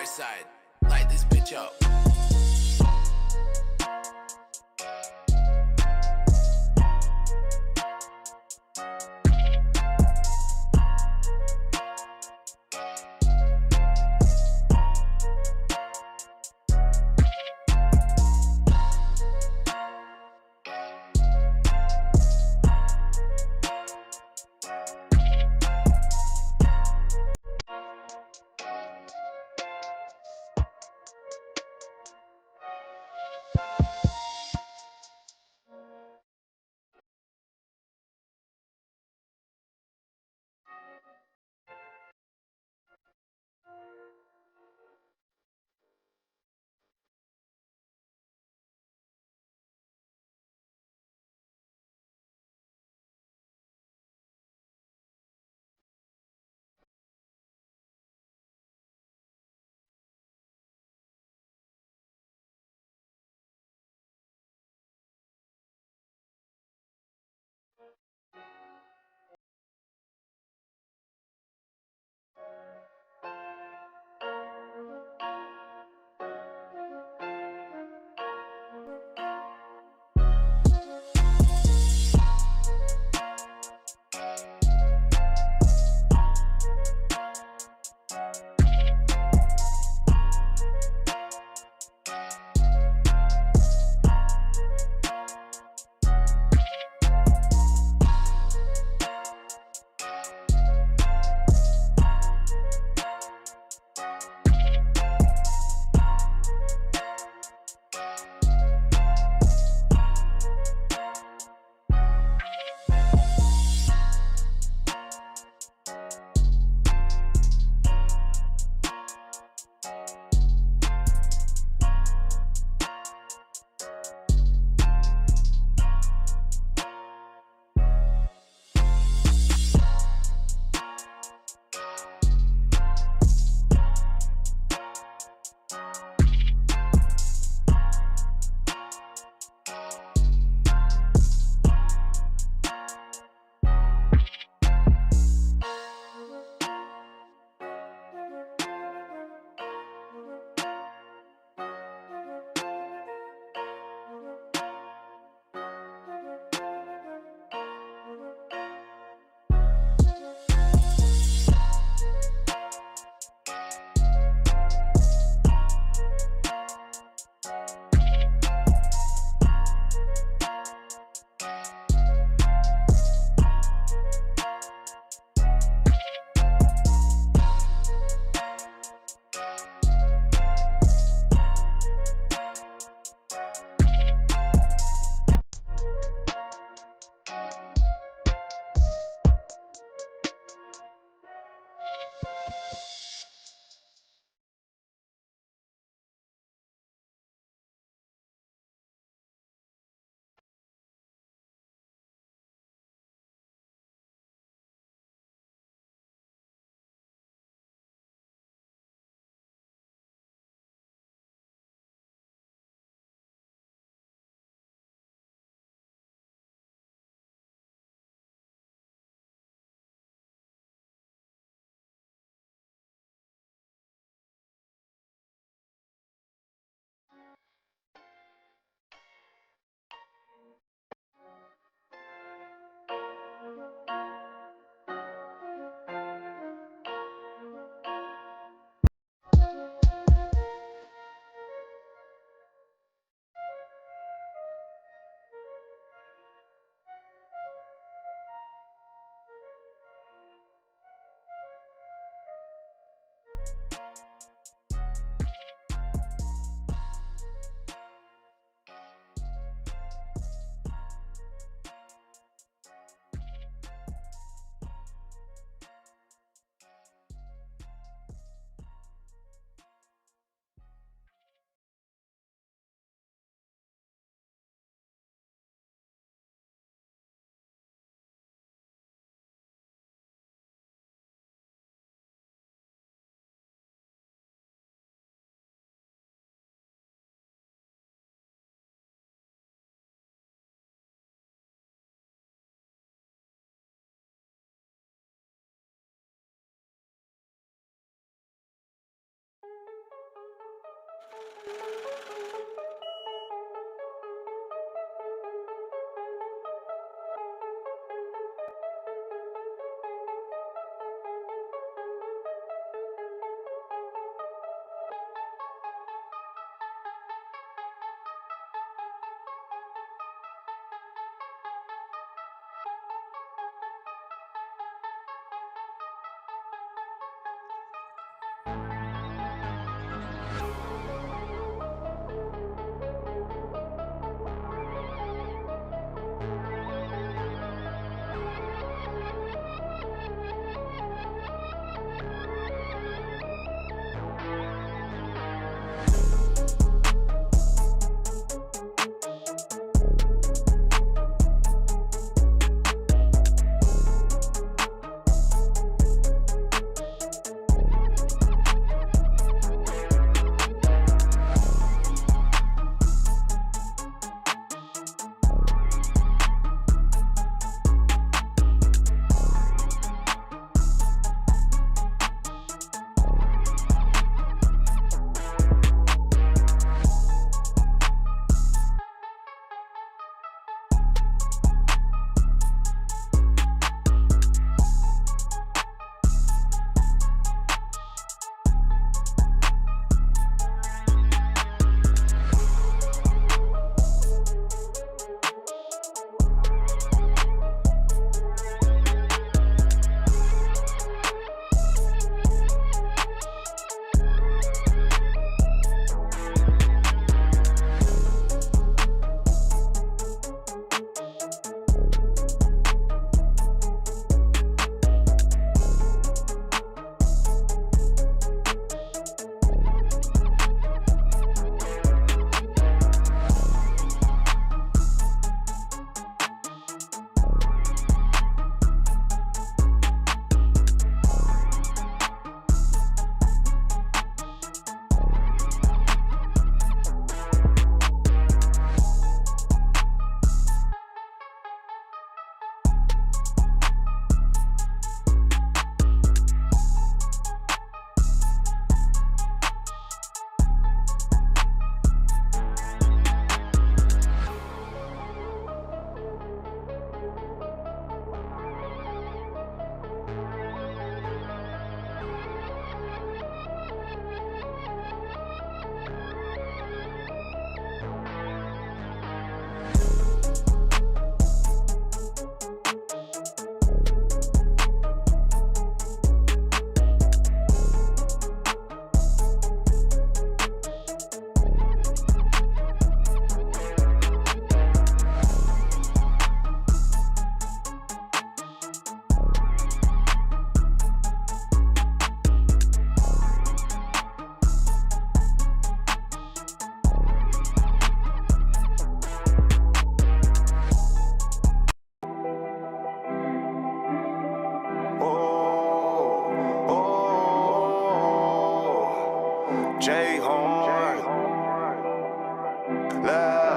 north side. Light this bitch up.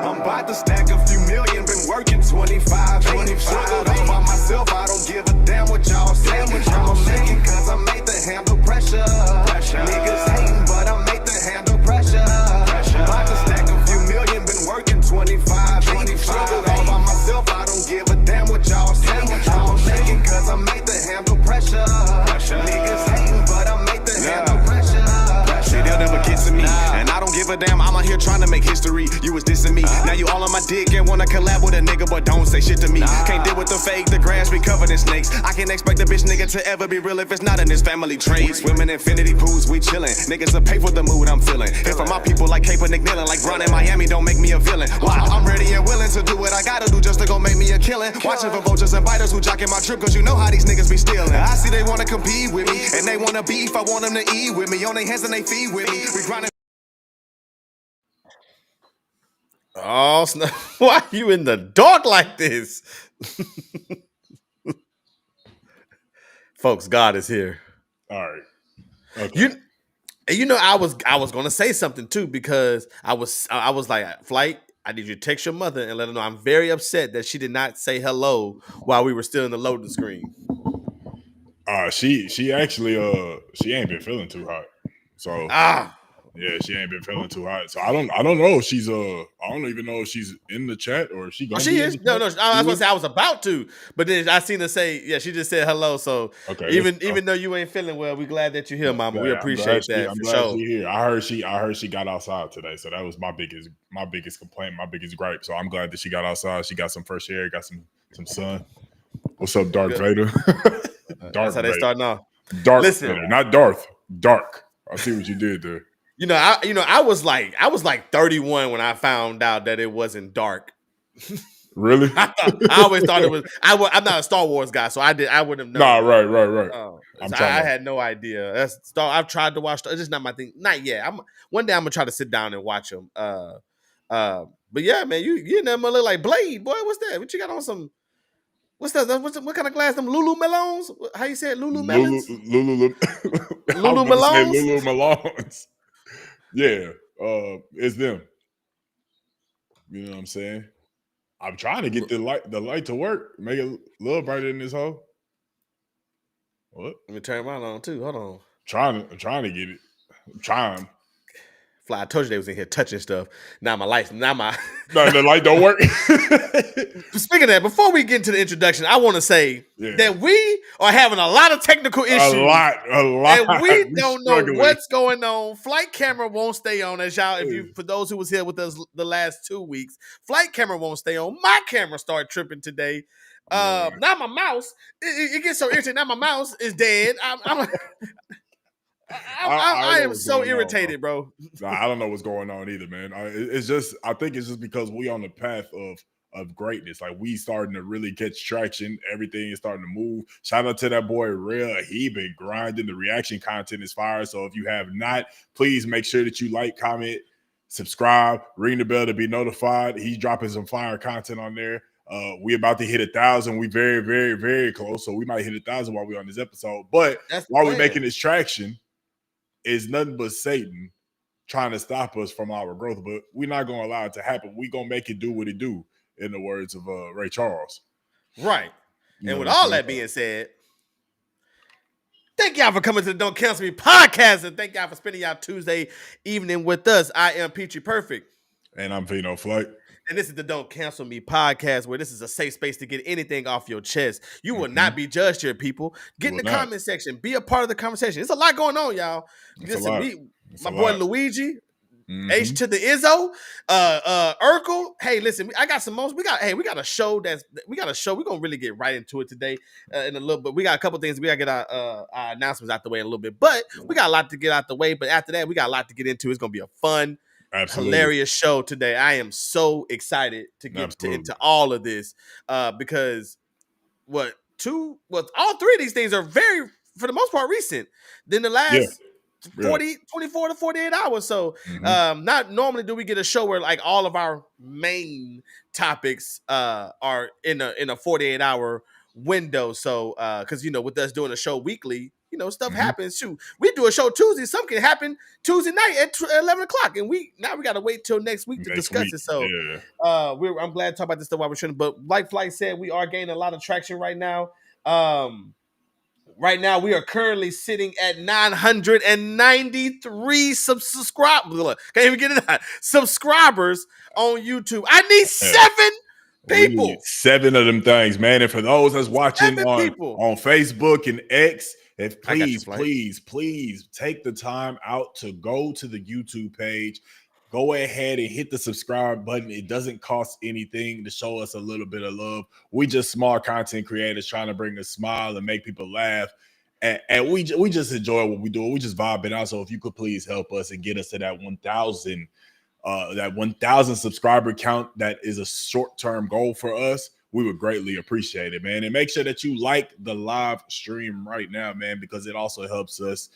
I'm about to stack a few million, been working 25, 25. All by myself, I don't give a damn what y'all say. I'ma make it cause I'm made to handle pressure. Niggas hating, but I'm made to handle pressure. About to stack a few million, been working 25, 25. All by myself, I don't give a damn what y'all say. I'ma make it cause I'm made to handle pressure. Niggas hating, but I'm made to handle pressure. See, they'll never get to me, and I don't give a damn. I'm out here trying to make history. You was dissing me, now you all on my dick and wanna collab with a nigga, but don't say shit to me. Can't deal with the fake, the grass be covered in snakes. I can't expect a bitch nigga to ever be real if it's not in this family trade. Swimming infinity pools, we chillin'. Niggas will pay for the mood I'm feeling. If for my people like Kaepernick kneeling, like Bron in Miami, don't make me a villain. Wow, I'm ready and willing to do what I gotta do just to go make me a killing. Watching for vultures and biters who jockin' my trip, cause you know how these niggas be stealing. I see they wanna compete with me, and they wanna beef. I want them to eat with me, on their hands and they feet with me. We grinding. Oh, snap. Why are you in the dark like this? Folks, God is here. All right. Okay. You know, I was gonna say something too, because I was like, Flight, I need you to text your mother and let her know I'm very upset that she did not say hello while we were still in the loading screen. She actually she ain't been feeling too hot. So Yeah, she ain't been feeling too hot. So I don't know if she's I don't even know if she's in the chat or if she gonna she be is. in the chat. No, I was gonna say I was about to, but then I seen her say, yeah, she just said hello. So Okay, even though you ain't feeling well, we glad that you're here, Mama. We appreciate that I'm for glad sure. she here. I heard she got outside today, so that was my biggest complaint, my biggest gripe. So I'm glad that she got outside. She got some fresh air, got some sun. What's up, Darth Vader? That's how they starting off. Darth Listen, Vader, not Darth. Dark. I see what you did there. I was like 31 when I found out that it wasn't dark. Really? I always thought it was. I'm not a Star Wars guy, so I wouldn't have known. Nah, right. I had no idea. I've tried to watch. It's just not my thing. Not yet. One day I'm gonna try to sit down and watch them. But yeah, man, you in there look like Blade, boy. What's that? What you got on some? What's that? What kind of glass? Them Lulu Melons? How you say it? Lulu Melons? Lulu Melons? Lulu Melons. Yeah, it's them. You know what I'm saying? I'm trying to get the light to work, make it a little brighter in this hole. What? Let me turn mine on too. Hold on. I'm trying to get it. I'm trying. Fly, I told you they was in here touching stuff. Now my lights. No, the light don't work. Speaking of that, before we get into the introduction, I want to say that we are having a lot of technical issues. A lot. And we don't know what's going on. Flight camera won't stay on. As y'all, for those who was here with us the last 2 weeks, flight camera won't stay on. My camera started tripping today. Now my mouse, it gets so irritating. Now my mouse is dead. I am so irritated, bro. Nah, I don't know what's going on either, man. I think it's just because we on the path of greatness. Like we starting to really catch traction. Everything is starting to move. Shout out to that boy Real. He been grinding. The reaction content is fire. So if you have not, please make sure that you like, comment, subscribe, ring the bell to be notified. He's dropping some fire content on there. We about to hit 1,000. We very, very, very close. So we might hit 1,000 while we're on this episode. But while we're making this traction, is nothing but Satan trying to stop us from our growth, but we're not going to allow it to happen. We're going to make it do what it do, in the words of Ray Charles. Right. And with all that being said, thank y'all for coming to the Don't Cancel Me podcast, and thank y'all for spending y'all Tuesday evening with us. I am Peachy Perfect. And I'm Vino Flight. And this is the Don't Cancel Me podcast, where this is a safe space to get anything off your chest. You will not be judged here, people. Get in the comment section. Be a part of the conversation. There's a lot going on, y'all. Listen, my boy Luigi, H to the Izzo, Urkel. Hey, listen, I got some most. We got a show. We're gonna really get right into it today in a little bit. We got a couple things. We gotta get our announcements out the way in a little bit, but we got a lot to get out the way. But after that, we got a lot to get into. It's gonna be a fun, hilarious show today. I am so excited to get into all of this because all three of these things are very, for the most part, recent. Then the last 24 to 48 hours. So not normally do we get a show where like all of our main topics are in a 48 hour window. So because with us doing a show weekly, stuff happens too. We do a show Tuesday. Something can happen Tuesday night at 11 o'clock. And we got to wait till next week to discuss it. So I'm glad to talk about this stuff while we're shooting. But like Flight said, we are gaining a lot of traction right now. Right now, we are currently sitting at 993 subscribers. Can't even get it out. Subscribers on YouTube. I need 7 people. We need 7 of them things, man. And for those that's watching on Facebook and X, please take the time out to go to the YouTube page. Go ahead and hit the subscribe button. It doesn't cost anything to show us a little bit of love. We just small content creators trying to bring a smile and make people laugh. And we just enjoy what we do. We just vibe it out. So if you could please help us and get us to that 1,000 subscriber count, that is a short-term goal for us. We would greatly appreciate it, man. And make sure that you like the live stream right now, man, because it also helps us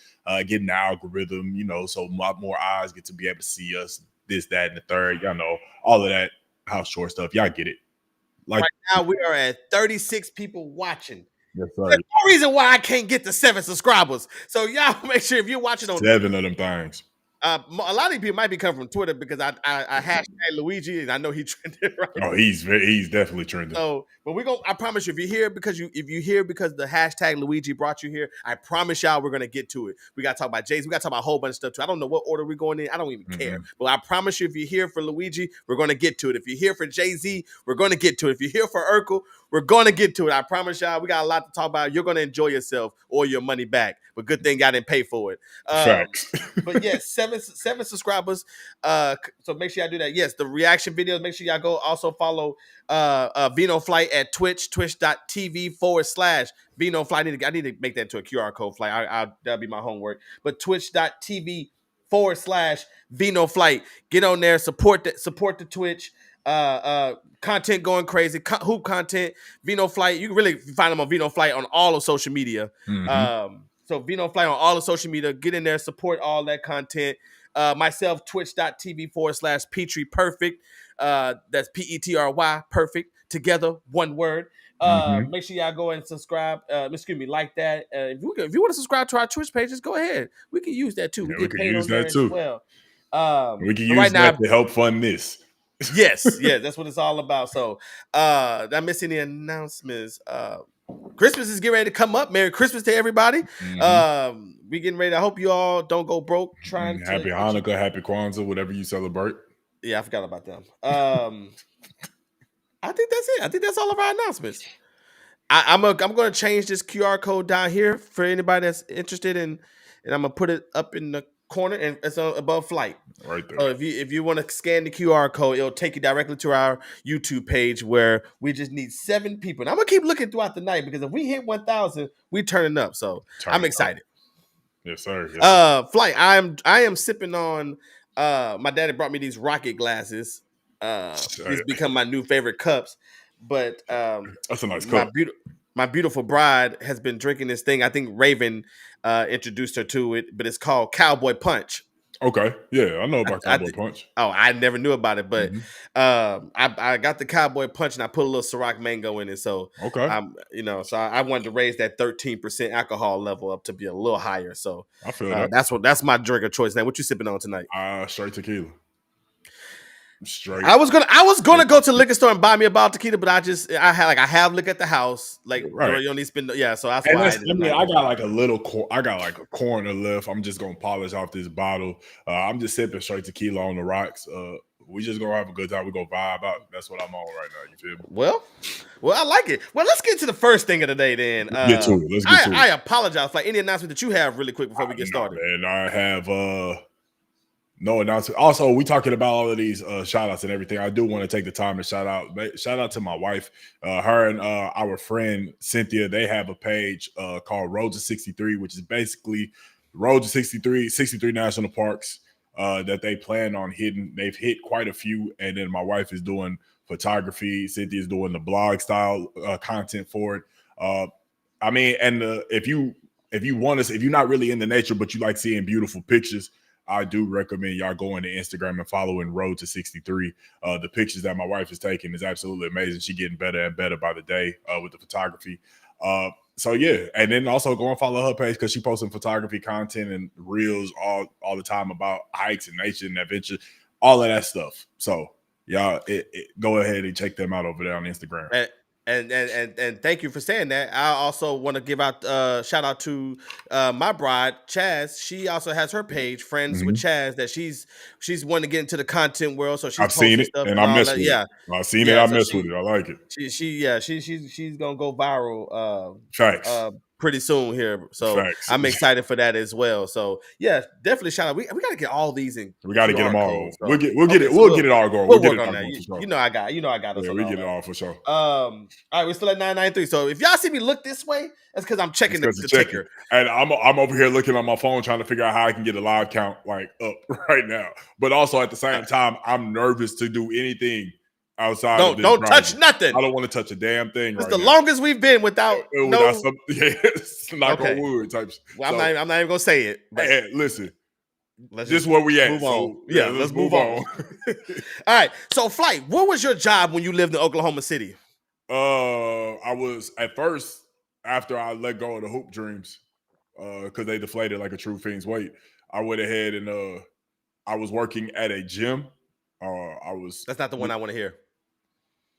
get an algorithm, so a lot more eyes get to be able to see us, this, that, and the third. Y'all know all of that house short stuff. Y'all get it. Right now, we are at 36 people watching. Yes, sir. There's no reason why I can't get to 7 subscribers. So y'all make sure if you're watching on 7 of them things. A lot of people might be coming from Twitter because I hashtag Luigi and I know he trended right. Oh, he's definitely trending. So, but I promise you, if you're here because the hashtag Luigi brought you here, I promise y'all we're gonna get to it. We gotta talk about Jay-Z. We gotta talk about a whole bunch of stuff too. I don't know what order we're going in. I don't even care. But I promise you, if you're here for Luigi, we're gonna get to it. If you're here for Jay-Z, we're gonna get to it. If you're here for Urkel, we're gonna get to it. I promise y'all, we got a lot to talk about. You're gonna enjoy yourself or your money back. But good thing I didn't pay for it. Facts. But yes, seven subscribers. So make sure y'all do that. Yes, the reaction videos. Make sure y'all go also follow Vino Flight at twitch.tv/Vino Flight. I need to make that into a QR code flight. That'll be my homework. But twitch.tv/Vino Flight. Get on there, support the Twitch. Content going crazy. Hoop content. Vino Flight. You can really find them on Vino Flight on all of social media. So Vino Flight on all of social media. Get in there, support all that content. Myself, twitch.tv/Petry Perfect. That's Petry Perfect. Together, one word. Make sure y'all go and subscribe. Like that. If you want to subscribe to our Twitch pages, go ahead. We can use that too. We get paid on there as well. We can use that to help fund this. Yes, that's what it's all about. So, did I miss any announcements? Christmas is getting ready to come up. Merry Christmas to everybody. We getting ready. I hope you all don't go broke trying to. Happy Hanukkah, Happy Kwanzaa, whatever you celebrate. Yeah, I forgot about them. I think that's it. I think that's all of our announcements. I'm going to change this QR code down here for anybody that's interested in, and I'm going to put it up in the corner and it's above Flight. Right there. If you want to scan the QR code, it'll take you directly to our YouTube page where we just need 7 people. And I'm going to keep looking throughout the night because if we hit 1,000, we turning up. So I'm excited. Yes, sir. Yes, Flight, I am sipping on my daddy brought me these rocket glasses. These become my new favorite cups. But that's a nice cup. My beautiful bride has been drinking this thing. I think Raven introduced her to it, but it's called Cowboy Punch. Okay, yeah, I know about Cowboy Punch. Oh, I never knew about it, but I got the Cowboy Punch and I put a little Ciroc Mango in it. So okay, so I wanted to raise that 13% alcohol level up to be a little higher. So I feel that. That's my drink of choice. Now, what you sipping on tonight? Straight tequila. Straight. I was gonna go to the liquor store and buy me a bottle of tequila, but I have liquor at the house. Like right. You only spend so that's why. I got like a corner left. I'm just gonna polish off this bottle. I'm just sipping straight tequila on the rocks. We just gonna have a good time. We gonna vibe out. That's what I'm on right now. You feel me? Well, I like it. Well, let's get to the first thing of the day then. Let's get to it. I apologize for any announcement that you have really quick before we get started. And I have no announcement. Also, we talking about all of these shout outs and everything. I do want to take the time to shout out to my wife. Her and our friend Cynthia, they have a page called Road to 63, which is basically Road to 63 national parks that they plan on hitting. They've hit quite a few, and then my wife is doing photography. Cynthia's doing the blog style content for it. If you're not really into nature, but you like seeing beautiful pictures, I do recommend y'all going to Instagram and following Road to 63. The pictures that my wife is taking is absolutely amazing. She's getting better and better by the day with the photography. So yeah, and then also go and follow her page because she posting photography content and reels all the time about hikes and nature and adventure, all of that stuff. So y'all go ahead and check them out over there on Instagram. And thank you for saying that. I also want to give out shout out to my bride Chaz. She also has her page, Friends with Chaz, that she's wanting to get into the content world. So I've seen it and I mess with it. Yeah, I've seen it. I mess with it. I like it. She's gonna go viral. Facts. Pretty soon here, so Facts. I'm excited for that as well. So yeah, definitely shout out. We got to get all these in. We got to get them all. So. We'll get it all going. We'll get it on that. You know I got us. Yeah, we get it all for sure. All right, we're still at 993. So if y'all see me look this way, that's because I'm checking the ticker. And I'm over here looking on my phone trying to figure out how I can get a live count like up right now. But also at the same time, I'm nervous to do anything outside. Don't touch nothing. I don't want to touch a damn thing. It's the longest we've been without knock on wood type. Well, I'm not even gonna say it. Hey, listen, this is where we at. Move on. So, let's move on. All right. So, Flight, what was your job when you lived in Oklahoma City? I was at first after I let go of the hoop dreams, because they deflated like a true fiend's weight. I went ahead and I was working at a gym. That's not the one I want to hear.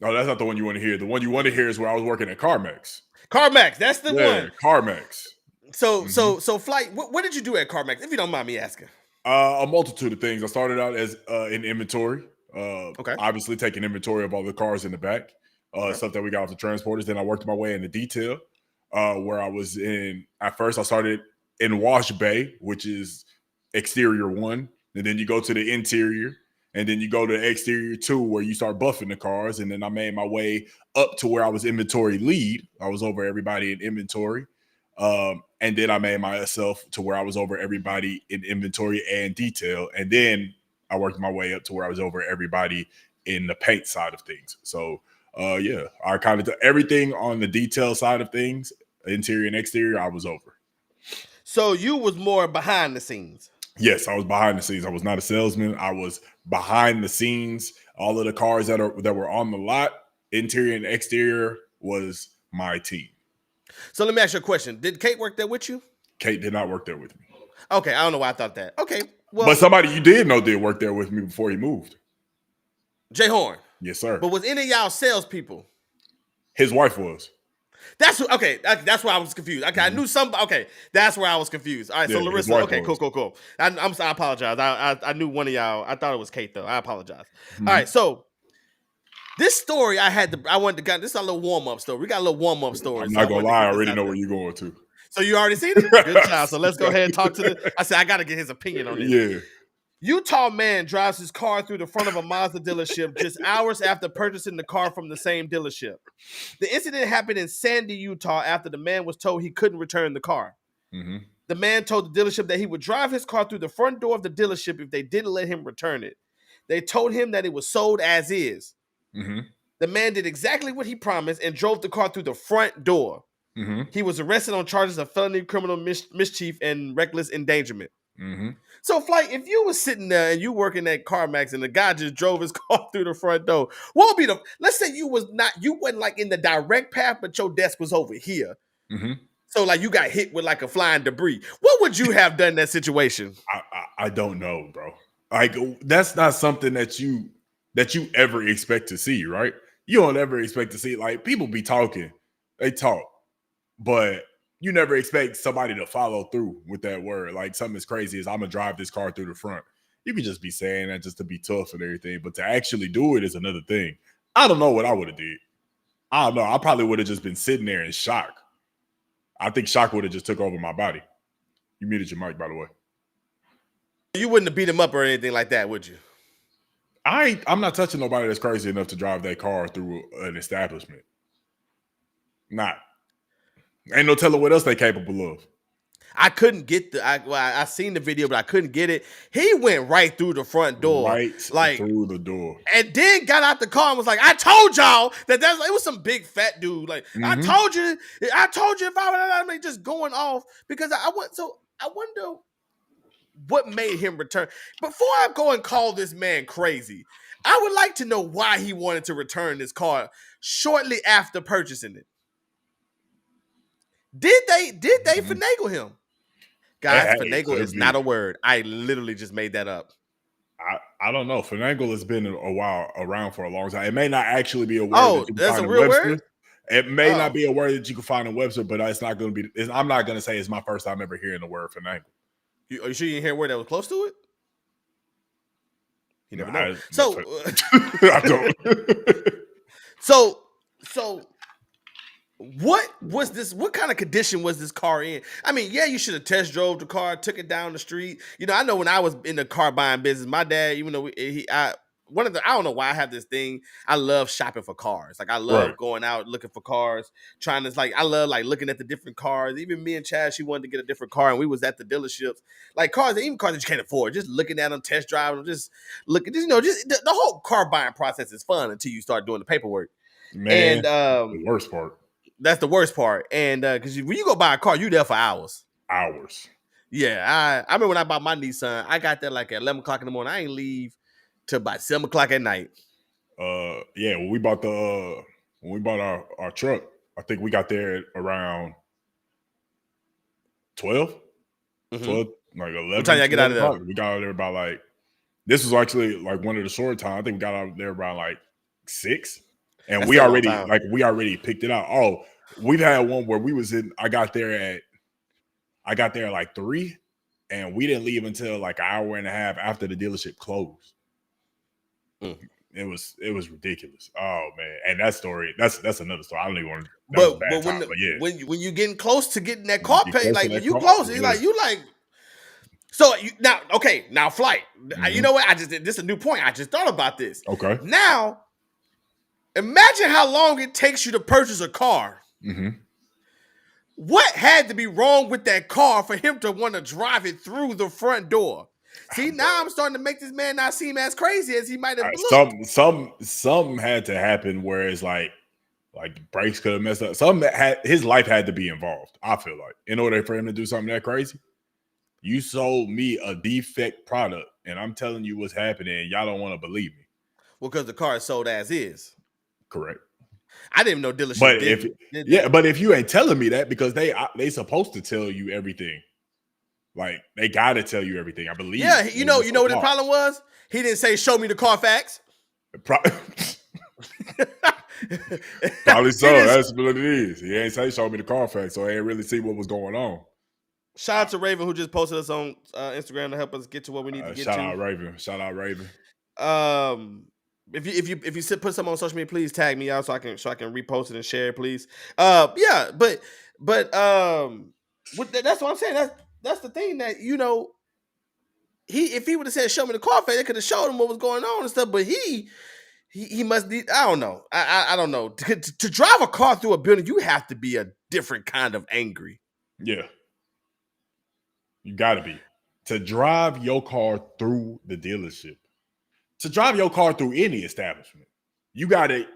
No, that's not the one you want to hear. The one you want to hear is where I was working at CarMax. CarMax, that's the one. CarMax. So Flight, what did you do at CarMax, if you don't mind me asking? A multitude of things. I started out as in inventory. Okay. Obviously taking inventory of all the cars in the back, stuff that we got off the transporters. Then I worked my way into detail, where I was in. At first, I started in wash bay, which is exterior 1, and then you go to the interior, and then you go to exterior 2, where you start buffing the cars. And then I made my way up to where I was inventory lead. I was over everybody in inventory. And then I made myself to where I was over everybody in inventory and detail. And then I worked my way up to where I was over everybody in the paint side of things. So, yeah, I kind of did everything on the detail side of things, interior and exterior, I was over. So you was more behind the scenes. Yes, I was behind the scenes. I was not a salesman. I was behind the scenes. All of the cars that were on the lot, interior and exterior, was my team. So let me ask you a question. Did Kate work there with you? Kate did not work there with me. Okay, I don't know why I thought that. Okay, well, but somebody you did know did work there with me before he moved. Jay Horn. Yes, sir. But was any of y'all salespeople? His wife was. That's where I was confused. Okay, I knew some. Okay, that's where I was confused. All right, so Larissa. Okay, cool. I apologize. I knew one of y'all. I thought it was Kate though. I apologize. All right, so this story I wanted to get. This is a little warm up story. We got a little warm up story. I'm not gonna lie. I already know where you're going to. So you already seen it? Good job. So let's go ahead and talk to the. I said I got to get his opinion on this. Yeah. Utah man drives his car through the front of a Mazda dealership just hours after purchasing the car from the same dealership. The incident happened in Sandy, Utah, after the man was told he couldn't return the car. Mm-hmm. The man told the dealership that he would drive his car through the front door of the dealership if they didn't let him return it. They told him that it was sold as is. Mm-hmm. The man did exactly what he promised and drove the car through the front door. Mm-hmm. He was arrested on charges of felony criminal mischief and reckless endangerment. Mm-hmm. So, Flight, if you was sitting there and you working at CarMax and the guy just drove his car through the front door, what would be let's say you wasn't like in the direct path, but your desk was over here. Mm-hmm. So like you got hit with like a flying debris. What would you have done in that situation? I don't know, bro. Like that's not something that you ever expect to see, right? You don't ever expect to see, like, people be talking, they talk, but you never expect somebody to follow through with that word. Like something as crazy as I'm gonna drive this car through the front. You could just be saying that just to be tough and everything, but to actually do it is another thing. I don't know what I would have did. I don't know. I probably would have just been sitting there in shock. I think shock would have just took over my body. You muted your mic, by the way. You wouldn't have beat him up or anything like that, would you? I'm not touching nobody that's crazy enough to drive that car through an establishment. Not. Ain't no telling what else they capable of. I couldn't get I seen the video, but I couldn't get it. He went right through the front door. Right through the door. And then got out the car and was like, I told y'all that it was some big fat dude. Like, I told you if I would just going off because I wonder what made him return. Before I go and call this man crazy, I would like to know why he wanted to return this car shortly after purchasing it. Did they finagle him? Guys, finagle is not a word. I literally just made that up. I don't know. Finagle has been a while around for a long time. It may not actually be a word. Oh, that's a real word? It may not be a word that you can find in Webster, but it's not going to be. I'm not going to say it's my first time ever hearing the word finagle. Are you sure you didn't hear a word that was close to it? You never know. I don't. So what was this? What kind of condition was this car in? I mean, yeah, you should have test drove the car, took it down the street. You know, I know when I was in the car buying business, my dad, even though I don't know why I have this thing. I love shopping for cars. Like I love going out looking for cars, trying to I love looking at the different cars. Even me and Chad, she wanted to get a different car, and we was at the dealerships, like cars, even cars that you can't afford. Just looking at them, test driving them, just looking. Just the whole car buying process is fun until you start doing the paperwork. Man, and the worst part. That's the worst part. And because when you go buy a car, you there for hours. Yeah, I remember when I bought my Nissan. I got there like at 11 o'clock in the morning. I ain't leave till about 7 o'clock at night. Yeah, when we bought our truck, I think we got there at around 12. 12, like 11. What time y'all get out of there? We got out of there about like This was actually like one of the short times. I think we got out there around like 6, and That's we a long already time. picked it out. Oh, we've had one where we was in. I got there at like 3, and we didn't leave until like an hour and a half after the dealership closed. It was ridiculous. Oh man, and that story that's another story. I don't even want to. But when you getting close to getting that car paid, like when you close, it's like you like. So now flight. You know what? This is a new point. I just thought about this. Okay. Now, imagine how long it takes you to purchase a car. What had to be wrong with that car for him to want to drive it through the front door? See, now I'm starting to make this man not seem as crazy as he might have looked. Something had to happen where it's like brakes could have messed up. His life had to be involved. I feel like in order for him to do something that crazy. You sold me a defect product, and I'm telling you what's happening, and y'all don't want to believe me. Well, because the car is sold as is. Correct. I didn't know dealership. But if you ain't telling me that, because they supposed to tell you everything. Like they gotta tell you everything. I believe. Yeah, you know what the problem was? He didn't say show me the Carfax. Probably so. That's what it is. He ain't say show me the Carfax, so I ain't really see what was going on. Shout out to Raven who just posted us on Instagram to help us get to what we need to get to. Shout out Raven. If you put something on social media, please tag me out so I can repost it and share it, please. Yeah, but that's what I'm saying. That's the thing that if he would have said show me the Carfax, they could have showed him what was going on and stuff. But he must be. I don't know. I don't know. To drive a car through a building, you have to be a different kind of angry. Yeah. You got to be. To drive your car through the dealership, to drive your car through any establishment, you got to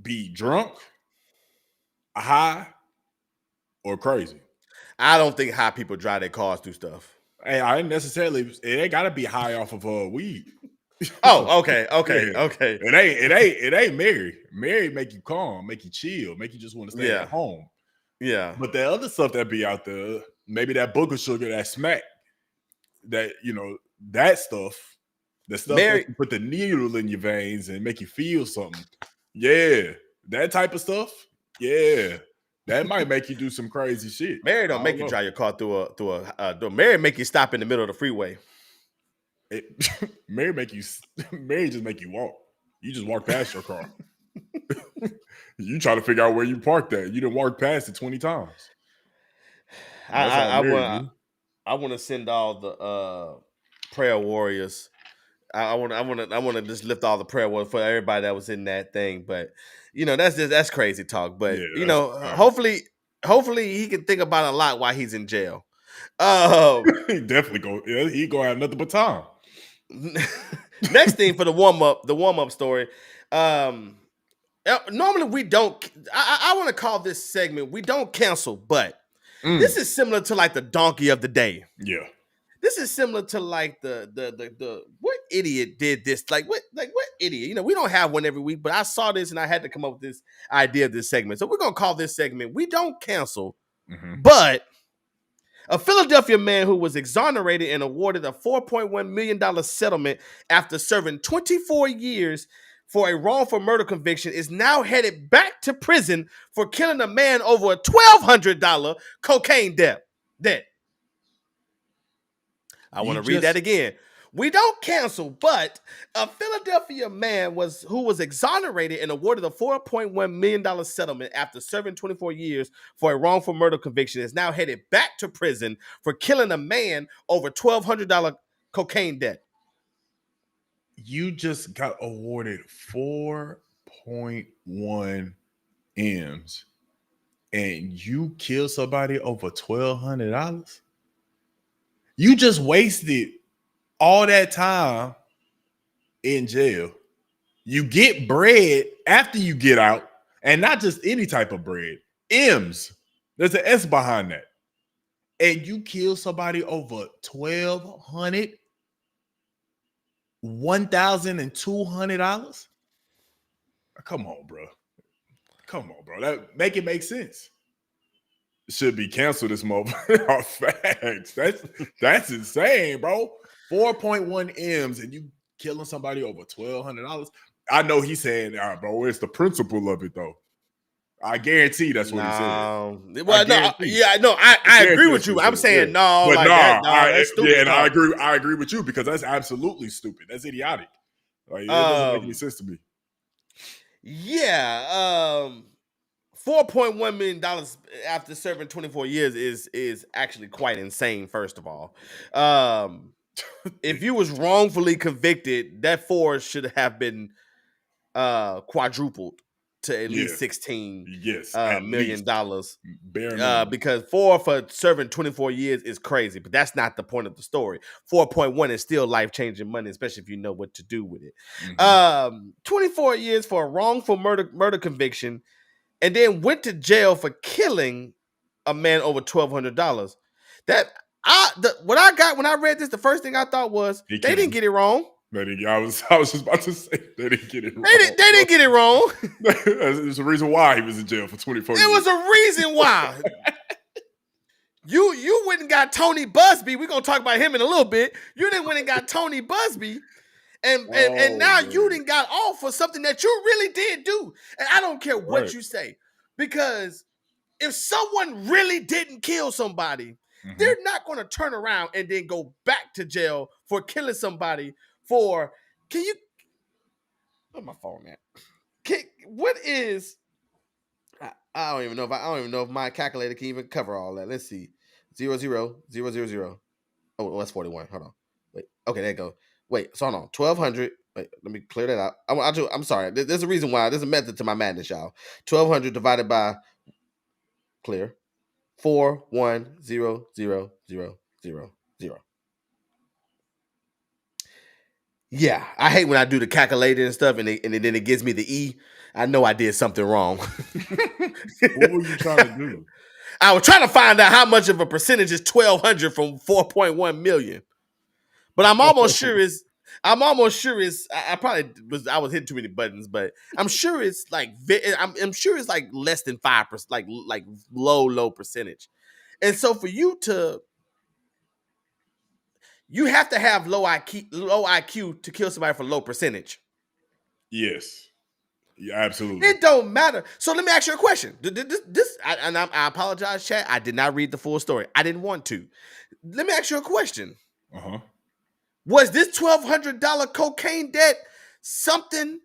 be drunk, high, or crazy. I don't think high people drive their cars through stuff. Hey, I ain't necessarily. It ain't got to be high off of weed. Oh, okay. It ain't Mary. Mary make you calm, make you chill, make you just want to stay at home. Yeah. But the other stuff that be out there, maybe that booger sugar, that smack, that that stuff, the stuff that can put the needle in your veins and make you feel something. Yeah, that type of stuff. Yeah, that might make you do some crazy shit. Mary don't make you drive your car through a door. Mary make you stop in the middle of the freeway. Mary just make you walk. You just walk past your car. You try to figure out where you parked at. You done walked past it 20 times. I want to send all the prayer warriors. I want to just lift all the prayer warriors for everybody that was in that thing. But that's crazy talk. But hopefully he can think about it a lot while he's in jail. He definitely he gonna have nothing but time. Next thing for the warm up story. Normally we don't. I want to call this segment "We Don't Cancel," but this is similar to like the donkey of the day. Yeah, this is similar to like the what idiot did this? Like what idiot? We don't have one every week, but I saw this and I had to come up with this idea of this segment. So we're gonna call this segment "We Don't Cancel," but a Philadelphia man who was exonerated and awarded a $4.1 million settlement after serving 24 years for a wrongful murder conviction is now headed back to prison for killing a man over a $1,200 cocaine debt. I want to read that again. We don't cancel, but a Philadelphia man who was exonerated and awarded a $4.1 million settlement after serving 24 years for a wrongful murder conviction is now headed back to prison for killing a man over $1,200 cocaine debt. You just got awarded 4.1 M's and you killed somebody over $1,200? You just wasted all that time in jail. You get bread after you get out, and not just any type of bread. M's. There's an S behind that. And you kill somebody over $1,200, $1,200. Come on, bro. That make it make sense. Should be canceled this motherfucker. Facts. That's insane, bro. 4.1 M's and you killing somebody over $1,200. I know he's saying, bro, it's the principle of it though. I guarantee that's what he said. Well, I agree with you. I'm saying no, but like that. No, that's stupid. Yeah, and I agree with you because that's absolutely stupid. That's idiotic. Like it doesn't make any sense to me. Yeah, $4.1 million after serving 24 years is actually quite insane. First of all, if you was wrongfully convicted, that 4 should have been quadrupled to at least $16 million. Because 4 for serving 24 years is crazy, but that's not the point of the story. 4.1 is still life-changing money, especially if you know what to do with it. 24 years for a wrongful murder conviction, and then went to jail for killing a man over $1,200. What I got when I read this, the first thing I thought was they didn't get it wrong. I was just about to say they didn't get it wrong. They didn't get it wrong. There's a reason why he was in jail for 24 years. There was a reason why. You went and got Tony Busby. We're gonna talk about him in a little bit. You didn't went and got Tony Busby, and now you didn't got off for something that you really did do. And I don't care what you say, because if someone really didn't kill somebody, they're not gonna turn around and then go back to jail for killing somebody. Where's my phone at? What is? I don't even know if my calculator can even cover all that. Let's see. 0.00000. Oh, that's 41. Hold on. Wait. Okay, there you go. Wait. So hold on. 1,200. Wait. Let me clear that out. I'm sorry. There's a reason why. There's a method to my madness, y'all. 1,200 divided by clear 4,1,0,0,0,0. Yeah, I hate when I do the calculator and stuff, and then it gives me the E. I know I did something wrong. What were you trying to do? I was trying to find out how much of a percentage is 1,200 from 4.1 million. But I'm almost sure it's. I was hitting too many buttons, but I'm sure it's like I'm sure it's like less than 5%, like low percentage. And so for you have to have low IQ to kill somebody for low percentage. Yes. Yeah, absolutely. It don't matter. So let me ask you a question. I apologize, chat. I did not read the full story. I didn't want to. Let me ask you a question. Was this $1,200 cocaine debt something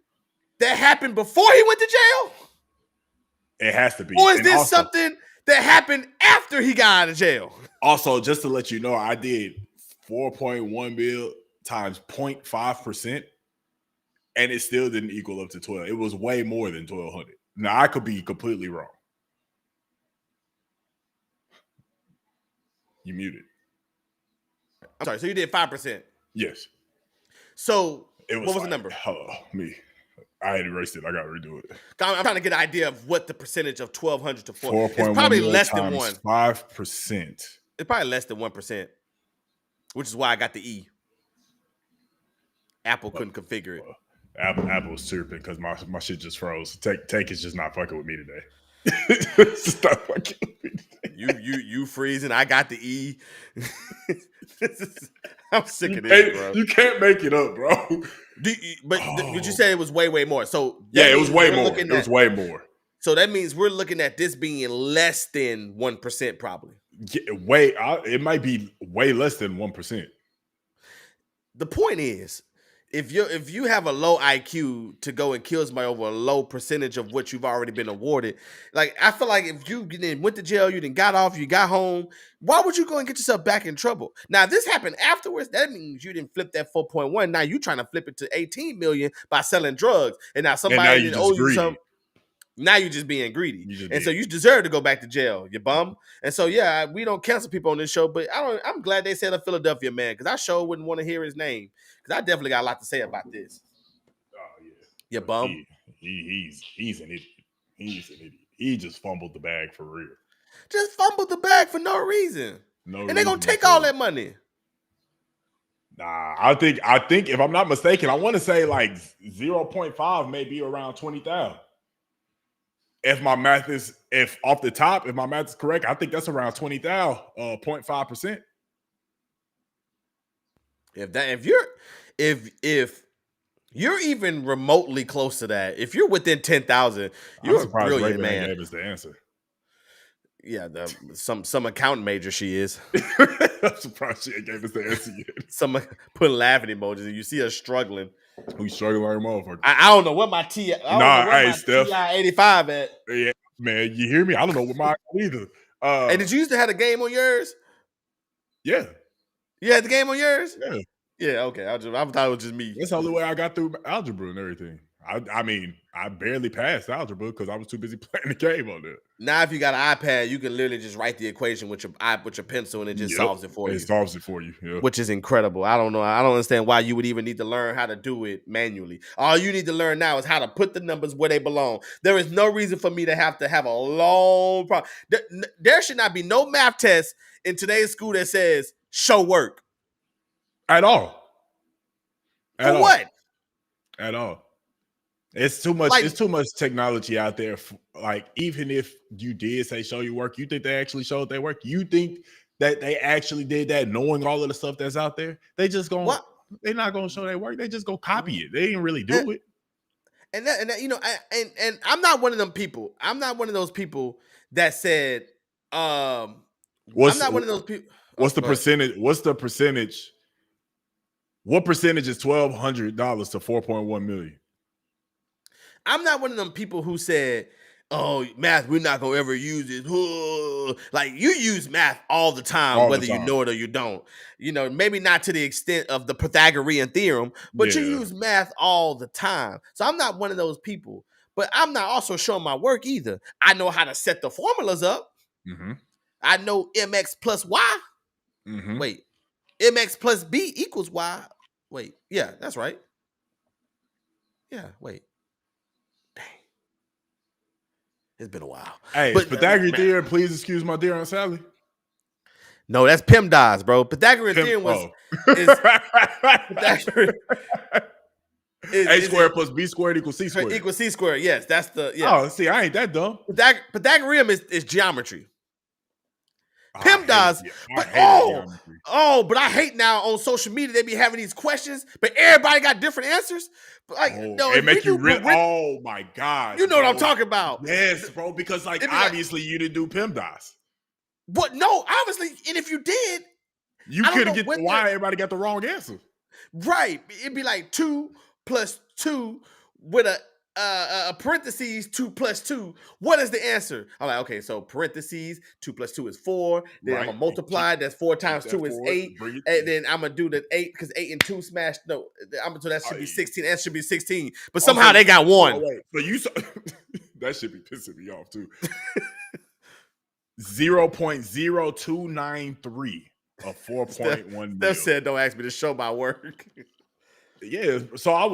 that happened before he went to jail? It has to be. Or is this something that happened after he got out of jail? Also, just to let you know, I did 4.1 mil times 0.5%, and it still didn't equal up to 12. It was way more than 1,200. Now, I could be completely wrong. You muted. I'm sorry. So you did 5%? Yes. So what was the number? I had erased it. I got to redo it. I'm trying to get an idea of what the percentage of 1,200 to 4. 4.1 it's probably less than 1. 5%. It's probably less than 1%, which is why I got the E. Apple couldn't configure it. Apple's chirping because my shit just froze. Tank is just not fucking with me today. It's just not fucking with me today. You freezing. I got the E. I'm sick of this, bro. You can't make it up, bro. But you said it was way more. So yeah, it was way more. It was way more. So that means we're looking at this being less than 1%, probably. Yeah, it might be way less than 1%. The point is, if you have a low IQ to go and kill somebody over a low percentage of what you've already been awarded, like I feel like if you then went to jail, you then got off, you got home, why would you go and get yourself back in trouble? Now, if this happened afterwards, that means you didn't flip that 4.1. Now you trying to flip it to 18 million by selling drugs, and now somebody didn't owe you something. Now you're just being greedy, so you deserve to go back to jail, you bum. And so yeah, we don't cancel people on this show, but I'm glad they said a Philadelphia man, because I sure wouldn't want to hear his name, because I definitely got a lot to say about this. Oh yeah, you bum. He's an idiot. He's an idiot. He just fumbled the bag for real. Just fumbled the bag for no reason. And they're gonna take all that money. Nah, I think if I'm not mistaken, I want to say like 0.5 may be around 20,000. If my math is correct, I think that's around 20,000, 0.5%. If you're even remotely close to that, if you're within 10,000, you're a brilliant man. Gave us the answer. Yeah, some accountant major she is. I'm surprised she ain't gave us the answer yet. Someone put laughing emojis, and you see her struggling. We struggling like a motherfucker. I don't know what my TI. Steph. TI 85 at. Yeah, man, you hear me? I don't know what mine either. Hey, did you used to have a game on yours? Yeah. You had the game on yours? Yeah. Yeah, okay. I thought it was just me. That's the only way I got through algebra and everything. I mean, I barely passed algebra because I was too busy playing the game on there. Now, if you got an iPad, you can literally just write the equation with your pencil, and it just solves it for you. It solves it for you, yeah. Which is incredible. I don't know. I don't understand why you would even need to learn how to do it manually. All you need to learn now is how to put the numbers where they belong. There is no reason for me to have a long problem. There should not be no math test in today's school that says show work. At all. For what? At all. It's too much. It's too much technology out there. Like, even if you did say show your work, you think they actually showed their work? You think that they actually did that, knowing all of the stuff that's out there? They just gonna. What? They're not gonna show their work. They just go copy it. They didn't really do it. And that, you know, and I'm not one of them people. I'm not one of those people that said, I'm not one of those people. What's the percentage? What's the percentage? What percentage is $1,200 to 4.1 million? I'm not one of them people who said, "Oh, math, we're not gonna ever use it." Like, you use math all the time, whether you know it or you don't. You know, maybe not to the extent of the Pythagorean theorem, but you use math all the time. So I'm not one of those people. But I'm not also showing my work either. I know how to set the formulas up. Mm-hmm. I know mx plus y. Mm-hmm. Wait, mx plus b equals y. Wait, yeah, that's right. Yeah, wait. It's been a while. Hey, but Pythagorean theorem, please excuse my dear Aunt Sally. No, that's PEMDAS, bro. Pythagorean theorem was A squared plus B squared equals C squared. Equals C squared. Yes, that's the. Yeah. Oh, see, I ain't that dumb. Pythagorean is geometry. PEMDAS, but I hate now on social media they be having these questions, but everybody got different answers. But like, no, it make you oh my god, you know what I'm talking about? Yes, bro. Because like obviously you didn't do PEMDAS. What? No, obviously, and if you did, you couldn't get why everybody got the wrong answer. Right? It'd be like 2 plus 2 with a parentheses 2 plus 2. What is the answer? I'm like, okay, so parentheses 2 plus 2 is 4. Then I'm gonna multiply. That's 4 times 2 is 8. And then I'm gonna do the 8 because 8 and 2 smashed. No, so that should be 16. That should be 16. But somehow they got 1. So you that should be pissing me off too. 0.0293 of 4.1 million. Steph said, "Don't ask me to show my work." Yeah, so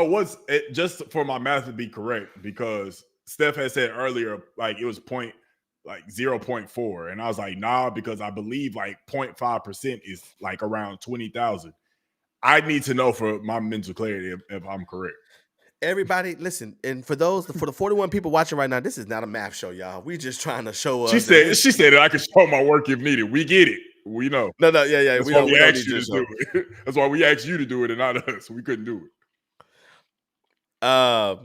what's it, just for my math to be correct, because Steph had said earlier like it was 0.4, and I was like, nah, because I believe like 0.5% is like around 20,000. I need to know for my mental clarity if I'm correct. Everybody, listen, and for the 41 people watching right now, this is not a math show, y'all. We just trying to show us. She said that I could show my work if needed. We get it. We know. Yeah. That's why we asked you to do it. That's why we asked you to do it and not us. We couldn't do it. But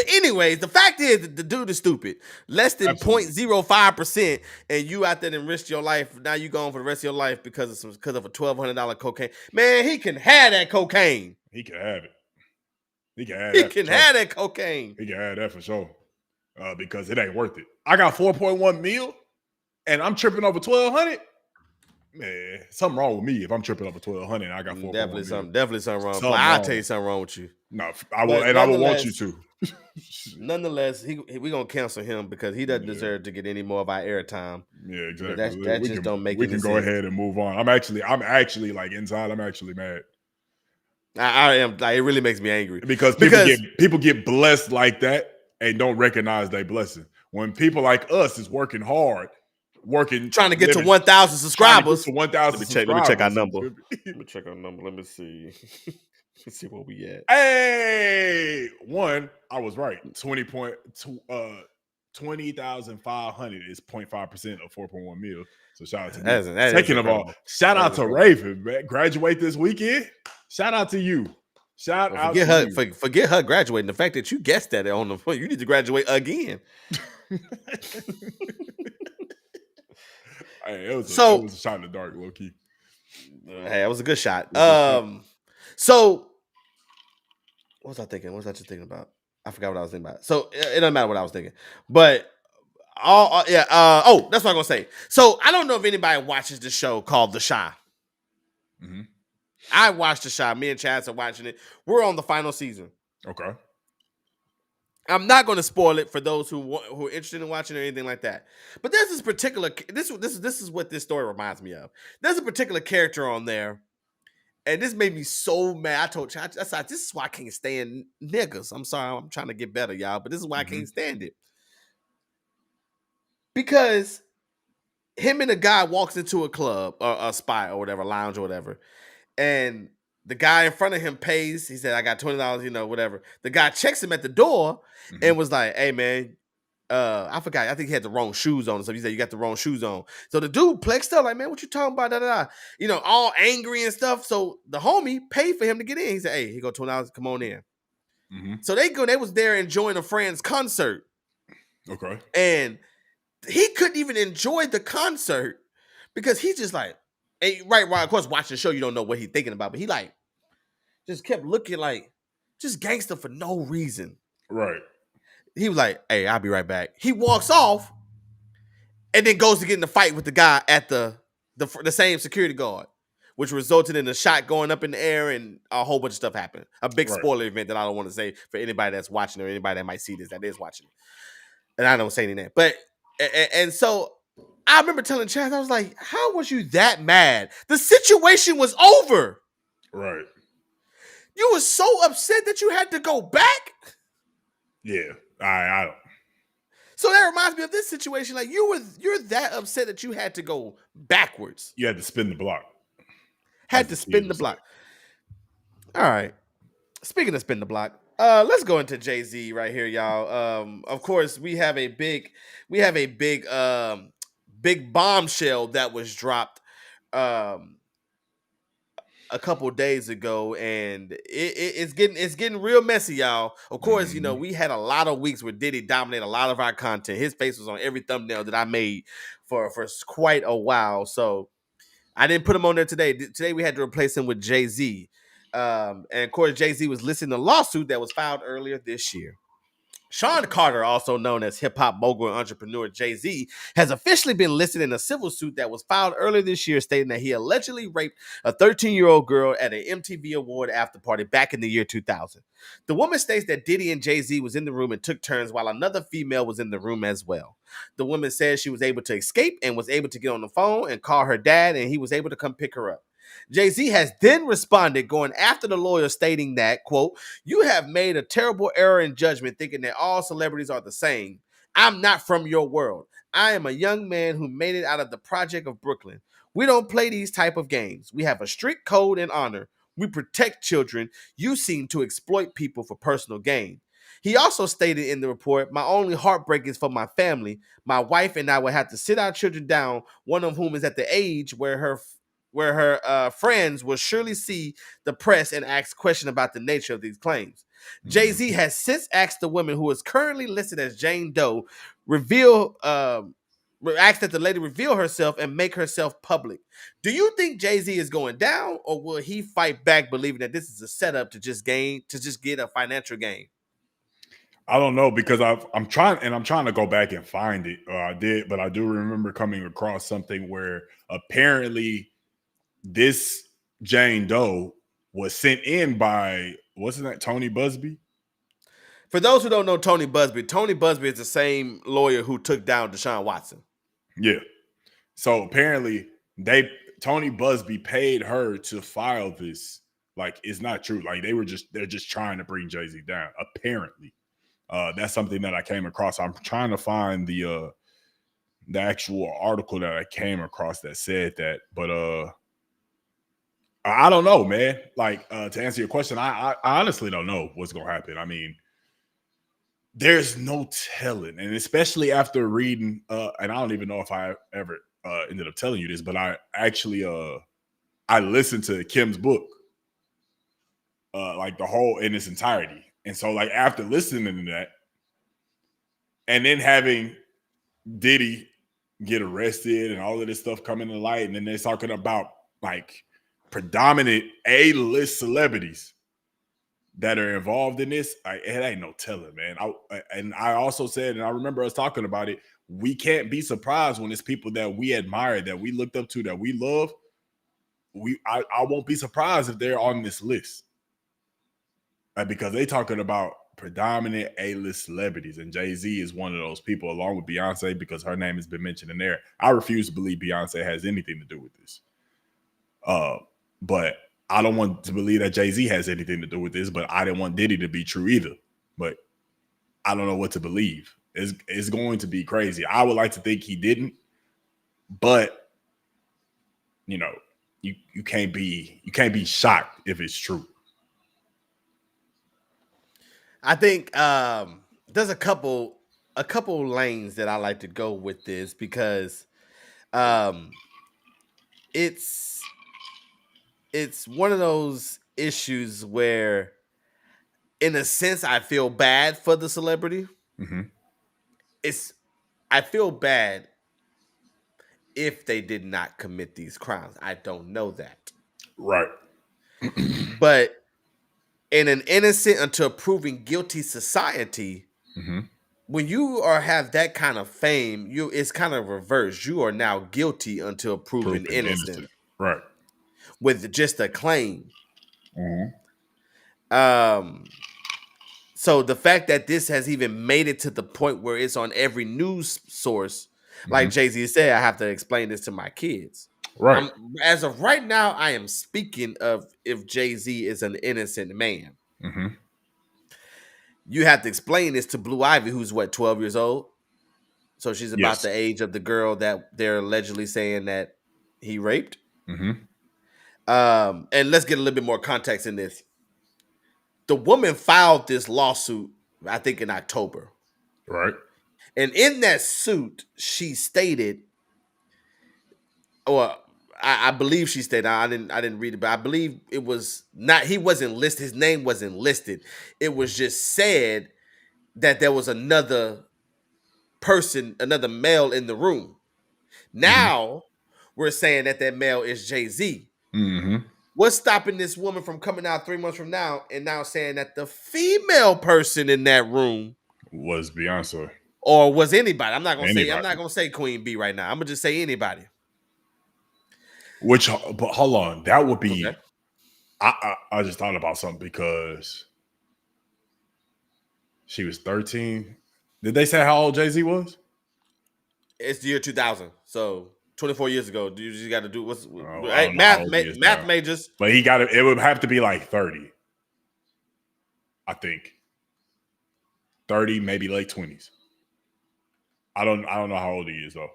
anyways, the fact is that the dude is stupid. Less than 0.05%, and you out there and risked your life. Now you going for the rest of your life because of a $1,200 cocaine. Man, he can have that cocaine. He can have it. He can have that cocaine. He can have that for sure. Because it ain't worth it. I got 4.1 mil, and I'm tripping over 1,200. Man, something wrong with me if I'm tripping over 1,200 and I got 4. Definitely something wrong. I'll tell you something wrong with you. No, I will want you to. Nonetheless, we gonna cancel him because he doesn't deserve to get any more of our airtime. Yeah, exactly. That just don't make any sense. We can go ahead and move on. I'm actually like inside. I'm actually mad. I am. Like, it really makes me angry because people get blessed like that and don't recognize their blessing. When people like us is working hard. Trying to get to 1,000 subscribers. To 1,000 Let me check our number. Let me check our number. Let me see. Let's see where we at. Hey, I was right. $20,500 is 0.5% of 4.1 mil. So shout out to me. That Second of all, shout out to Raven, man. Graduate this weekend. Shout out to you. Forget her graduating. The fact that you guessed that on the phone, you need to graduate again. Hey, it was a shot in the dark, low key. Hey, it was a good shot. So what was I thinking? What was I just thinking about? I forgot what I was thinking about. So it doesn't matter what I was thinking. But that's what I'm gonna say. So I don't know if anybody watches the show called The Chi. Mm-hmm. I watched The Chi. Me and Chaz are watching it. We're on the final season. Okay. I'm not going to spoil it for those who are interested in watching or anything like that. But there's this particular this is what this story reminds me of. There's a particular character on there, and this made me so mad. I told Chaz, this is why I can't stand niggas. I'm sorry, I'm trying to get better, y'all, but this is why I can't stand it. Because him and a guy walks into a club or a spot or whatever, lounge or whatever, and the guy in front of him pays. He said, I got $20, whatever. The guy checks him at the door and was like, hey, man, I forgot. I think he had the wrong shoes on. So he said, you got the wrong shoes on. So the dude plexed up like, man, what you talking about? Da, da, da. All angry and stuff. So the homie paid for him to get in. He said, hey, he go $20. Come on in. Mm-hmm. So they was there enjoying a friend's concert. Okay. And he couldn't even enjoy the concert because he just like, right, of course, watching the show, you don't know what he's thinking about, but he like just kept looking like just gangster for no reason. Right. He was like, hey, I'll be right back. He walks off and then goes to get in the fight with the guy at the same security guard, which resulted in a shot going up in the air and a whole bunch of stuff happened. A big spoiler event that I don't want to say for anybody that's watching or anybody that might see this that is watching. And I don't say anything. But and so I remember telling Chaz, I was like, how was you that mad? The situation was over. Right. You were so upset that you had to go back? Yeah. I don't. So that reminds me of this situation. Like you're that upset that you had to go backwards. You had to spin the block. Had to spin the block. All right. Speaking of spin the block, let's go into Jay-Z right here, y'all. Of course, we have a big bombshell that was dropped a couple days ago, and it's getting real messy, y'all. Of course, we had a lot of weeks where Diddy dominated a lot of our content. His face was on every thumbnail that I made for quite a while, so I didn't put him on there today. Today we had to replace him with Jay-Z. And of course, Jay-Z was listed in a lawsuit that was filed earlier this year. Sean Carter, also known as hip-hop mogul and entrepreneur Jay-Z, has officially been listed in a civil suit that was filed earlier this year stating that he allegedly raped a 13-year-old girl at an MTV award after party back in the year 2000. The woman states that Diddy and Jay-Z was in the room and took turns while another female was in the room as well. The woman says she was able to escape and was able to get on the phone and call her dad, and he was able to come pick her up. Jay-Z has then responded, going after the lawyer, stating that, quote, you have made a terrible error in judgment thinking that all celebrities are the same. I'm not from your world. I am a young man who made it out of the project of Brooklyn. We don't play these type of games. We have a strict code and honor. We protect children. You seem to exploit people for personal gain. He also stated in the report, my only heartbreak is for my family. My wife and I will have to sit our children down, one of whom is at the age where her friends will surely see the press and ask questions about the nature of these claims. Jay-Z has since asked the woman who is currently listed as Jane Doe asked that the lady reveal herself and make herself public. Do you think Jay-Z is going down, or will he fight back, believing that this is a setup to just get a financial gain? I don't know, because I'm trying to go back and find it. I did, but I do remember coming across something where apparently this Jane Doe was sent in by, wasn't that Tony Busby? For those who don't know Tony Busby is the same lawyer who took down Deshaun Watson. Yeah. So apparently Tony Busby paid her to file this. Like, it's not true. Like, they're just trying to bring Jay-Z down. Apparently. That's something that I came across. I'm trying to find the actual article that I came across that said that, but I don't know, man. Like, to answer your question, I honestly don't know what's gonna happen. I mean, there's no telling, and especially after reading, and I don't even know if I ever ended up telling you this, but I actually I listened to Kim's book, like the whole in its entirety, and so like after listening to that, and then having Diddy get arrested and all of this stuff coming to light, and then they're talking about like predominant A-list celebrities that are involved in this, it ain't no telling, man. I also said, and I remember us talking about it, we can't be surprised when it's people that we admire, that we looked up to, that we love. I won't be surprised if they're on this list, because they talking about predominant A-list celebrities, and Jay-Z is one of those people, along with Beyonce, because her name has been mentioned in there. I refuse to believe Beyonce has anything to do with this. But I don't want to believe that Jay-Z has anything to do with this, but I didn't want Diddy to be true either. But I don't know what to believe. It's going to be crazy. I would like to think he didn't, but you know, you can't be shocked if it's true. I think there's a couple lanes that I like to go with this, because it's one of those issues where, in a sense, I feel bad for the celebrity. Mm-hmm. I feel bad if they did not commit these crimes. I don't know that. Right. But in an innocent until proven guilty society, mm-hmm. when you have that kind of fame, it's kind of reversed. You are now guilty until proven innocent. Right. With just a claim. Mm-hmm. So the fact that this has even made it to the point where it's on every news source, like Jay-Z said, I have to explain this to my kids. Right. As of right now, I am speaking of if Jay-Z is an innocent man. Mm-hmm. You have to explain this to Blue Ivy, who's 12 years old. So she's about the age of the girl that they're allegedly saying that he raped. Mm-hmm. And let's get a little bit more context in this. The woman filed this lawsuit, I think, in October. Right. And in that suit, she stated, or I believe she stated, I didn't read it, but I believe it was not, he wasn't listed, his name wasn't listed. It was just said that there was another person, another male in the room. Now we're saying that male is Jay-Z. Mm-hmm. What's stopping this woman from coming out 3 months from now and now saying that the female person in that room was Beyonce, or was anybody? I'm not gonna say Queen B right now. I'm gonna just say anybody. But hold on, that would be. Okay. I just thought about something, because she was 13. Did they say how old Jay-Z was? It's the year 2000, so 24 years ago. You just got to do what's math majors. But it would have to be like 30. I think 30, maybe late 20s. I don't know how old he is though.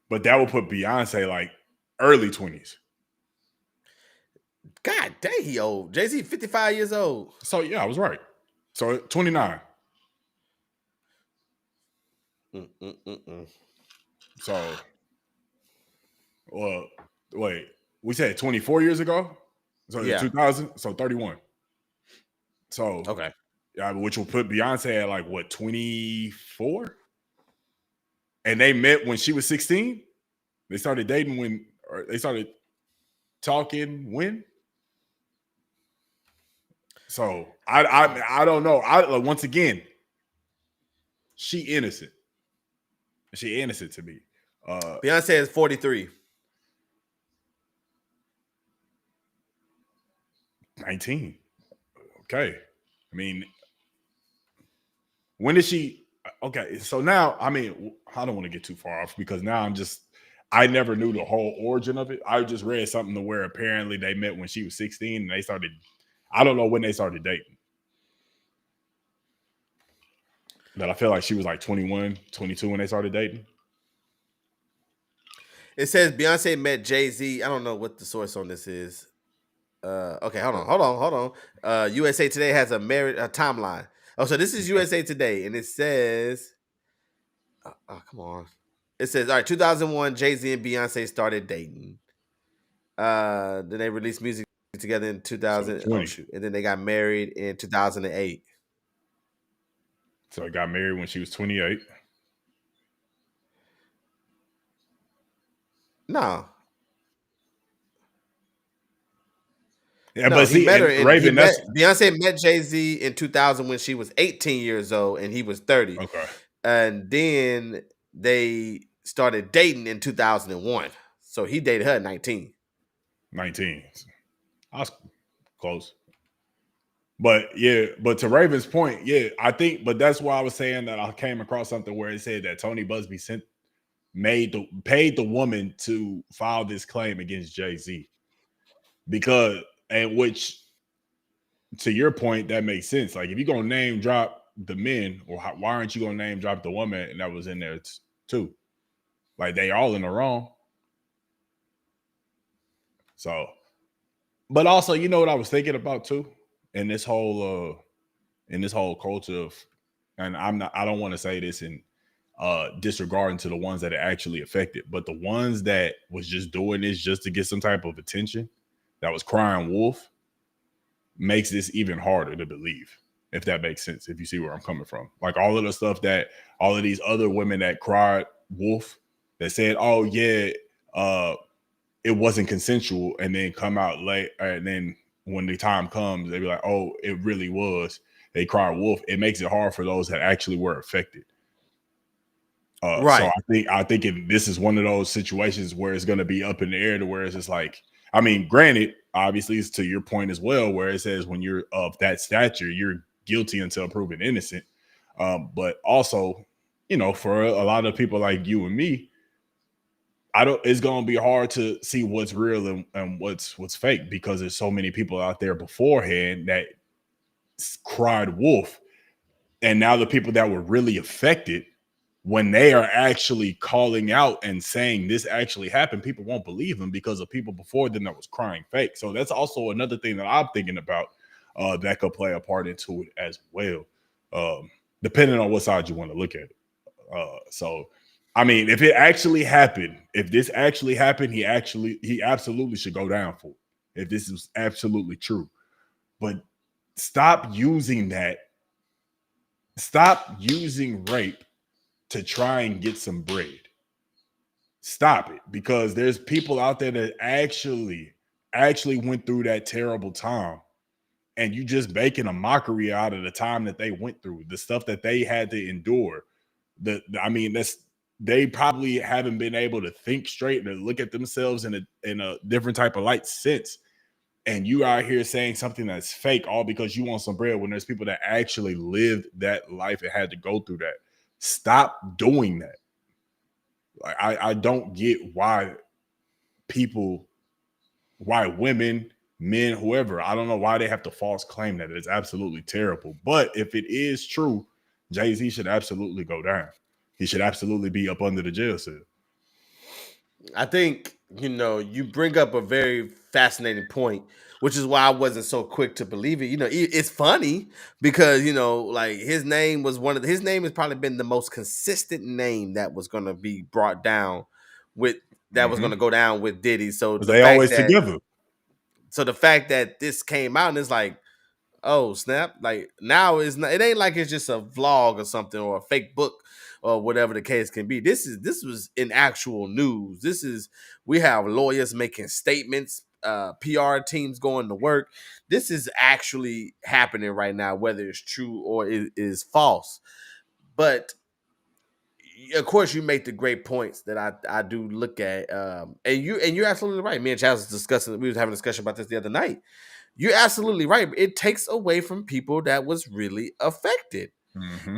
But that would put Beyonce like early 20s. God dang, he old. Jay-Z 55 years old. So yeah, I was right. So 29. So, well, wait, we said 24 years ago? So 2000, so 31. So, okay. Yeah, which will put Beyonce at like, what, 24? And they met when she was 16? They started dating or they started talking when? So, I don't know. Once again, she innocent. She innocent to me. Beyonce is 43. 19. Okay. I mean, when did she? Okay. So now, I mean, I don't want to get too far off, because now I never knew the whole origin of it. I just read something to where apparently they met when she was 16 and they started, I don't know when they started dating. But I feel like she was like 21, 22 when they started dating. It says Beyonce met Jay-Z. I don't know what the source on this is. Okay, hold on. USA Today has a timeline. Oh, so this is USA Today, and it says, oh, come on. It says, all right, 2001, Jay-Z and Beyonce started dating. Then they released music together in 2000. So oh, shoot. And then they got married in 2008. So I got married when she was 28. No. Yeah, No, but he see, met her. and Raven, that's Beyonce met Jay-Z in 2000 when she was 18 years old and he was 30. okay. And then they started dating in 2001. So he dated her at 19. 19. I was close. But yeah, but to Raven's point, yeah, I think, but that's why I was saying that I came across something where it said that Tony Busby paid the woman to file this claim against Jay-Z. Because, and which, to your point, that makes sense. Like, if you're gonna name drop the men, or why aren't you gonna name drop the woman and that was in there too? Like, they all in the wrong. So, but also, you know what I was thinking about too, in this whole culture of, and I don't want to say this in disregarding to the ones that are actually affected, but the ones that was just doing this just to get some type of attention, that was crying wolf, makes this even harder to believe, if that makes sense, if you see where I'm coming from. Like, all of the stuff that all of these other women that cried wolf, that said, oh yeah, it wasn't consensual, and then come out late, and then when the time comes, they be like, oh, it really was. They cry wolf. It makes it hard for those that actually were affected. Right. So I think this is one of those situations where it's going to be up in the air, to where it's just like, I mean, granted, obviously, it's to your point as well, where it says when you're of that stature, you're guilty until proven innocent. But also, you know, for a lot of people like you and me, it's going to be hard to see what's real and what's fake, because there's so many people out there beforehand that cried wolf. And now the people that were really affected, when they are actually calling out and saying this actually happened, people won't believe them because of people before them that was crying fake. So that's also another thing that I'm thinking about that could play a part into it as well, depending on what side you want to look at it. So, I mean, if it actually happened, if this actually happened, he absolutely should go down for it, if this is absolutely true. But stop using that. Stop using rape to try and get some bread. Stop it, because there's people out there that actually went through that terrible time, and you just making a mockery out of the time that they went through, the stuff that they had to endure. They probably haven't been able to think straight and look at themselves in a different type of light since. And you out here saying something that's fake, all because you want some bread, when there's people that actually lived that life and had to go through that. Stop doing that. Like, I don't get why women, men, whoever, I don't know why they have to false claim that. It's absolutely terrible. But if it is true, Jay-Z should absolutely go down. He should absolutely be up under the jail cell. I think, you know, you bring up a very fascinating point, which is why I wasn't so quick to believe it. You know, it's funny because, you know, like, his name has probably been the most consistent name that was going to be brought down with, was going to go down with Diddy. So they always together. So the fact that this came out and it's like, oh snap! Like, now it ain't like it's just a vlog or something or a fake book or whatever the case can be. This was in actual news. We have lawyers making statements, PR teams going to work. This is actually happening right now, whether it's true or it is false. But of course, you make the great points that I do look at, and you're absolutely right. Me and Chaz was discussing. We was having a discussion about this the other night. You're absolutely right. It takes away from people that was really affected. Mm-hmm.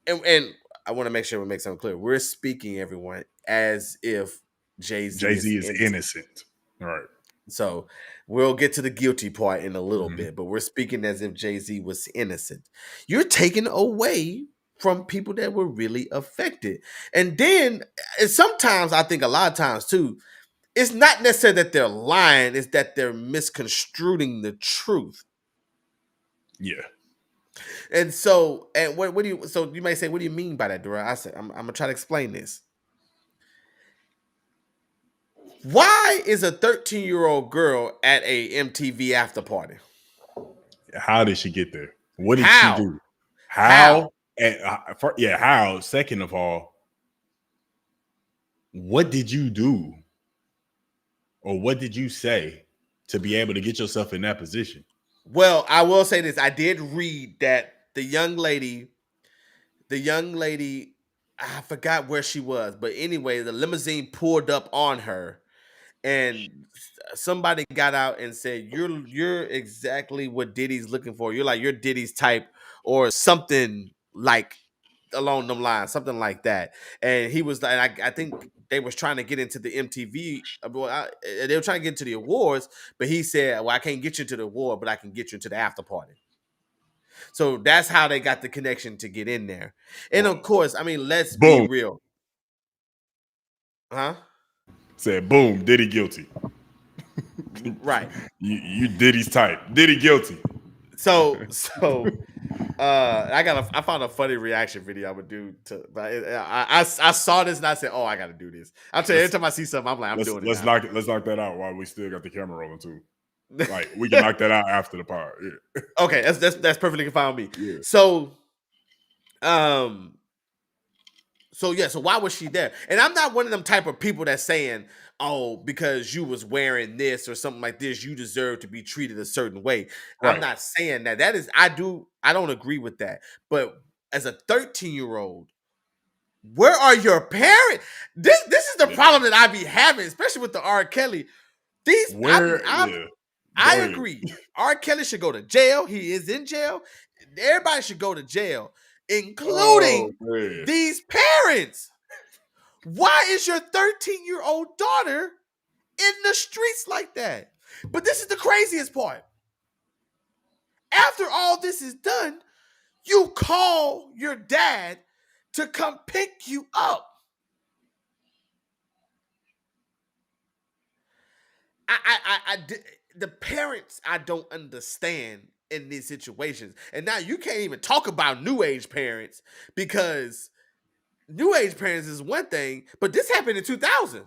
And I want to make sure we make something clear. We're speaking, everyone, as if Jay-Z is innocent. All right. So we'll get to the guilty part in a little bit, but we're speaking as if Jay-Z was innocent. You're taking away from people that were really affected. And then sometimes, I think a lot of times too, it's not necessarily that they're lying, it's that they're misconstruing the truth. Yeah. And so, and what do you? So you may say, what do you mean by that, Dura? I said, I'm gonna try to explain this. Why is a 13-year-old girl at a MTV after party? How did she get there? What did she How? do? How? How? And how? Second of all, what did you do, or what did you say to be able to get yourself in that position? Well, I will say this: I did read that the young lady, I forgot where she was, but anyway, the limousine pulled up on her, and somebody got out and said, "You're exactly what Diddy's looking for. You're Diddy's type, or something like along them lines, something like that." And he was like, I think they was trying to get into the MTV. They were trying to get into the awards, but he said, "Well, I can't get you to the award, but I can get you into the after party." So that's how they got the connection to get in there. And of course, I mean, let's be Boom. real. Huh? Said, boom, Diddy guilty. Right. You Diddy's type. Diddy guilty. So I found a funny reaction video I would do to, but I saw this and I said, "Oh, I got to do this." I'll tell you, every time I see something, I'm like, I'm doing it. Let's knock that out while we still got the camera rolling too. Like we can knock that out after the part. Yeah. Okay, that's perfectly fine with me. Yeah. So why was she there? And I'm not one of them type of people that's saying, "Oh, because you was wearing this or something like this, you deserve to be treated a certain way." Right. I'm not saying that. I don't agree with that. But as a 13-year-old, where are your parents? This is the problem that I be having, especially with the R. Kelly. I agree. R. Kelly should go to jail. He is in jail. Everybody should go to jail, including these parents. Why is your 13-year-old daughter in the streets like that? But this is the craziest part. After all this is done, you call your dad to come pick you up. The parents I don't understand in these situations. And now you can't even talk about new age parents, because new age parents is one thing, but this happened in 2000.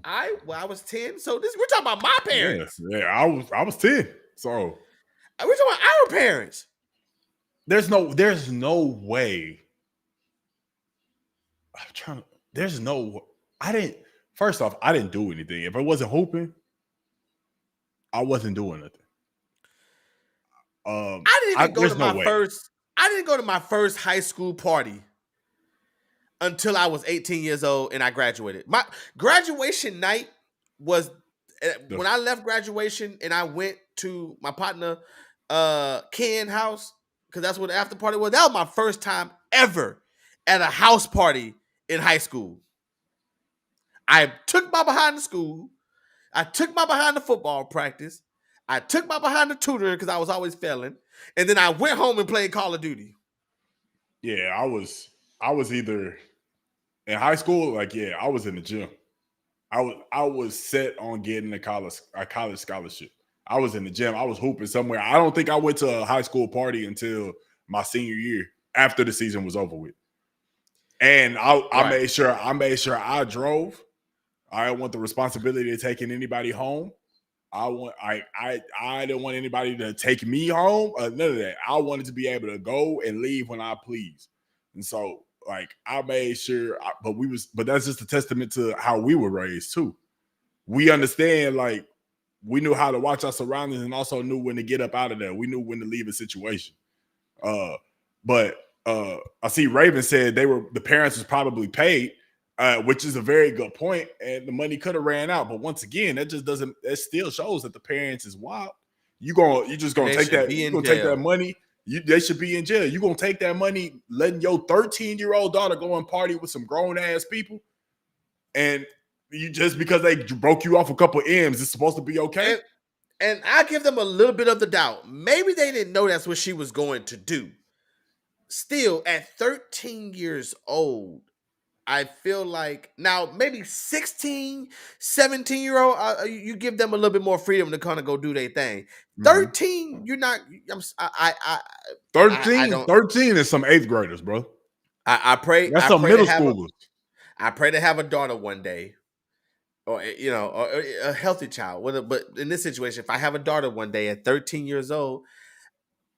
I was 10, so we're talking about my parents. Yeah, I was 10. So we're talking about our parents. There's no way. First off, I didn't do anything. If I wasn't hooping, I wasn't doing nothing. I didn't go to my first high school party until I was 18 years old and I graduated. My graduation night was when I left graduation and I went to my partner Ken house, because that's what the after party was. That was my first time ever at a house party in high school. I took my behind to school. I took my behind to football practice. I took my behind to tutoring because I was always failing. And then I went home and played Call of Duty. Yeah, I was either in high school, I was in the gym. I was set on getting a college scholarship. I was in the gym. I was hooping somewhere. I don't think I went to a high school party until my senior year, after the season was over with. And I made sure I drove. I didn't want the responsibility of taking anybody home. I didn't want anybody to take me home. None of that. I wanted to be able to go and leave when I please. And so, I made sure. But that's just a testament to how we were raised too. We understand. We knew how to watch our surroundings and also knew when to get up out of there. We knew when to leave a situation. But I see Raven said the parents was probably paid. Which is a very good point, and the money could have ran out. But once again, that still shows that the parents is wild. You just gonna take that money. They should be in jail. You gonna take that money, letting your 13-year-old daughter go and party with some grown ass people, and you just because they broke you off a couple M's, it's supposed to be okay. And I give them a little bit of the doubt. Maybe they didn't know that's what she was going to do. Still, at 13 years old, I feel like now maybe 16, 17-year-old, you give them a little bit more freedom to kind of go do their thing. 13, you're not. I 13, don't. 13 is some 8th graders, bro. I pray. That's I some pray middle to have schoolers. I pray to have a daughter one day, or or a healthy child. But in this situation, if I have a daughter one day at 13 years old,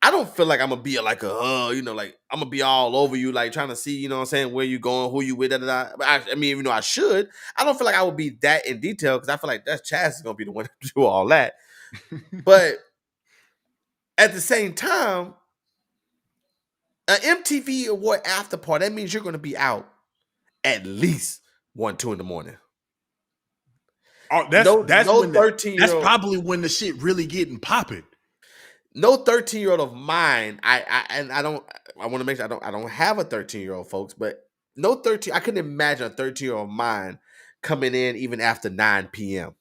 I don't feel like I'm gonna be like like I'm gonna be all over you, like trying to see, you know what I'm saying, where you going, who you with, da, da, da. But I mean, even though I should, I don't feel like I would be that in detail because I feel like that's Chaz is gonna be the one to do all that. But at the same time, an MTV Award after party, that means you're gonna be out at least 1, 2 in the morning. Oh, that's no when 13-year-old. that's probably when the shit really getting popping. No 13-year-old of mine. I want to make sure I don't have a 13-year-old, folks, but no 13. I couldn't imagine a 13-year-old of mine coming in even after 9 p.m.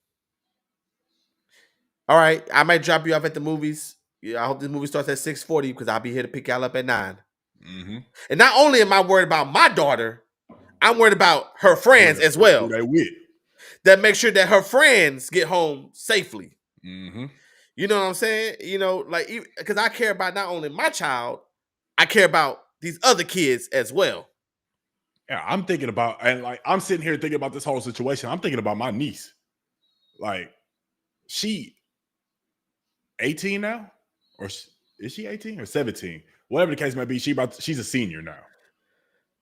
All right, I might drop you off at the movies. Yeah, I hope this movie starts at 6:40 because I'll be here to pick y'all up at 9. Mm-hmm. And not only am I worried about my daughter, I'm worried about her friends as well. Who they with? That make sure that her friends get home safely. Mm-hmm. You know what I'm saying? Like, because I care about not only my child, I care about these other kids as well. Yeah, I'm thinking about, and like I'm sitting here thinking about this whole situation. I'm thinking about my niece. Like, she 18 now, or is she 18 or 17? Whatever the case may be, she's a senior now.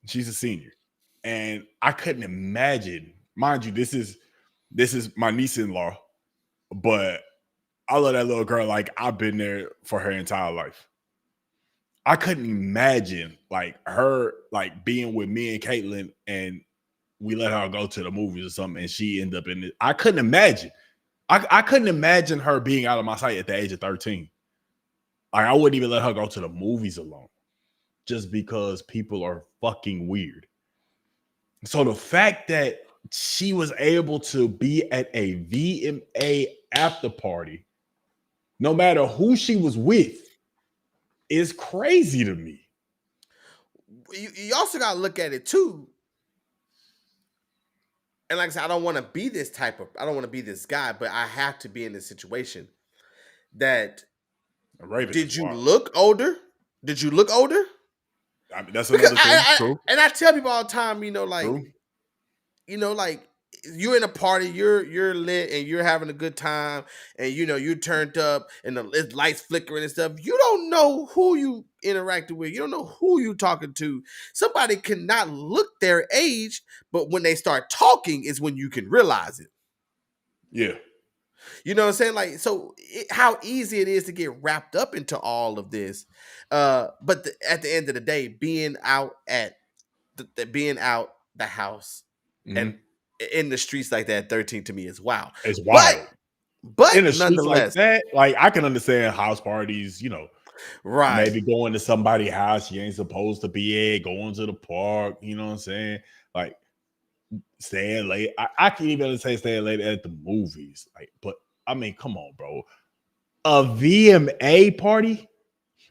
She's a senior, and I couldn't imagine. Mind you, this is my niece-in-law, but I love that little girl like I've been there for her entire life. I couldn't imagine like her like being with me and Caitlin and we let her go to the movies or something and she ended up in it. I couldn't imagine. I couldn't imagine her being out of my sight at the age of 13. Like I wouldn't even let her go to the movies alone just because people are fucking weird. So the fact that she was able to be at a VMA after party, no matter who she was with, is crazy to me. You also got to look at it too. And like I said, I don't want to be this guy, but I have to be in this situation. That did you look older? Did you look older? I mean, that's another thing. True. And I tell people all the time, like you're in a party, you're lit and you're having a good time, and you're turned up and the lights flickering and stuff. You don't know who you interacted with. You don't know who you talking to. Somebody cannot look their age, but when they start talking is when you can realize it. Yeah. You know what I'm saying? Like, so how easy it is to get wrapped up into all of this. But at the end of the day, being out at the house and in the streets like that, 13 to me is wild. It's wild. But in the streets nonetheless, like that, like I can understand house parties, right? Maybe going to somebody's house you ain't supposed to be at, going to the park, you know what I'm saying? Like staying late. I can even say staying late at the movies. Like, but I mean, come on, bro. A VMA party?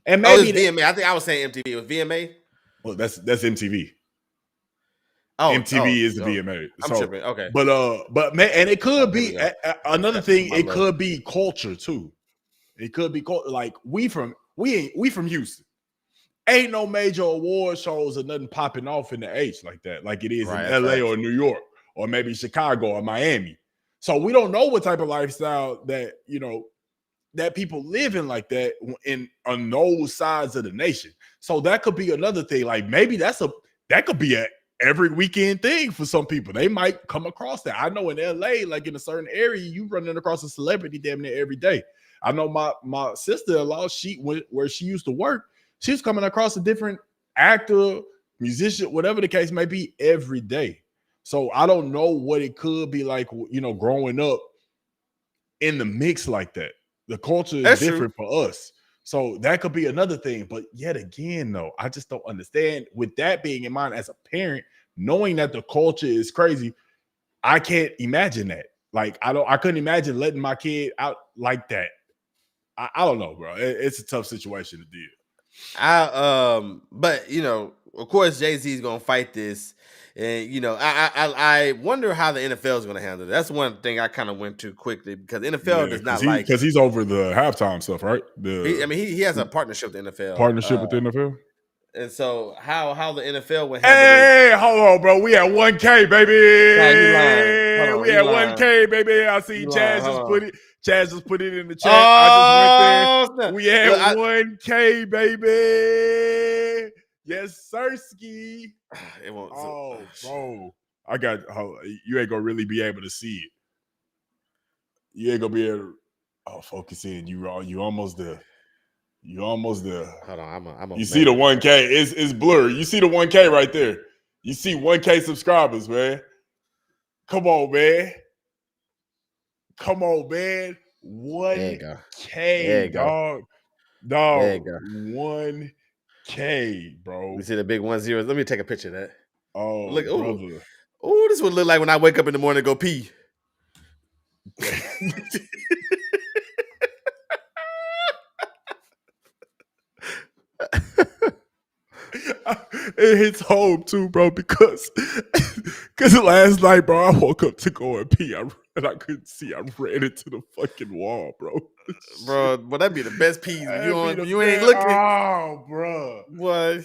And maybe VMA. I think I was saying MTV. It was VMA. Well, that's MTV. MTV is the VMA. I'm tripping. Okay. But man, and it could be another thing. It could be culture too. It could be like we from Houston. Ain't no major award shows or nothing popping off in the H like that, like it is in LA or New York or maybe Chicago or Miami. So we don't know what type of lifestyle that that people live in like that on those sides of the nation. So that could be another thing. Like maybe that could be a every weekend thing for some people. They might come across that. I know in LA, like in a certain area, you running across a celebrity damn near every day. I know my sister-in-law, where she used to work, she was coming across a different actor, musician, whatever the case may be, every day. So I don't know what it could be like, growing up in the mix like that. The culture is different for us. So that could be another thing. But yet again, though, I just don't understand. With that being in mind as a parent, knowing that the culture is crazy, I can't imagine that. Like, I couldn't imagine letting my kid out like that. I don't know, bro. It's a tough situation to deal. But of course, Jay-Z's gonna fight this, and you know, I wonder how the NFL is gonna handle it. That's one thing I kind of went to quickly because NFL does not like. Because he's over the halftime stuff, right? He has a partnership with the NFL, Partnership with the NFL. and so how the NFL would handle Hey, hold on, bro. We at 1K, baby. Nah, you lying. Hold on, We you at lying. 1K, baby. I see You Chaz lying. just Hold put on. it. Chaz just put it in the chat. I just went there. snap. We at Look, 1K, baby. Yes, sirski. it won't. Oh, bro. You ain't gonna really be able to see it. You ain't gonna be able to focus in. You almost there. You almost there. Hold on, I'm you see the 1K. It's blurry. You see the 1K right there. You see 1K subscribers, man. Come on, man. Come on, man. 1K, dog. Dog. There you go. 1K, bro. You see the big 10? Let me take a picture of that. Oh, look, brother. Oh, this would look like when I wake up in the morning and go pee. It hits home too, bro, because last night, bro, I woke up to go and pee and I couldn't see. I ran into the fucking wall, bro. Bro, that'd be the best pee. You ain't looking. looking. Oh, bro. What?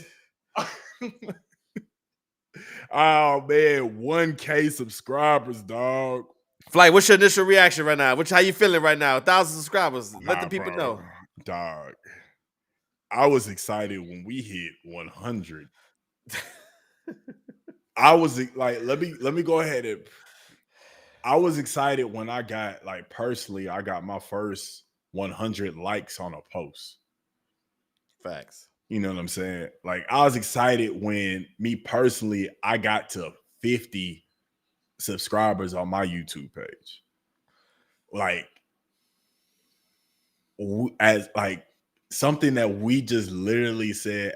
Oh man, 1K subscribers, dog. Flight, what's your initial reaction right now? How you feeling right now? 1,000 subscribers. Let the people know. Dog. I was excited when we hit 100. I was like, let me go ahead and. I was excited when I got, like, personally, I got my first 100 likes on a post. Facts. You know what I'm saying? Like, I was excited when me personally, I got to 50 subscribers on my YouTube page. Like, as like something that we just literally said,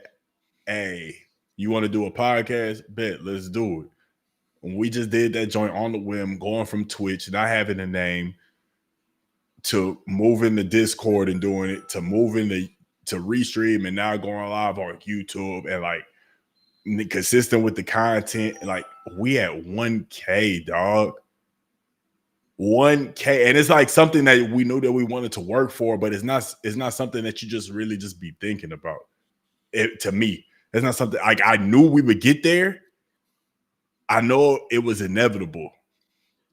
hey, you want to do a podcast? Bet, let's do it. And we just did that joint on the whim, going from Twitch, not having a name, to moving the Discord and doing it, to moving to restream and now going live on YouTube and like consistent with the content. Like, we at 1K, dog. 1K, and it's like something that we knew that we wanted to work for, but it's not something that you just really just be thinking about. To me, it's not something like I knew we would get there. I know it was inevitable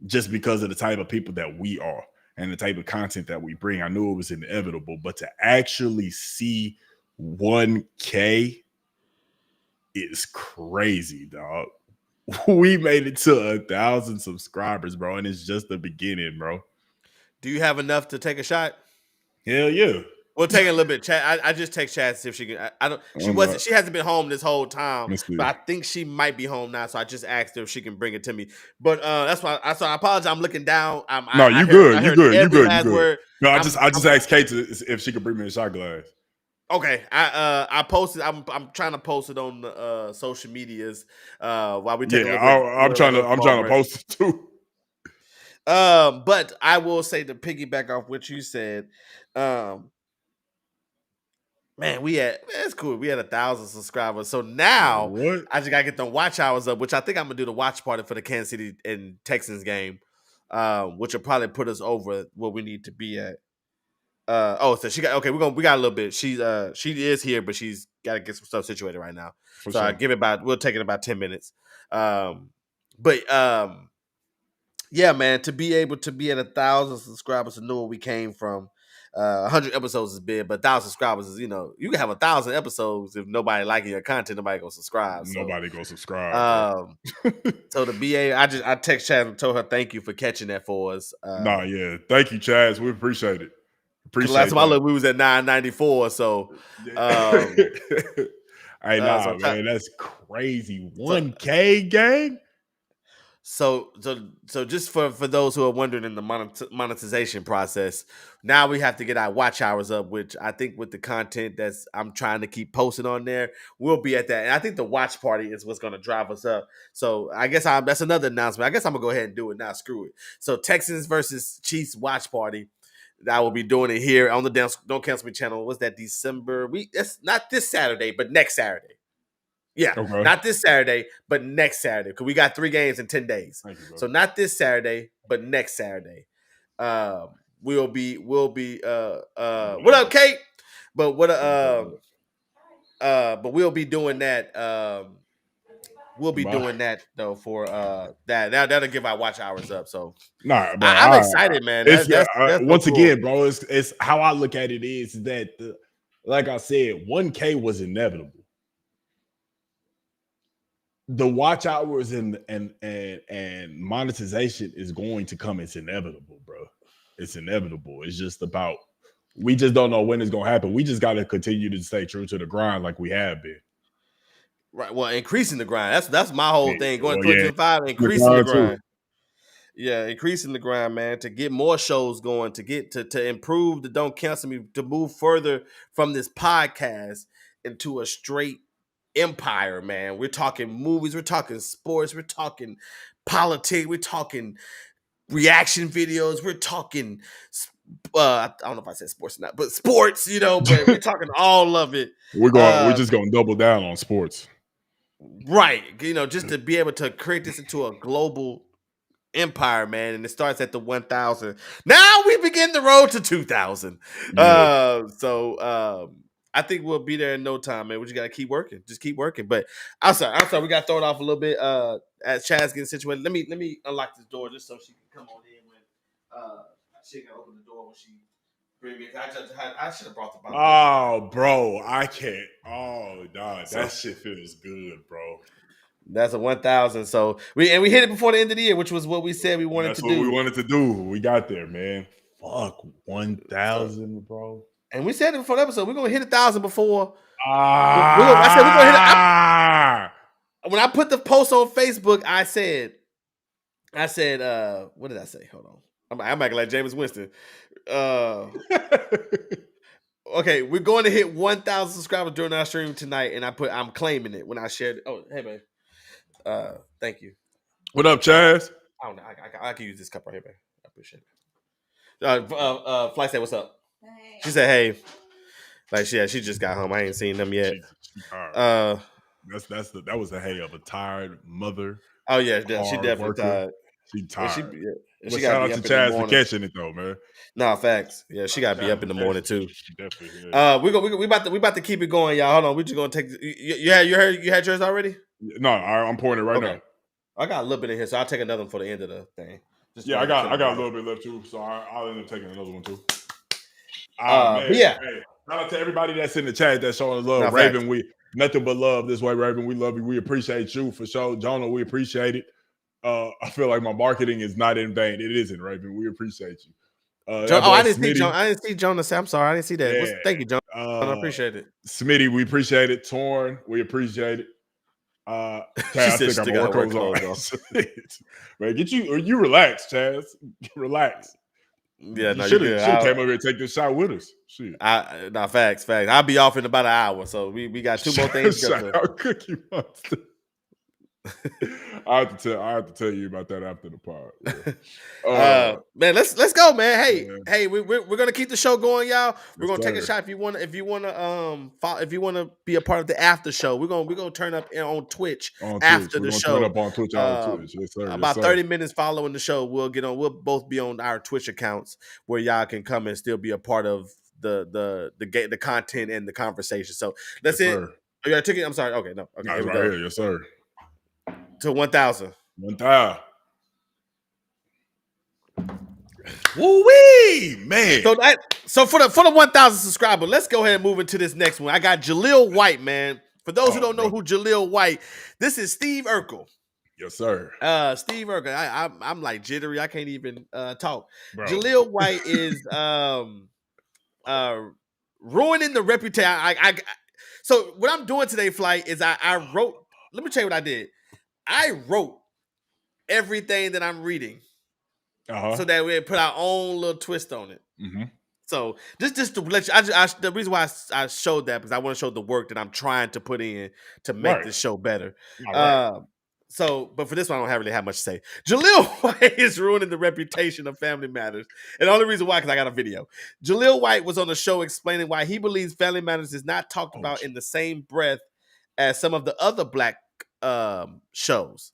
just because of the type of people that we are and the type of content that we bring. I knew it was inevitable, but to actually see 1K is crazy, dog. We made it to 1,000 subscribers, bro, and it's just the beginning, bro. Do you have enough to take a shot? Hell yeah. We'll take a little bit. Chad, I just text Chad to see if she can. I don't. She hasn't been home this whole time, but I think she might be home now. So I just asked her if she can bring it to me. But that's why I apologize. I'm looking down. You good. Word. No, I just asked Kate if she could bring me a shot glass. Okay, I posted. I'm trying to post it on the social medias while we take. I'm trying to post it too. But I will say to piggyback off what you said, man, it's cool. We had 1,000 subscribers. So now I just gotta get the watch hours up, which I think I'm gonna do the watch party for the Kansas City and Texans game, which will probably put us over what we need to be at. So she got we got a little bit. She is here, but she's got to get some stuff situated right now. We'll take it about 10 minutes. Yeah, man, to be able to be at 1,000 subscribers to know where we came from. 100 episodes is big, but 1,000 subscribers is, you can have 1,000 episodes if nobody liking your content, nobody gonna subscribe. Nobody gonna subscribe. So the BA, I text Chaz and told her thank you for catching that for us. Thank you, Chaz. We appreciate it. Last time I looked, we was at 994. So, man, that's crazy. 1K gang. So just for those who are wondering in the monetization process, now we have to get our watch hours up, which I think with the content that's I'm trying to keep posting on there, we'll be at that. And I think the watch party is what's going to drive us up. So I guess that's another announcement. I guess I'm gonna go ahead and do it now. Screw it. So Texans versus Chiefs watch party. I will be doing it here on the Don't Cancel Me channel. What's that, December? That's not this Saturday, but next Saturday. Yeah, Okay. not this Saturday, but next Saturday because we got 3 games in 10 days. Thank you, bro. So not this Saturday, but next Saturday. We'll be. What up, Kate? But but we'll be doing that. We'll be doing that though for that'll give our watch hours up. So Nah, bro, I'm excited, man. It's That's once so cool. again, bro. It's how I look at it is that, like I said, 1K was inevitable. The watch hours and monetization is going to come. It's inevitable, bro. It's inevitable. It's just about we just don't know when it's gonna happen. We just got to continue to stay true to the grind like we have been. Right. Well, increasing the grind. That's my whole thing. Going Well, yeah. 2025, increasing the grind. Too. Yeah, increasing the grind, man, to get more shows going, to get to improve the Don't Cancel Me, to move further from this podcast into a straight empire, man. We're talking movies, we're talking sports, we're talking politics, we're talking reaction videos, we're talking I don't know if I said sports or not, but sports, but we're talking all of it. We're just gonna double down on sports. Right. Just to be able to create this into a global empire, man, and it starts at the 1,000. Now we begin the road to 2,000. Yeah. I think we'll be there in no time, man. We just gotta keep working. Just keep working. But I'm sorry. We gotta throw it off a little bit. As Chad's getting situated. Let me unlock this door just so she can come on in when she can open the door when she bring me. I should have brought the bottle. Oh, bro, I can't. Oh, dog, that shit feels good, bro. That's a 1,000. So we hit it before the end of the year, which was what we said we wanted to do. That's what we wanted to do. We got there, man. Fuck 1,000, bro. And we said it before the episode. We're gonna hit 1,000 before. I said we're gonna hit. When I put the post on Facebook, I said, what did I say? Hold on. I'm acting like Jameis Winston. Okay, we're going to hit 1,000 subscribers during our stream tonight, and I'm claiming it when I shared it. Oh, hey, man. Thank you. What up, Chaz? I don't know. I can use this cup right here, man. I appreciate it. Flight said, "What's up?" Hey. She said, "Hey." Like, she just got home. I ain't seen them yet. That was the hey of a tired mother. Oh yeah, she definitely tired. She tired. She shout out to Chaz for catching it though, man. Nah, facts. Yeah, she gotta be up in the morning too. Definitely. We about to keep it going, y'all. Hold on, we just gonna take. You had yours already? No, I'm pouring it right now. I got a little bit in here, so I'll take another one for the end of the thing. I got a little bit left too, so I'll end up taking another one too. Man. Yeah. Hey, shout out to everybody that's in the chat that's showing love. Raven, facts. We nothing but love this way, Raven. We love you. We appreciate you for sure. Jonah, we appreciate it. I feel like my marketing is not in vain. It isn't, Raven. We appreciate you. I didn't see Jonah. I'm sorry, I didn't see that. Yeah. Thank you, Jonah. I appreciate it. Smitty, we appreciate it. Torn, we appreciate it. I think I'm work clothes on. Man, you relax, Chaz. Relax. Yeah, no, you should have came over here and take this shot with us. Shit. Facts. I'll be off in about an hour, so we got 2 more things to go. Cookie Monster. I have to tell you about that after the pod. Yeah. Man, let's go, man. Hey, we're gonna keep the show going, y'all. We're gonna take a shot if you wanna be a part of the after show. We're gonna turn up on Twitch after the show. Turn up on Twitch Yes, sir. About 30 minutes following the show, we'll both be on our Twitch accounts where y'all can come and still be a part of the content and the conversation. So that's it. Sir. You got a ticket? I'm sorry. Okay, no. Okay, right here. Yes, sir. To 1,000. 1,000. Woo-wee, man. So for the 1,000 subscriber, let's go ahead and move into this next one. I got Jaleel White, man. For those who don't know who Jaleel White, this is Steve Urkel. Yes, sir. Steve Urkel. I'm like jittery. I can't even talk. Bro. Jaleel White is ruining the reputation. So what I'm doing today, Flight, is I wrote. Let me tell you what I did. I wrote everything that I'm reading, so that we put our own little twist on it. Mm-hmm. So just to let you, the reason why I showed that because I want to show the work that I'm trying to put in to make this show better. But for this one, I don't really have much to say. Jaleel White is ruining the reputation of Family Matters. And the only reason why, because I got a video. Jaleel White was on the show explaining why he believes Family Matters is not talked about in the same breath as some of the other black shows.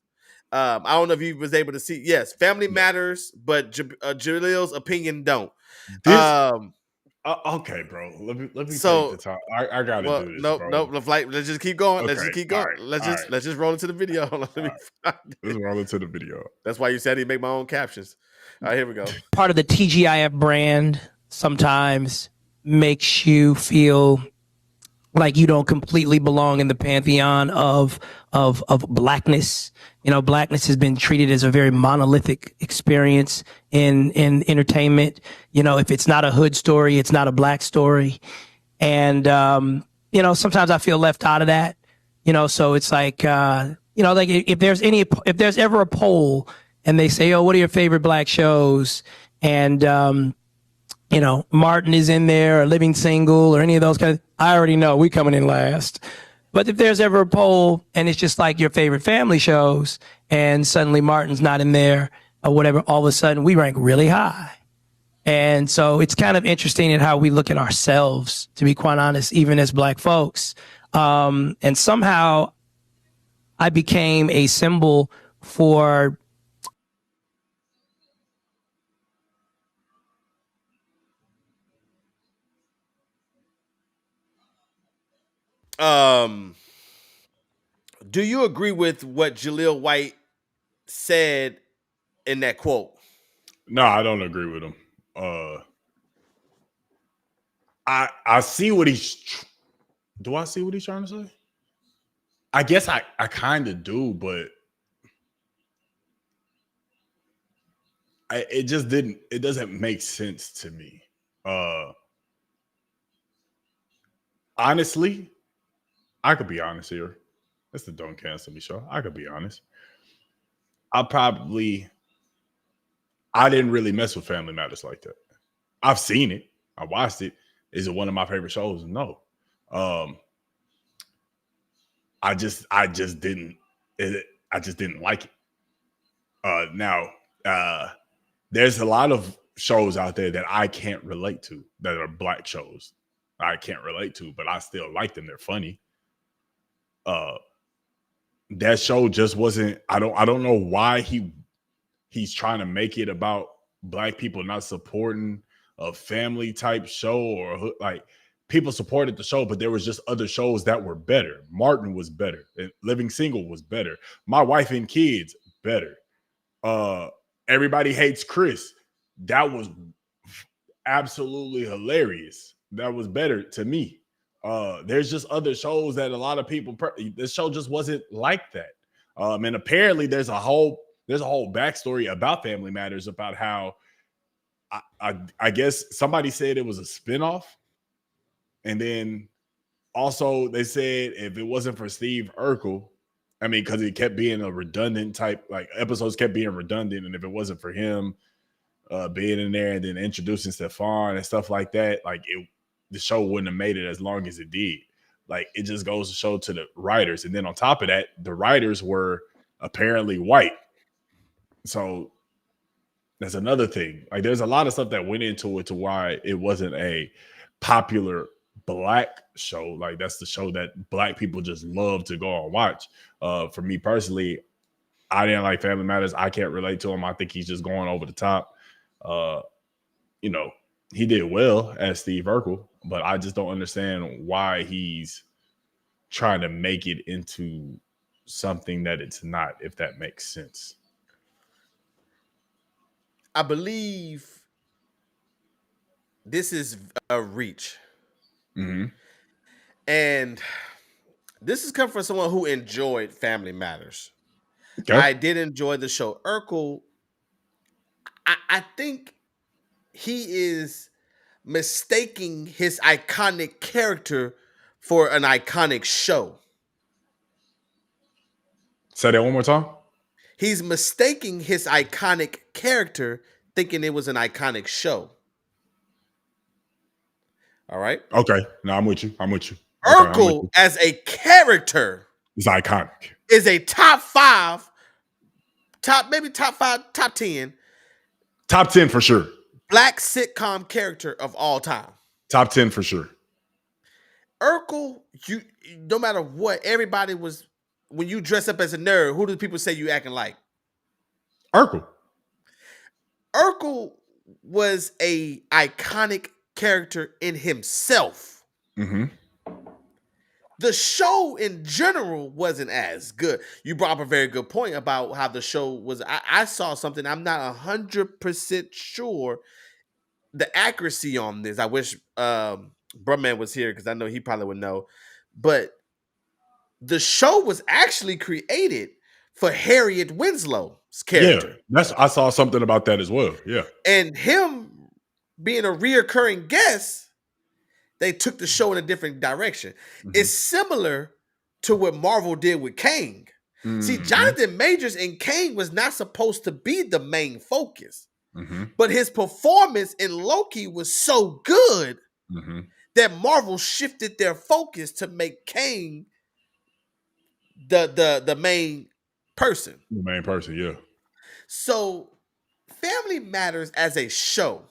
I don't know if you was able to see. Yes, Family Matters, but Jalil's opinion don't. This okay, bro. Let me take the time. I gotta well, do this, nope, bro. nope. Let's just keep going. Let's Okay, just keep all going. right, Let's just roll into the video. Hold on, let me find it. Let's roll into the video. That's why you said he make my own captions. All right, here we go. Part of the TGIF brand sometimes makes you feel like you don't completely belong in the pantheon of blackness. You know, blackness has been treated as a very monolithic experience in entertainment. You know, if it's not a hood story, it's not a black story. And, you know, sometimes I feel left out of that, you know, so it's like, you know, like if there's ever a poll and they say, oh, what are your favorite black shows? And, you know, Martin is in there or Living Single or any of those kinds. I already know we coming in last. But if there's ever a poll and it's just like your favorite family shows and suddenly Martin's not in there or whatever, all of a sudden we rank really high. And so it's kind of interesting in how we look at ourselves, to be quite honest, even as black folks. And somehow I became a symbol for do you agree with what Jaleel White said in that quote? No, I don't agree with him. I see what do I see what he's trying to say? I guess I kind of do, but it doesn't make sense to me. Honestly, I could be honest here. It's the Don't Cancel Me show. I could be honest. I didn't really mess with Family Matters like that. I've seen it. I watched it. Is it one of my favorite shows? No. I just didn't like it. Now, there's a lot of shows out there that I can't relate to that are black shows. I can't relate to, but I still like them. They're funny. That show just wasn't. I don't know why he's trying to make it about black people not supporting a family type show, or like people supported the show, but there was just other shows that were better. Martin was better. Living Single was better. My Wife and Kids better. Everybody Hates Chris. That was absolutely hilarious. That was better to me. There's just other shows that a lot of people. This show just wasn't like that. And apparently, there's a whole backstory about Family Matters about how I guess somebody said it was a spinoff, and then also they said if it wasn't for Steve Urkel, I mean, because it kept being a redundant type, like episodes kept being redundant, and if it wasn't for him being in there and then introducing Stefan and stuff like that, like the show wouldn't have made it as long as it did. Like, it just goes to show to the writers. And then on top of that, the writers were apparently white. So that's another thing. Like, there's a lot of stuff that went into it to why it wasn't a popular black show. Like, that's the show that black people just love to go and watch. For me personally, I didn't like Family Matters. I can't relate to him. I think he's just going over the top. You know, he did well as Steve Urkel, but I just don't understand why he's trying to make it into something that it's not, if that makes sense. I believe this is a reach. Mm-hmm. And this has come from someone who enjoyed Family Matters. Okay. I did enjoy the show. Urkel, I think he is mistaking his iconic character for an iconic show. Say that one more time. He's mistaking his iconic character, thinking it was an iconic show. All right. Okay. No, I'm with you. Urkel as a character is iconic. Is a top 5, top 10. Top 10 for sure. Black sitcom character of all time. Top 10 for sure. Urkel, you no matter what, everybody was when you dress up as a nerd, who do people say you acting like? Urkel. Urkel was a iconic character in himself. Mm-hmm. The show in general wasn't as good. You brought up a very good point about how the show was. I saw something. I'm not 100% sure the accuracy on this. I wish Brumman was here because I know he probably would know. But the show was actually created for Harriet Winslow's character. Yeah, I saw something about that as well. Yeah. And him being a reoccurring guest, they took the show in a different direction. Mm-hmm. It's similar to what Marvel did with Kang. Mm-hmm. See, Jonathan Majors in Kang was not supposed to be the main focus. Mm-hmm. But his performance in Loki was so good that Marvel shifted their focus to make Kang the main person. The main person, yeah. So Family Matters as a show,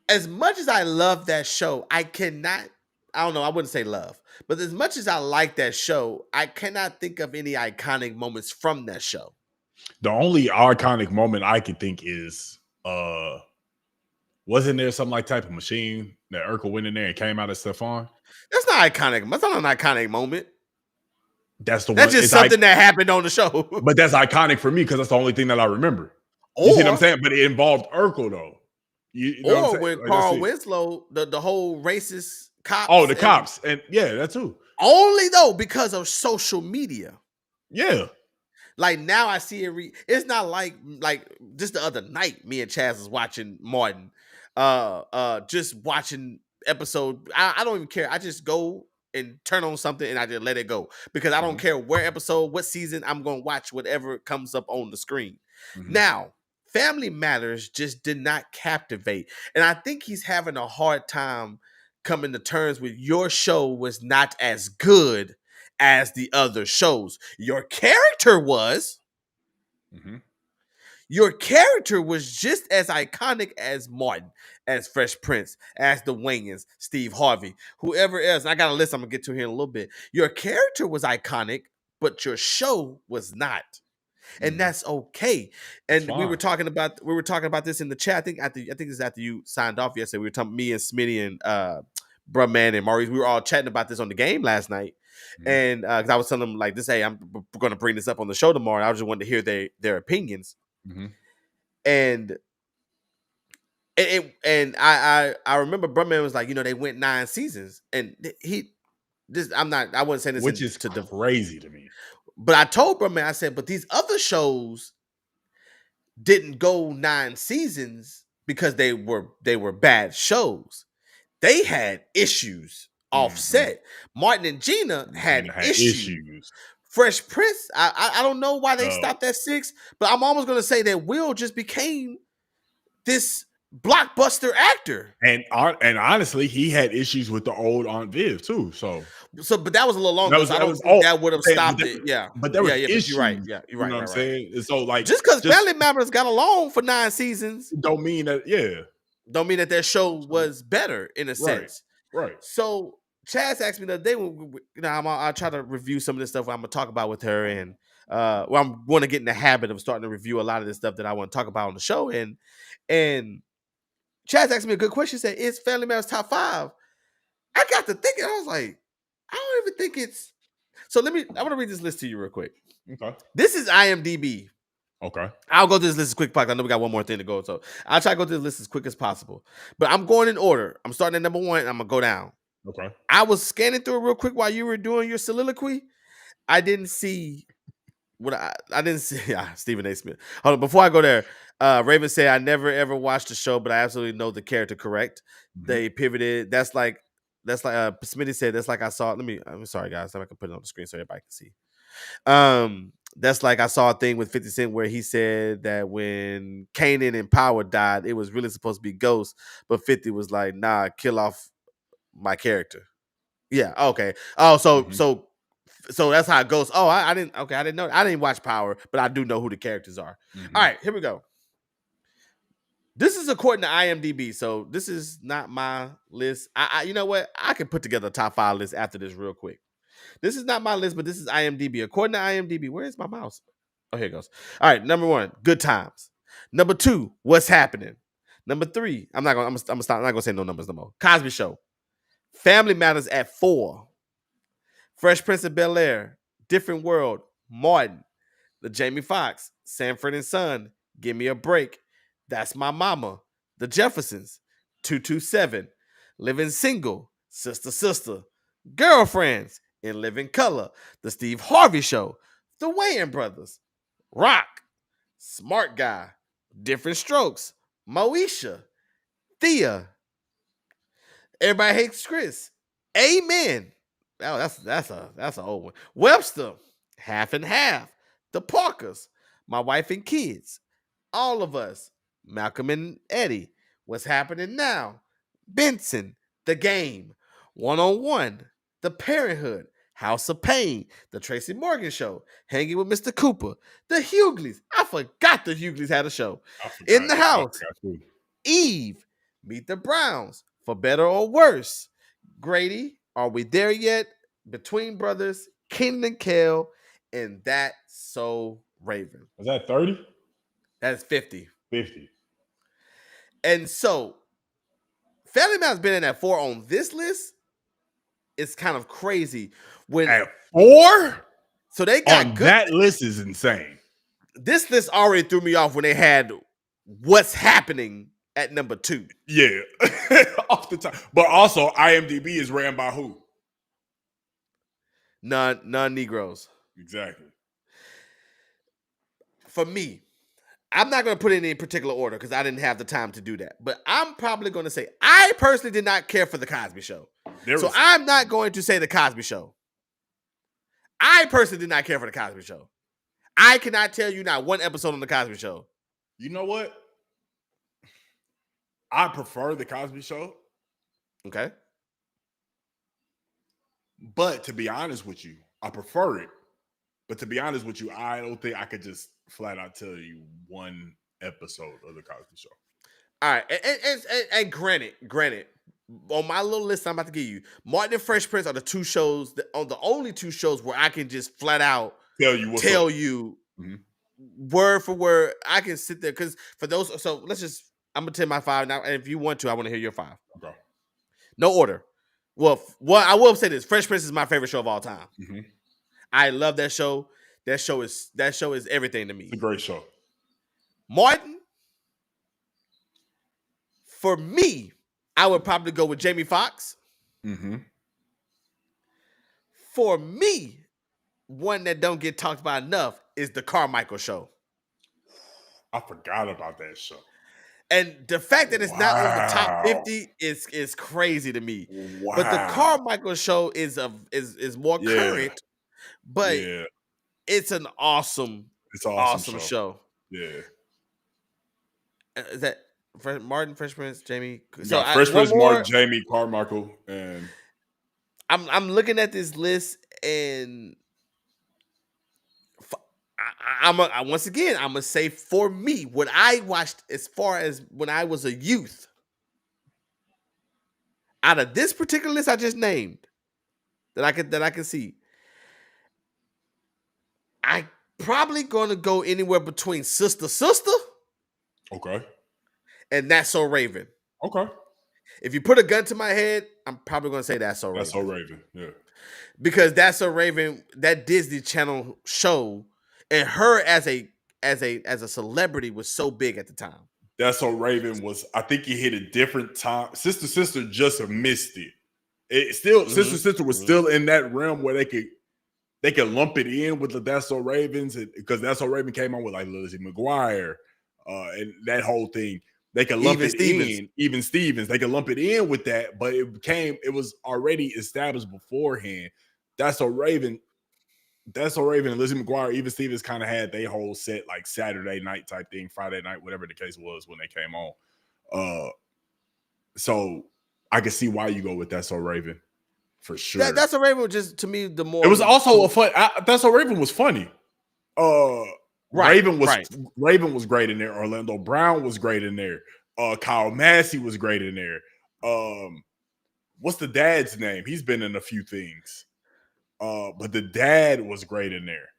as much as I love that show, I wouldn't say love, but as much as I like that show, I cannot think of any iconic moments from that show. The only iconic moment I can think is, wasn't there some like type of machine that Urkel went in there and came out of Stefan? That's not iconic. That's not an iconic moment. That's just something that happened on the show. But that's iconic for me because that's the only thing that I remember. You see what I'm saying? But it involved Urkel though. You know or with Carl Winslow, the whole racist cops. Oh, the cops. And yeah, that too. Only though because of social media. Yeah. Like now I see it. It's not like just the other night, me and Chaz was watching Martin. Just watching episode. I don't even care. I just go and turn on something and I just let it go because I don't care where episode, what season. I'm going to watch whatever comes up on the screen. Now, Family Matters just did not captivate. And I think he's having a hard time coming to terms with your show was not as good as the other shows. Your character was. Your character was just as iconic as Martin, as Fresh Prince, as the Wayans, Steve Harvey, whoever else. I got a list I'm going to get to here in a little bit. Your character was iconic, but your show was not. And that's okay. And we were talking about this in the chat. I think this is after you signed off yesterday. We were talking, me and Smitty and Brumman and Maurice, we were all chatting about this on the game last night. And because I was telling them like this, hey, I'm going to bring this up on the show tomorrow. And I just wanted to hear their opinions. And I remember Brumman was like, they went 9 seasons, and I wasn't saying this, which is crazy to me. But I told Brumman, I said, but these other shows didn't go 9 seasons because they were bad shows. They had issues offset. Martin and Gina had issues. Fresh Prince, I don't know why they stopped at 6, but I'm almost going to say that Will just became this blockbuster actor. And honestly, he had issues with the old Aunt Viv too. So but that was a little longer. That would have stopped it. Yeah, but there was issues. You're right. Yeah, you're right. You know what I'm saying? So like, just because Family Matters got along for 9 seasons, don't mean that. Yeah, don't mean that their show was better in a sense. Right. So Chaz asked me the other day, I'll try to review some of this stuff I'm going to talk about with her. And I'm going to get in the habit of starting to review a lot of this stuff that I want to talk about on the show. And Chaz asked me a good question. He said, is Family Matters top 5? I got to thinking. I was like, I don't even think it's. So I want to read this list to you real quick. Okay. This is IMDb. Okay. I'll go through this list as quick because I know we got one more thing to go. So I'll try to go through this list as quick as possible. But I'm going in order. I'm starting at number 1 and I'm going to go down. Okay. I was scanning through it real quick while you were doing your soliloquy. I didn't see what I didn't see. Stephen A. Smith. Hold on. Before I go there, Raven said, I never ever watched the show, but I absolutely know the character correct. They pivoted. That's like Smitty said, that's like I saw. I'm sorry, guys. I can put it on the screen so everybody can see. That's like I saw a thing with 50 Cent where he said that when Kanan and Power died, it was really supposed to be Ghost, but 50 was like, nah, kill off my character. Yeah. Okay. Oh, so that's how it goes. Oh, I didn't know. I didn't watch Power, but I do know who the characters are. All right, here we go. This is according to IMDb, so this is not my list. I you know what? I can put together a top 5 list after this real quick. This is not my list, but this is IMDb. According to IMDb, where is my mouse? Oh, here it goes. All right, number 1, Good Times. Number 2, What's Happening. Number 3, I'm gonna stop. I'm not gonna say no numbers no more. Cosby Show. Family Matters at 4. Fresh Prince of Bel-Air, Different World, Martin, The Jamie Foxx, Sanford and Son, Give Me a Break, That's My Mama, The Jeffersons, 227, Living Single, Sister Sister, Girlfriends, In Living Color, The Steve Harvey Show, The Wayans Brothers, Rock, Smart Guy, Different Strokes, Moesha, Thea, Everybody Hates Chris, Amen. Oh, that's an old one. Webster, Half and Half, The Parkers, My Wife and Kids, All of Us, Malcolm and Eddie, What's Happening Now, Benson, The Game, 101, The Parenthood, House of Pain, The Tracy Morgan Show, Hanging with Mr. Cooper, The Hugleys. I forgot the Hugleys had a show. In the House, Eve, Meet the Browns, For Better or Worse, Grady, Are We There Yet? Between Brothers, Kenan and Kel, and That's So Raven. Was that 30? That's 50. 50. And so, Family Matters been in at 4 on this list. It's kind of crazy. When at 4? So they got on good. That list is insane. This list already threw me off when they had What's Happening at number 2. Yeah. Off the top. But also, IMDb is ran by who? Non-Negroes. Exactly. For me, I'm not going to put it in any particular order because I didn't have the time to do that. But I'm probably going to say I personally did not care for The Cosby Show. So I'm not going to say The Cosby Show. I personally did not care for The Cosby Show. I cannot tell you not one episode on The Cosby Show. You know what? I prefer The Cosby Show. Okay. But to be honest with you, I prefer it. But to be honest with you, I don't think I could just flat out tell you one episode of The Cosby Show. All right. And granted, on my little list I'm about to give you, Martin and Fresh Prince are the only 2 shows where I can just flat out tell you word for word. I can sit there because for those, so I'm gonna tell my 5 now. And if you want to, I want to hear your 5. Okay. No order. Well, I will say this: Fresh Prince is my favorite show of all time. Mm-hmm. I love that show. That show is everything to me. It's a great show. Martin, for me, I would probably go with Jamie Foxx. Mm-hmm. For me, one that don't get talked about enough is the Carmichael Show. I forgot about that show. And the fact that it's not on the top 50 is crazy to me. Wow. But the Carmichael Show is more current, but it's an awesome show. Yeah. Is that Martin, Fresh Prince, Jamie? So Fresh Prince, Martin, Jamie, Carmichael, and I'm looking at this list and once again, I'm gonna say for me, what I watched as far as when I was a youth, out of this particular list I just named, that I can see, I probably gonna go anywhere between Sister Sister, okay, and That's So Raven. Okay. If you put a gun to my head, I'm probably gonna say That's So Raven. That's So Raven, yeah. Because That's So Raven, that Disney Channel show. And her as a celebrity was so big at the time. That's So Raven was, I think he hit a different time. Sister Sister just missed it. Sister Sister was still in that realm where they could lump it in with the That's So Ravens, because That's So Raven came on with like Lizzie McGuire and that whole thing. They could lump it in. Even Stevens, they could lump it in with that, but it was already established beforehand. That's So Raven and Lizzie McGuire, even Stevens kind of had their whole set like Saturday night type thing, Friday night, whatever the case was when they came on. So I can see why you go with That's So Raven for sure. That's So Raven was just, to me, the more. It was also a fun. That's So Raven was funny. Raven was great in there. Orlando Brown was great in there. Kyle Massey was great in there. What's the dad's name? He's been in a few things. But the dad was great in there.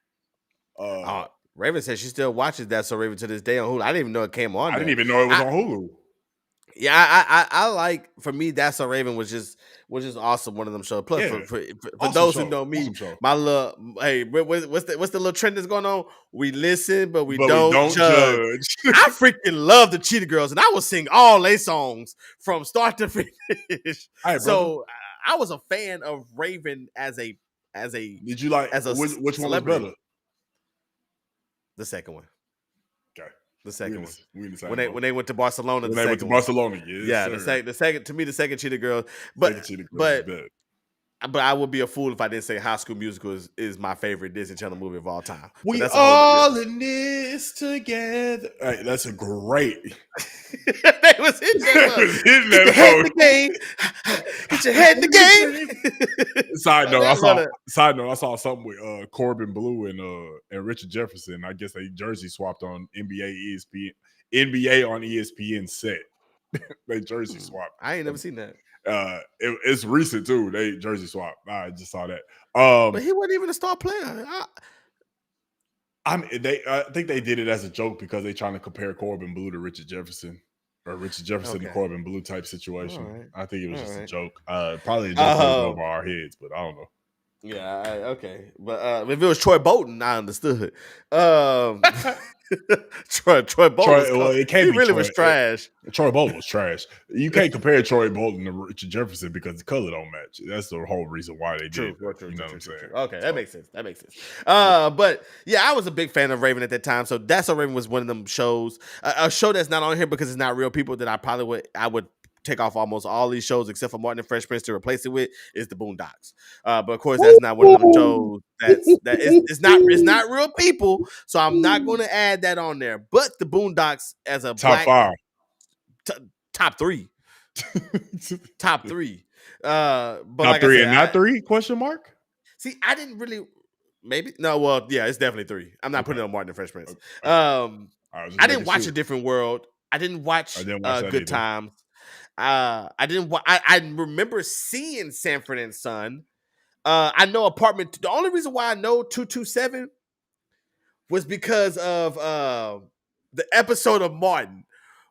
Raven says she still watches That's So Raven to this day on Hulu. I didn't even know it came on. I didn't even know it was on Hulu. Yeah, I like, for me, That's So Raven was just awesome. One of them shows. Plus, for Awesome those show. who know me, Awesome show. my little what's the little trend that's going on? We listen, but we But don't judge. I freaking love the Cheetah Girls, and I would sing all their songs from start to finish. Right, so I was a fan of Raven as a. Did you like which one was better? The second one. Okay. The second one. When they went to Barcelona. When they went to Barcelona, the second to me, the second Cheetah Girls. But I would be a fool if I didn't say High School Musical is my favorite Disney Channel movie of all time. We all in this together. Hey, that's a great. They was hitting that. Get your head in the game. Side note, I saw something with Corbin Blue and Richard Jefferson. I guess they jersey swapped on NBA on ESPN set. They jersey swapped. I ain't never seen that. It's recent too. They jersey swap. I just saw that. But he wasn't even a star player. I think they did it as a joke because they trying to compare Corbin Blue to Richard Jefferson, or Richard Jefferson to Corbin Blue type situation. Right. I think it was just a joke. Probably a joke over our heads, but I don't know. Yeah, okay. But if it was Troy Bolton, I understood. Troy Bolton. He really was trash. Troy Bolton was trash. You can't compare Troy Bolton to Richard Jefferson because the color don't match. That's the whole reason why they did. True, you know what I'm saying? Okay, that makes sense. But yeah, I was a big fan of Raven at that time. So That's So Raven was one of them shows. A show that's not on here because it's not real people that I would take off almost all these shows except for Martin and Fresh Prince to replace it with is the Boondocks. But of course, that's not one of them shows it's not real people. So I'm not going to add that on there. But the Boondocks as a top five, top three, top three. But top like three and not three? Question mark. See, I didn't really. Maybe no. Well, yeah, it's definitely three. I'm not putting it on Martin and Fresh Prince. I didn't watch A Different World. I didn't watch Good Times. I remember seeing Sanford and Son. I know Apartment. The only reason why I know 227 was because of the episode of Martin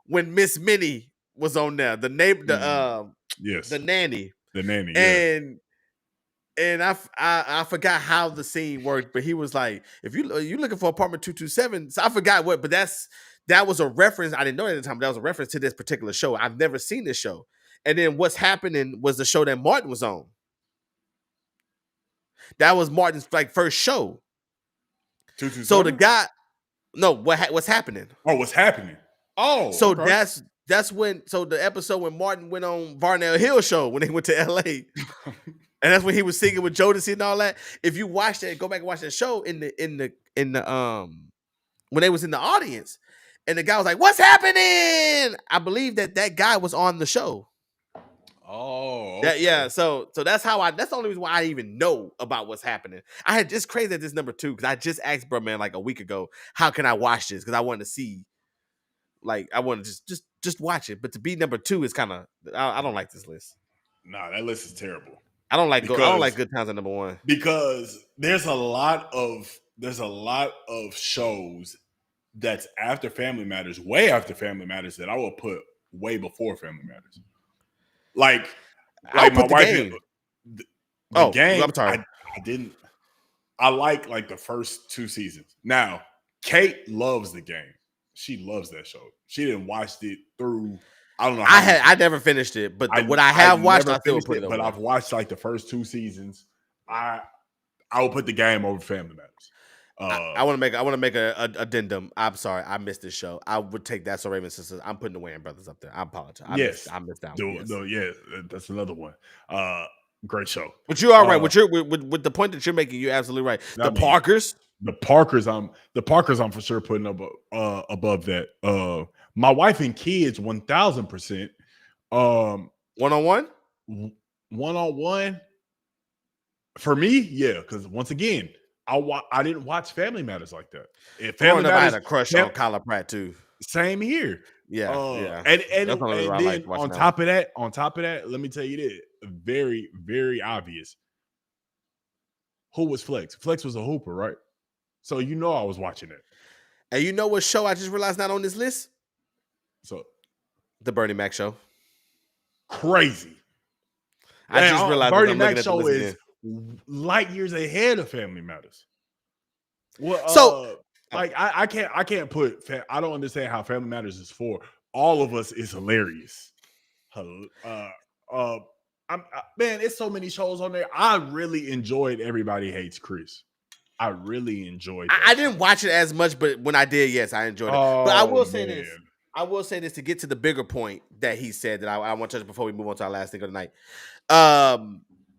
when Miss Minnie was on there. The name, the nanny, and I forgot how the scene worked, but he was like, "If you looking for Apartment 227," so I forgot what, but that was a reference. I didn't know at the time, but that was a reference to this particular show. I've never seen this show. And then What's Happening was the show that Martin was on. That was Martin's first show. So the guy, What's Happening? Oh, What's Happening? Oh, so okay. That's when. So the episode when Martin went on Varnell Hill show when they went to L.A. And that's when he was singing with Jodeci and all that. If you watch that, go back and watch that show in the when they was in the audience. And the guy was like, "What's happening?" I believe that guy was on the show. Oh, okay. Yeah. So that's that's the only reason why I even know about What's Happening. I had just crazy at this number 2 because I just asked bro man like a week ago, how can I watch this? Because I wanted to see, I want to just watch it. But to be number 2 is kind of I don't like this list. Nah, that list is terrible. I don't like Good Times at number 1 because there's a lot of shows that's after Family Matters, way after Family Matters, that I will put way before Family Matters. Like my wife. The game. I'm sorry. I didn't. I like the first 2 seasons. Now, Kate loves the game. She loves that show. She didn't watch it through. I don't know. I never finished it, but what I have watched, I still put it. But I've watched the first 2 seasons. I will put the game over Family Matters. I want to make a addendum. I'm sorry, I missed this show. I would take That's So Raven Sisters. I'm putting the Wayans Brothers up there. I apologize. I missed that one. Yeah, that's another one. Great show. But you're all right. With the point that you're making, you're absolutely right. The Parkers, I'm for sure putting up above that. My wife and kids, 1000%. One-on-one. For me, yeah, because once again, I didn't watch Family Matters like that. I had a crush on Kyla Pratt too. Same here. Yeah. And That's the only reason I then like watching on top of that, let me tell you this: very, very obvious. Who was Flex? Flex was a hooper, right? So you know I was watching it. And you know what show I just realized not on this list? So The Bernie Mac show. crazy. I just realized Bernie I'm Mac looking at the show list is again. light years ahead of Family Matters. Well, So like I can't put. I don't understand how Family Matters is for all of us. Is hilarious. Man, it's so many shows on there. I really enjoyed Everybody Hates Chris. I really enjoyed that I didn't watch it as much, but when I did, yes, I enjoyed it. But I will say this. I will say this to get to the bigger point that he said that I want to touch before we move on to our last thing of the night.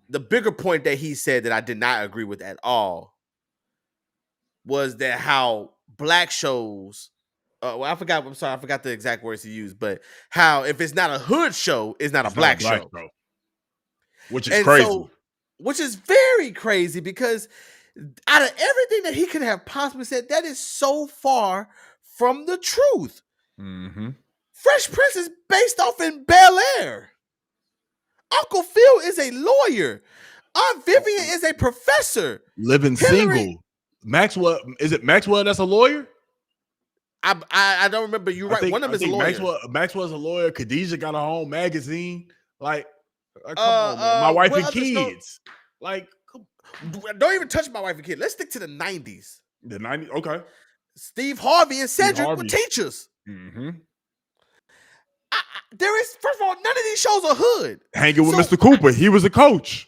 The bigger point that he said that I did not agree with at all was that how black shows, well, I forgot the exact words he used, but how if it's not a hood show, it's not a black show. Which is crazy. So, which is very crazy because out of everything that he could have possibly said, that is so far from the truth. Mm-hmm. Fresh Prince is based off in Bel Air. Uncle Phil is a lawyer. Aunt Vivian is a professor. Living single. Maxwell, is it Maxwell that's a lawyer? I don't remember. You're right. One of them is a lawyer. Maxwell's a lawyer. Khadijah got her own magazine. Like come on, man. My wife and kids. Like, don't even touch My Wife and Kids. Let's stick to the 90s. The 90s, okay. Steve Harvey and Cedric were teachers. Mm-hmm. There is, first of all, none of these shows are hood. Hanging with Mr. Cooper, he was a coach.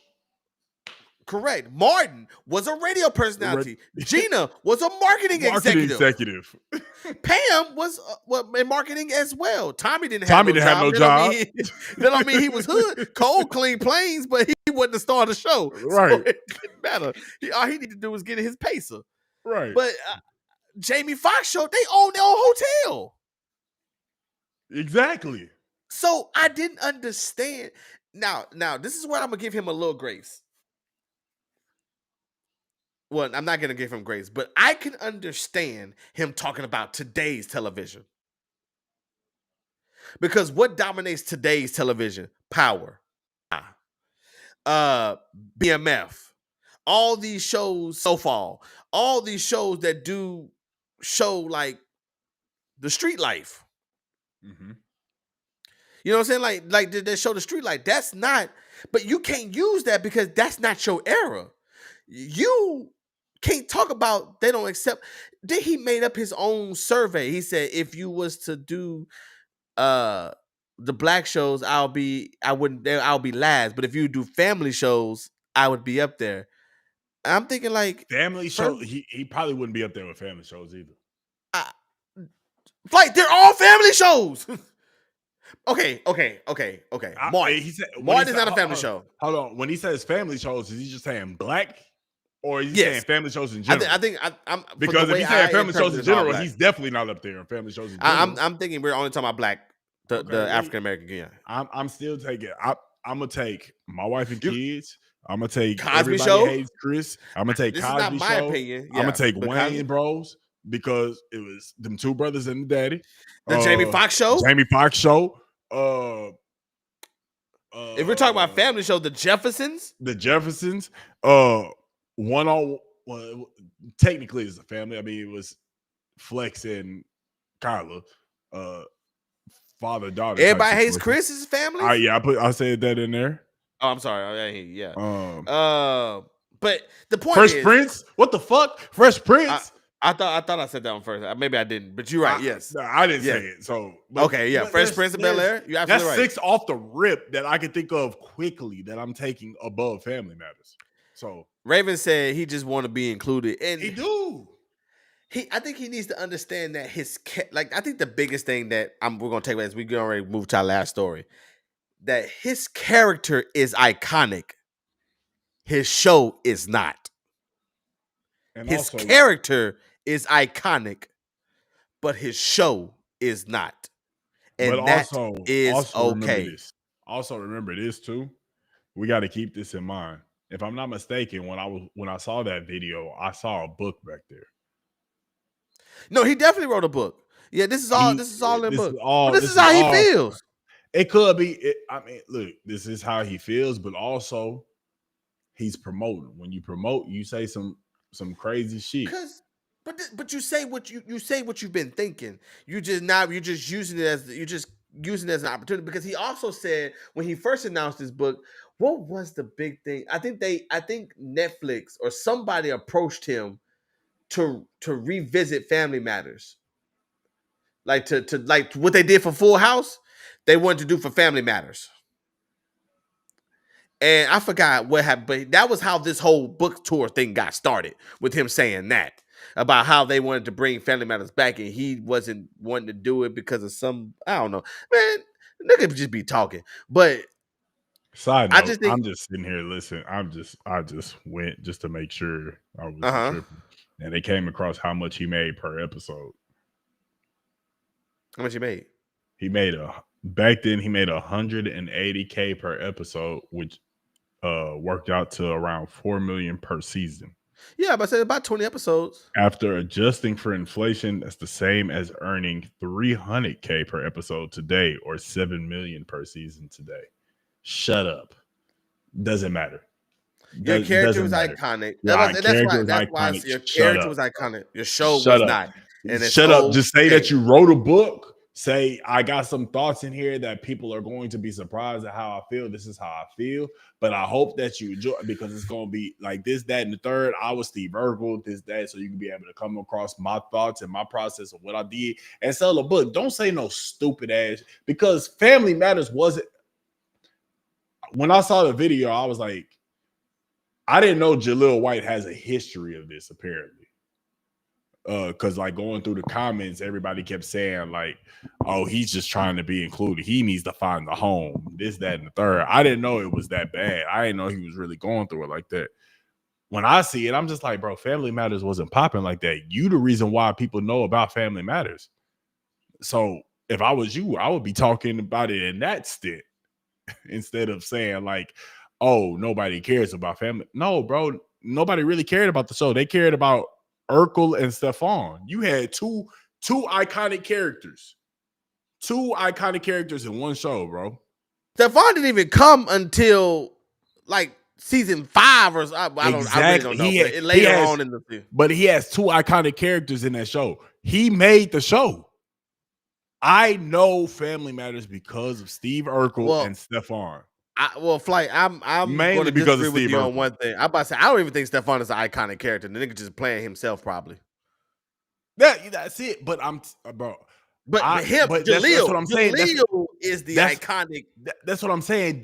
Correct. Martin was a radio personality. Gina was a marketing executive. Pam was in marketing as well. Tommy didn't have no job. That don't mean he was hood. Cole cleaned planes, but he wasn't the star of the show. Right. So it didn't matter. All he needed to do was get his pacer. Right. But Jamie Foxx show, they own their own hotel. Exactly. So I didn't understand. Now, this is where I'm going to give him a little grace. Well, I'm not going to give him grace, but I can understand him talking about today's television. Because what dominates today's television? Power. BMF. All these shows, Snowfall. All these shows that do show like the street life. Mm-hmm. You know what I'm saying? Like they show the street life. That's not, but you can't use that because that's not your era. You can't talk about they don't accept. Then he made up his own survey. He said if you was to do the black shows, I'll be last. But if you do family shows, I would be up there. I'm thinking like family shows. He probably wouldn't be up there with family shows either. Like they're all family shows. Okay. Martin. Martin is not a family show. Hold on. When he says family shows, is he just saying black, or is he saying family shows in general? I think I'm because if he's saying family shows in general, he's definitely not up there in family shows in general. I'm thinking we're only talking about black, the African American. Yeah. I'm still taking. I'm gonna take My Wife and Kids. I'm gonna take Cosby Everybody Show. Hates Chris. I'm gonna take this Cosby is not my Show. opinion. Yeah, I'm gonna take Wayne Cosby Bros because it was them two brothers and the daddy. The Jamie Foxx show. Jamie Foxx show. If we're talking about family show, the Jeffersons. Technically it's a family. I mean, it was Flex and Kyla, father daughter. Everybody Hates Chris is family. I said that in there. Oh, I'm sorry. Yeah. But the point Fresh is, Prince. What the fuck, Fresh Prince? I thought I said that one first. Maybe I didn't, but you're right. Yes, I didn't say it. So okay, yeah. Fresh Prince of Bel Air. You're absolutely right. That's 6 off the rip that I can think of quickly that I'm taking above Family Matters. So Raven said he just want to be included, and he do. I think he needs to understand that I think the biggest thing that we're gonna take away as we already move to our last story, that his character is iconic. His show is not. And his character is iconic, but his show is not. And but that is also okay. Also remember this too. We got to keep this in mind. If I'm not mistaken, when I saw that video, I saw a book back there. No, he definitely wrote a book. Yeah, this is all in the book. But this This is is how he all. feels. It could be. I mean, look, this is how he feels, but also he's promoting. When you promote, you say some crazy shit. But you say what you've been thinking. You're just using it as an opportunity, because he also said when he first announced his book, what was the big thing? I think Netflix or somebody approached him to revisit Family Matters. Like to like what they did for Full House, they wanted to do for Family Matters. And I forgot what happened, but that was how this whole book tour thing got started, with him saying that about how they wanted to bring Family Matters back, and he wasn't wanting to do it because of some, I don't know, man. Nigga just be talking, but Side I note, just think, I'm just sitting here listening. I just went just to make sure I wasn't uh-huh. tripping, and they came across how much he made per episode. How much you made? He made back then he made $180K per episode, which worked out to around $4 million per season. Yeah, but I said about 20 episodes. After adjusting for inflation, that's the same as earning $300K per episode today, or $7 million per season today. Shut up. Doesn't matter. Your character was iconic. That's why your character was iconic. Your show was not. And shut up. Just say that you wrote a book. Say, I got some thoughts in here that people are going to be surprised at how I feel. This is how I feel. But I hope that you enjoy, because it's going to be like this, that, and the third. I was Steve Urkel, this, that, so you can be able to come across my thoughts and my process of what I did and sell a book. Don't say no stupid ass, because Family Matters wasn't. When I saw the video, I was like, I didn't know Jaleel White has a history of this, apparently. Because like going through the comments, everybody kept saying like, oh, he's just trying to be included. He needs to find the home, this, that, and the third. I didn't know it was that bad. I didn't know he was really going through it like that. When I see it, I'm just like, bro, Family Matters wasn't popping like that. You the reason why people know about Family Matters. So if I was you, I would be talking about it in that stint instead of saying like, oh, nobody cares about Family. No, bro, nobody really cared about the show. They cared about Urkel and Stefan. You had two iconic characters. Two iconic characters in one show, bro. Stefan didn't even come until like season 5 or I really don't know. But later on in the season. But he has two iconic characters in that show. He made the show. I know Family Matters because of Steve Urkel and Stefan. Flight, I'm mainly going to because disagree of with Steve you Urkel. on one thing. I'm about to say, I don't even think Stefan is an iconic character. The nigga just playing himself, probably. That's it. But bro. But Jaleel, that's what I'm saying. Jaleel is the iconic. That's what I'm saying.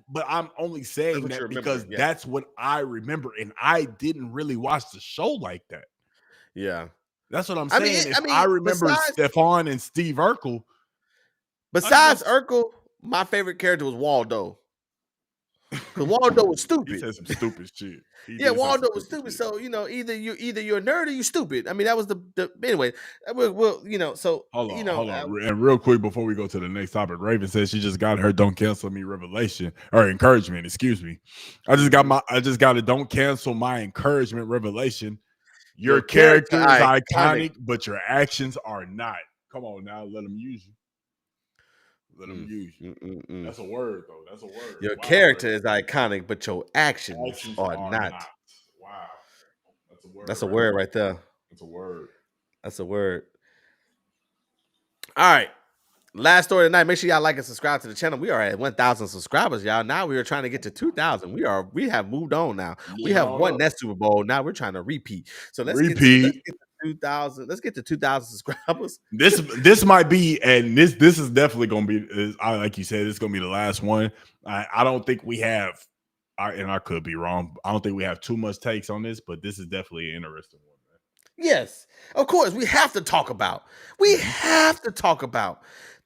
But I'm only saying that because that's what I remember, and I didn't really watch the show like that. Yeah, that's what I'm saying. I remember Stefan and Steve Urkel. Besides Urkel, my favorite character was Waldo. Because Waldo was stupid. He said some stupid shit. Waldo was stupid. So either you're a nerd or you stupid. I mean, that was the anyway. So hold on. And real quick before we go to the next topic, Raven says she just got her "Don't Cancel Me" revelation or encouragement. Excuse me. I just got a "Don't Cancel My" encouragement revelation. Your character is iconic, but your actions are not. Come on now, let them use you. Let them use you. That's a word, though. That's a word. Your character is iconic, but your actions are not. Wow. That's a word. That's a word right there. That's a word. That's a word. All right. Last story tonight. Make sure y'all like and subscribe to the channel. We are at 1,000 subscribers, y'all. Now we are trying to get to 2,000. We have moved on now. We have won that Super Bowl. Now we're trying to repeat. So let's get to 2,000. Let's get to 2,000 subscribers. This might be, and this is definitely going to be, like you said, it's going to be the last one. I don't think we have, and I could be wrong. I don't think we have too much takes on this, but this is definitely an interesting one. Man. Yes, of course. We have to talk about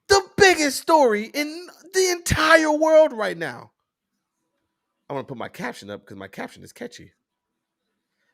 the biggest story in the entire world right now. I want to put my caption up because my caption is catchy.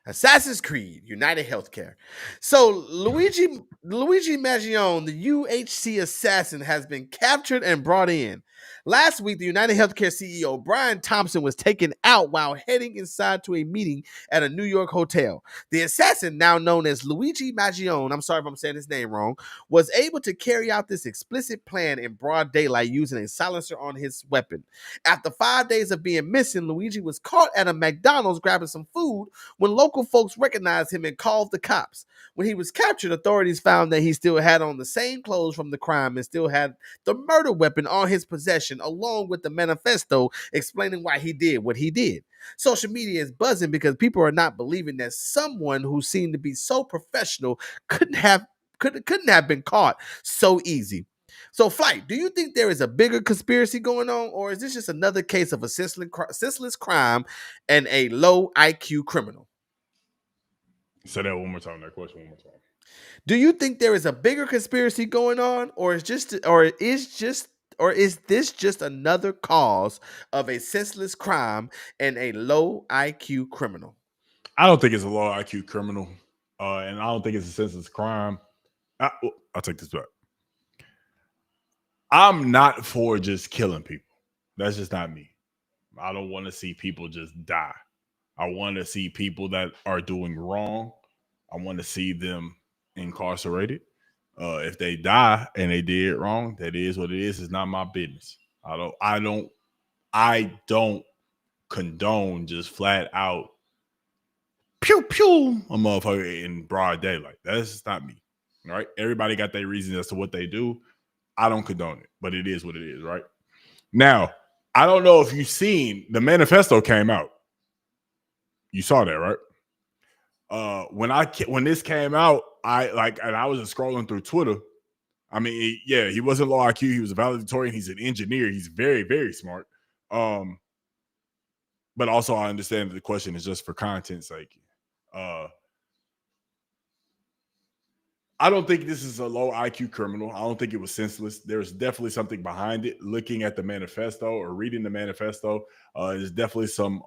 Assassin's Creed, United Healthcare. So Luigi Maggione, the UHC assassin, has been captured and brought in. Last week, the United Healthcare CEO Brian Thompson was taken out while heading inside to a meeting at a New York hotel. The assassin, now known as Luigi Maggione, I'm sorry if I'm saying his name wrong, was able to carry out this explicit plan in broad daylight using a silencer on his weapon. After 5 days of being missing, Luigi was caught at a McDonald's grabbing some food when local folks recognized him and called the cops. When he was captured, authorities found that he still had on the same clothes from the crime and still had the murder weapon on his possession, along with the manifesto explaining why he did what he did. Social media is buzzing because people are not believing that someone who seemed to be so professional couldn't have been caught so easy. So, Flight, do you think there is a bigger conspiracy going on, or is this just another case of a senseless crime and a low IQ criminal? Say that one more time. That question one more time. Do you think there is a bigger conspiracy going on, or is this just another cause of a senseless crime and a low IQ criminal? I don't think it's a low IQ criminal, and I don't think it's a senseless crime. I'll take this back. I'm not for just killing people. That's just not me. I don't want to see people just die. I want to see people that are doing wrong. I want to see them incarcerated. If they die and they did wrong, that is what it is. It's not my business. I don't condone just flat out pew pew a motherfucker in broad daylight. That's just not me. All right. Everybody got their reasons as to what they do. I don't condone it, but it is what it is, right? Now, I don't know if you've seen the manifesto came out. You saw that, right? When this came out, I was just scrolling through Twitter. I mean, he wasn't low IQ. He was a valedictorian. He's an engineer. He's very, very smart. But also, I understand that the question is just for content's sake. I don't think this is a low IQ criminal. I don't think it was senseless. There's definitely something behind it. Looking at the manifesto or reading the manifesto, there's definitely some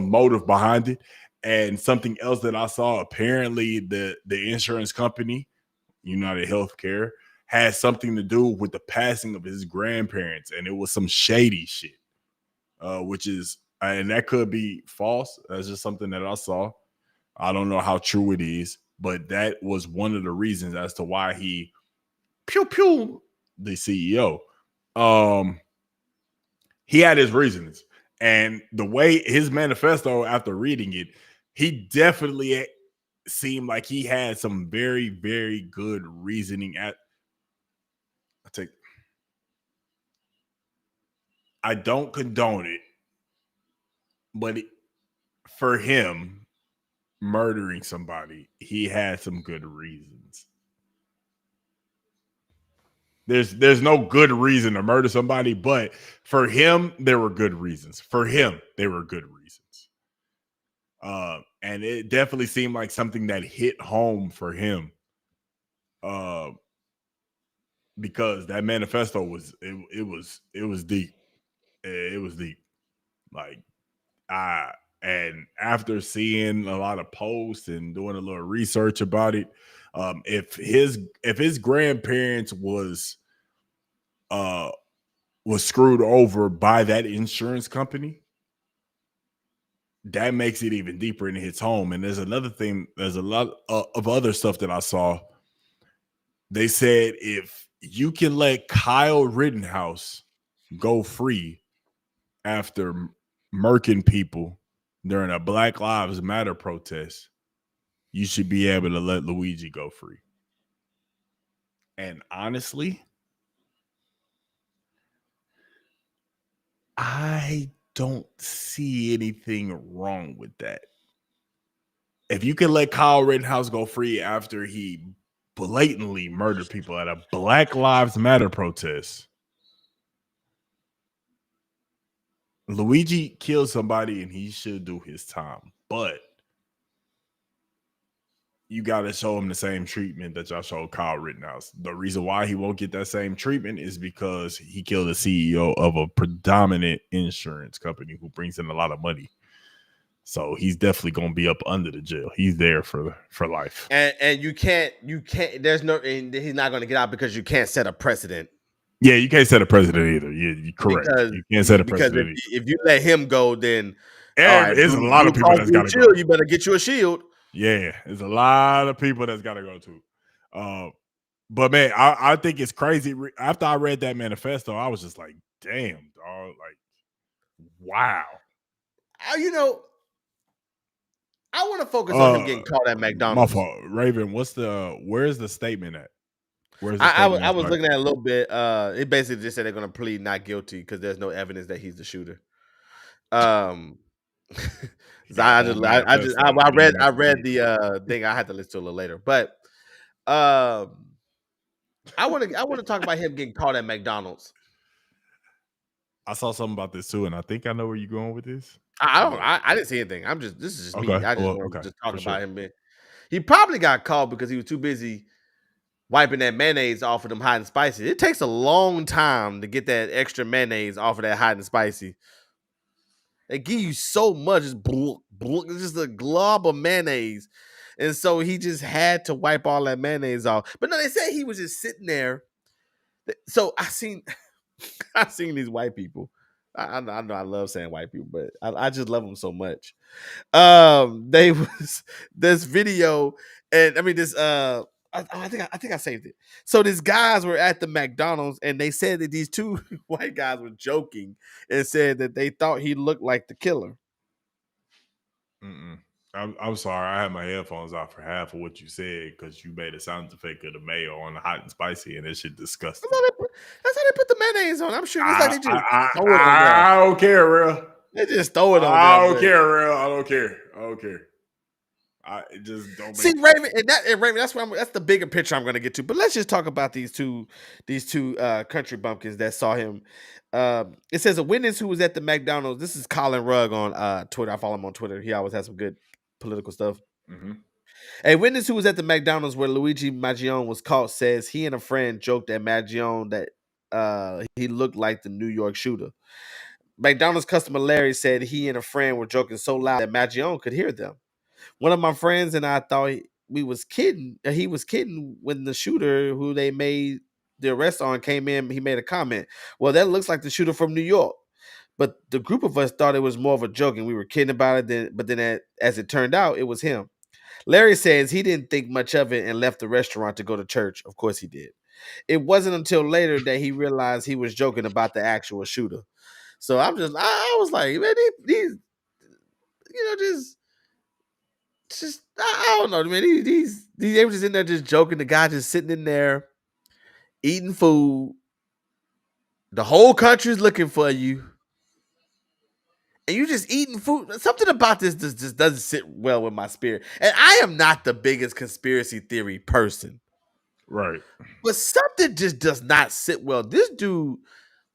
motive behind it. And something else that I saw, apparently the insurance company, United Healthcare, had something to do with the passing of his grandparents, and it was some shady shit, and that could be false. That's just something that I saw. I don't know how true it is, but that was one of the reasons as to why he the CEO. He had his reasons, and the way his manifesto, after reading it, he definitely seemed like he had some very, very good reasoning. I don't condone it, but for him murdering somebody, he had some good reasons. There's no good reason to murder somebody, but for him, there were good reasons. For him, there were good reasons. And it definitely seemed like something that hit home for him. Because that manifesto was deep. It was deep. And after seeing a lot of posts and doing a little research about it, if his grandparents was screwed over by that insurance company, that makes it even deeper and it hits home. And there's another thing, there's a lot of other stuff that I saw. They said if you can let Kyle Rittenhouse go free after murking people during a Black Lives Matter protest, you should be able to let Luigi go free. And honestly, I don't see anything wrong with that. If you can let Kyle Rittenhouse go free after he blatantly murdered people at a Black Lives Matter protest, Luigi killed somebody and he should do his time. But you got to show him the same treatment that y'all showed Kyle Rittenhouse. The reason why he won't get that same treatment is because he killed the CEO of a predominant insurance company who brings in a lot of money. So he's definitely going to be up under the jail. He's there for life. And you can't, he's not going to get out because you can't set a precedent. Yeah, you can't set a president either. You're correct. You can't set a president either. If you let him go, then all right, There's a lot of people that's got to go. You better get you a shield. Yeah, there's a lot of people that's got to go too. But man, I think it's crazy. After I read that manifesto, I was just like, damn, dog. Like, wow. You know, I want to focus on him getting caught at McDonald's. My fault. Raven, where's the statement at? I was looking at it a little bit. It basically just said they're going to plead not guilty because there's no evidence that he's the shooter. I read the thing. I had to listen to it a little later, but I want to talk about him getting caught at McDonald's. I saw something about this too, and I think I know where you're going with this. I didn't see anything. This is just okay. me. I just want to just talk about him. He probably got caught because he was too busy wiping that mayonnaise off of them hot and spicy. It takes a long time to get that extra mayonnaise off of that hot and spicy. They give you so much, it's just a glob of mayonnaise. And so he just had to wipe all that mayonnaise off. But no, they said he was just sitting there. So I seen these white people. I know I love saying white people, but I just love them so much. They was this video, and I mean this I think I saved it. So these guys were at the McDonald's and they said that these two white guys were joking and said that they thought he looked like the killer. I'm sorry. I had my headphones off for half of what you said because you made a sound effect of the mayo on the hot and spicy, and that shit disgusting. That's how they put the mayonnaise on. I'm sure it's like they just throw it on there. I don't care, real. They just throw it on. I don't care, real. I don't care. I just don't see Raven, and Raven. That's the bigger picture I'm going to get to. But let's just talk about these two country bumpkins that saw him. It says a witness who was at the McDonald's. This is Colin Rugg on Twitter. I follow him on Twitter. He always has some good political stuff. Mm-hmm. A witness who was at the McDonald's where Luigi Maggione was caught says he and a friend joked at Maggione that he looked like the New York shooter. McDonald's customer Larry said he and a friend were joking so loud that Maggione could hear them. One of my friends and I thought we was kidding. He was kidding when the shooter who they made the arrest on came in. He made a comment. Well, that looks like the shooter from New York. But the group of us thought it was more of a joke and we were kidding about it. But then as it turned out, it was him. Larry says he didn't think much of it and left the restaurant to go to church. Of course he did. It wasn't until later that he realized he was joking about the actual shooter. So I was like, man, these just I don't know, man. They were just in there just joking. The guy just sitting in there eating food. The whole country's looking for you. And you just eating food. Something about this just doesn't sit well with my spirit. And I am not the biggest conspiracy theory person. Right. But something just does not sit well. This dude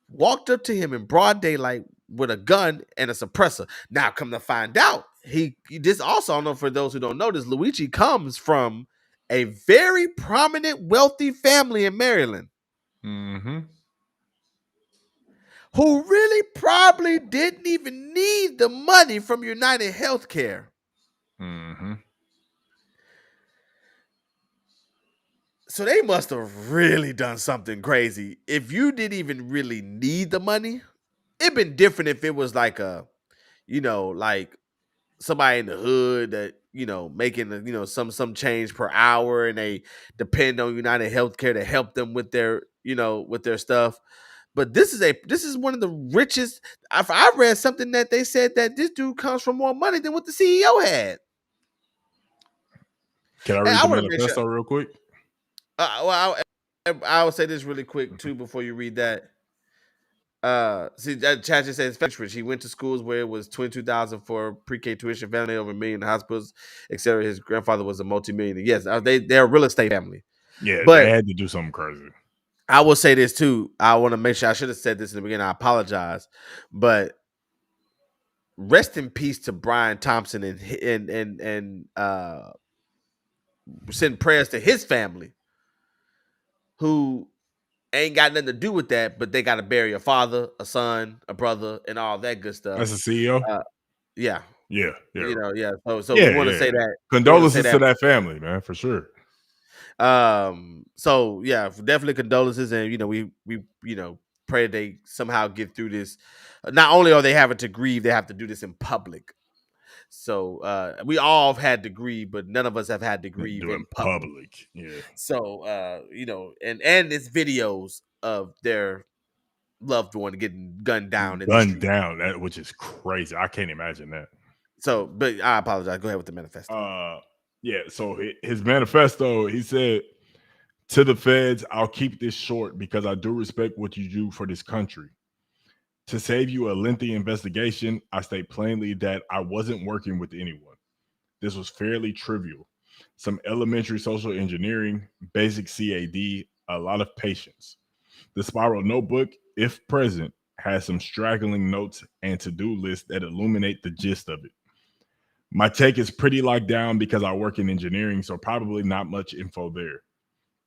walked up to him in broad daylight with a gun and a suppressor. Now, come to find out, this also, I don't know, for those who don't know this, Luigi comes from a very prominent, wealthy family in Maryland. Mm-hmm. Who really probably didn't even need the money from United Healthcare. Mm-hmm. So they must have really done something crazy. If you didn't even really need the money, it'd been different if it was like like somebody in the hood that, making, some change per hour and they depend on United Healthcare to help them with their, with their stuff. But this is one of the richest. I read something that they said that this dude comes from more money than what the CEO had. Can I read the manifesto real quick? Well, I will say this really quick too before you read that. See, Chad just says rich. He went to schools where it was $22,000 for pre-K tuition, family over $1 million in hospitals, etc. His grandfather was a multi-millionaire. Yes, they're a real estate family. Yeah, but they had to do something crazy. I will say this too. I want to make sure, I should have said this in the beginning. I apologize, but rest in peace to Brian Thompson and send prayers to his family, who ain't got nothing to do with that, but they got to bury a father, a son, a brother, and all that good stuff. That's the CEO. Yeah. Yeah. So we want to say that. Condolences to that family, man, for sure. So yeah, definitely condolences, and we pray they somehow get through this. Not only are they having to grieve, they have to do this in public. So we all have had to grieve, but none of us have had to grieve Doing in public. public. Yeah. So and it's videos of their loved one getting gunned down in the Gunned street. down, that which is crazy. I can't imagine that. So, but I apologize. Go ahead with the manifesto. Yeah, so his manifesto, he said, to the feds, I'll keep this short because I do respect what you do for this country. To save you a lengthy investigation, I state plainly that I wasn't working with anyone. This was fairly trivial. Some elementary social engineering, basic CAD, a lot of patience. The spiral notebook, if present, has some straggling notes and to-do lists that illuminate the gist of it. My take is pretty locked down because I work in engineering, so probably not much info there.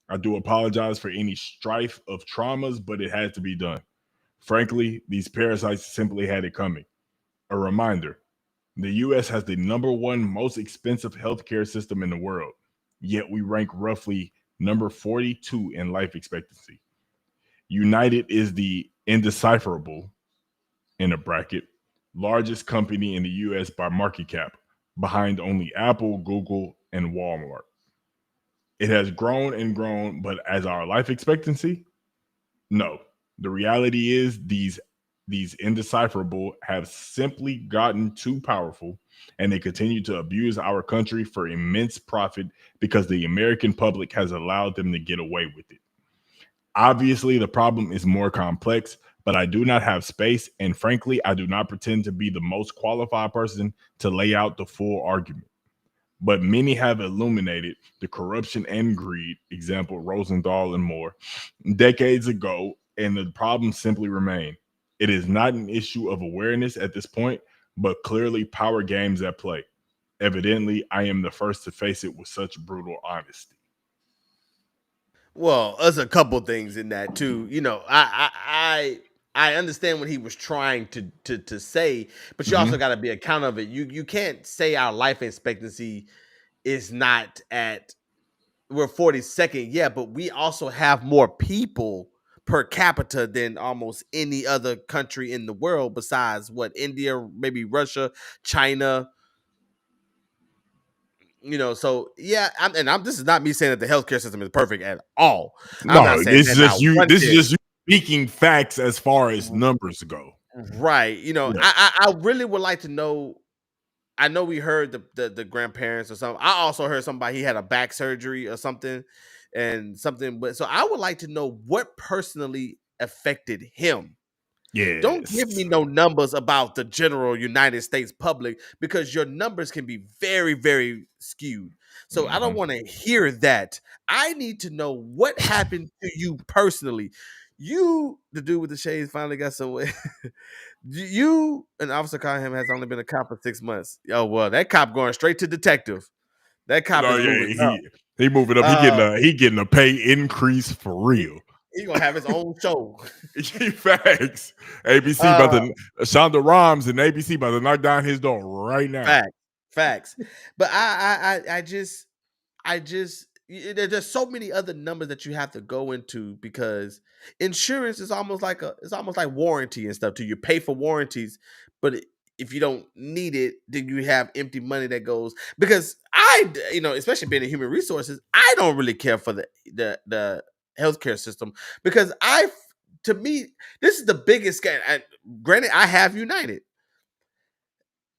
I do apologize for any strife of traumas, but it had to be done. Frankly, these parasites simply had it coming. A reminder, the US has the #1 most expensive healthcare system in the world, yet we rank roughly number 42 in life expectancy. United is the indecipherable, in a bracket, largest company in the US by market cap, behind only Apple, Google, and Walmart. It has grown and grown, but as our life expectancy, no. The reality is these indecipherable have simply gotten too powerful, and they continue to abuse our country for immense profit because the American public has allowed them to get away with it. Obviously, the problem is more complex, but I do not have space, and frankly, I do not pretend to be the most qualified person to lay out the full argument. But many have illuminated the corruption and greed, example Rosenthal and more, decades ago, and the problems simply remain. It is not an issue of awareness at this point, but clearly power games at play. Evidently, I am the first to face it with such brutal honesty. Well, there's a couple things in that too. I understand what he was trying to say, but you also got to be account of it. You can't say our life expectancy is not at we're 42nd, yeah, but we also have more people per capita than almost any other country in the world besides India, maybe Russia, China. So yeah, this is not me saying that the healthcare system is perfect at all. I'm not saying this is just you. This is bit. just you speaking facts as far as numbers go. Right. I really would like to know. I know we heard the grandparents or something. I also heard somebody he had a back surgery or something, but so I would like to know what personally affected him. Yeah. Don't give me no numbers about the general United States public because your numbers can be very, very skewed. So I don't want to hear that. I need to know what happened to you personally. You, the dude with the shades, finally got somewhere. You, an Officer Cunningham, has only been a cop for 6 months. Oh well, that cop going straight to detective. That cop is moving up. He moving up. He getting a pay increase for real. He gonna have his own show. Facts. ABC about to Shonda Rhimes and ABC about to knock down his door right now. Facts. But I just there's so many other numbers that you have to go into because insurance is almost like warranty and stuff too. You pay for warranties, but if you don't need it, then you have empty money that goes. Because especially being in human resources, I don't really care for the healthcare system because to me, this is the biggest scam. Granted, I have United.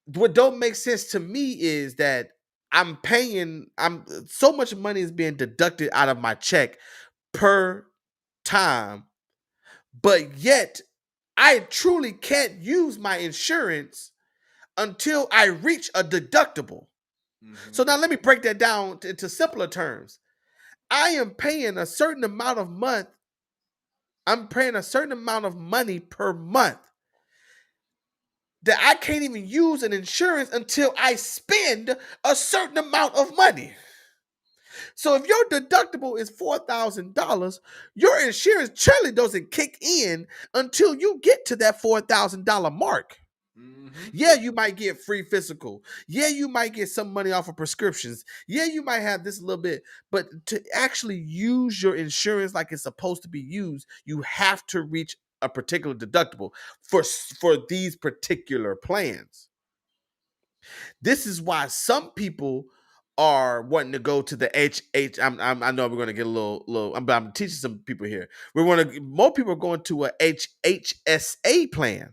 What don't make sense to me is that I'm so much money is being deducted out of my check per time, but yet I truly can't use my insurance until I reach a deductible. So now let me break that down into simpler terms. I am paying a certain amount of money per month that I can't even use an insurance until I spend a certain amount of money. So if your deductible is $4,000, your insurance surely doesn't kick in until you get to that $4,000 mark. Yeah, you might get free physical. Yeah, you might get some money off of prescriptions. Yeah, you might have this a little bit, but to actually use your insurance like it's supposed to be used, you have to reach a particular deductible for these particular plans. This is why some people are wanting to go to the I know we're going to get a little. I'm teaching some people here. More people are going to a HSA plan,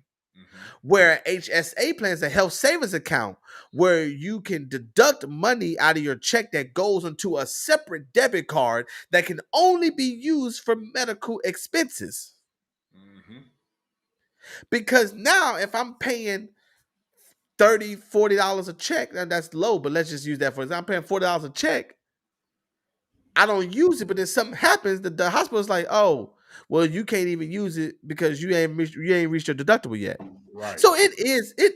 where HSA plan is a health savings account where you can deduct money out of your check that goes into a separate debit card that can only be used for medical expenses. Because now, if I'm paying $30-$40 a check, and that's low, but let's just use that for example. I'm paying $40 a check. I don't use it, but then something happens. The hospital's like, oh, well, you can't even use it because you ain't reached your deductible yet. Right. So it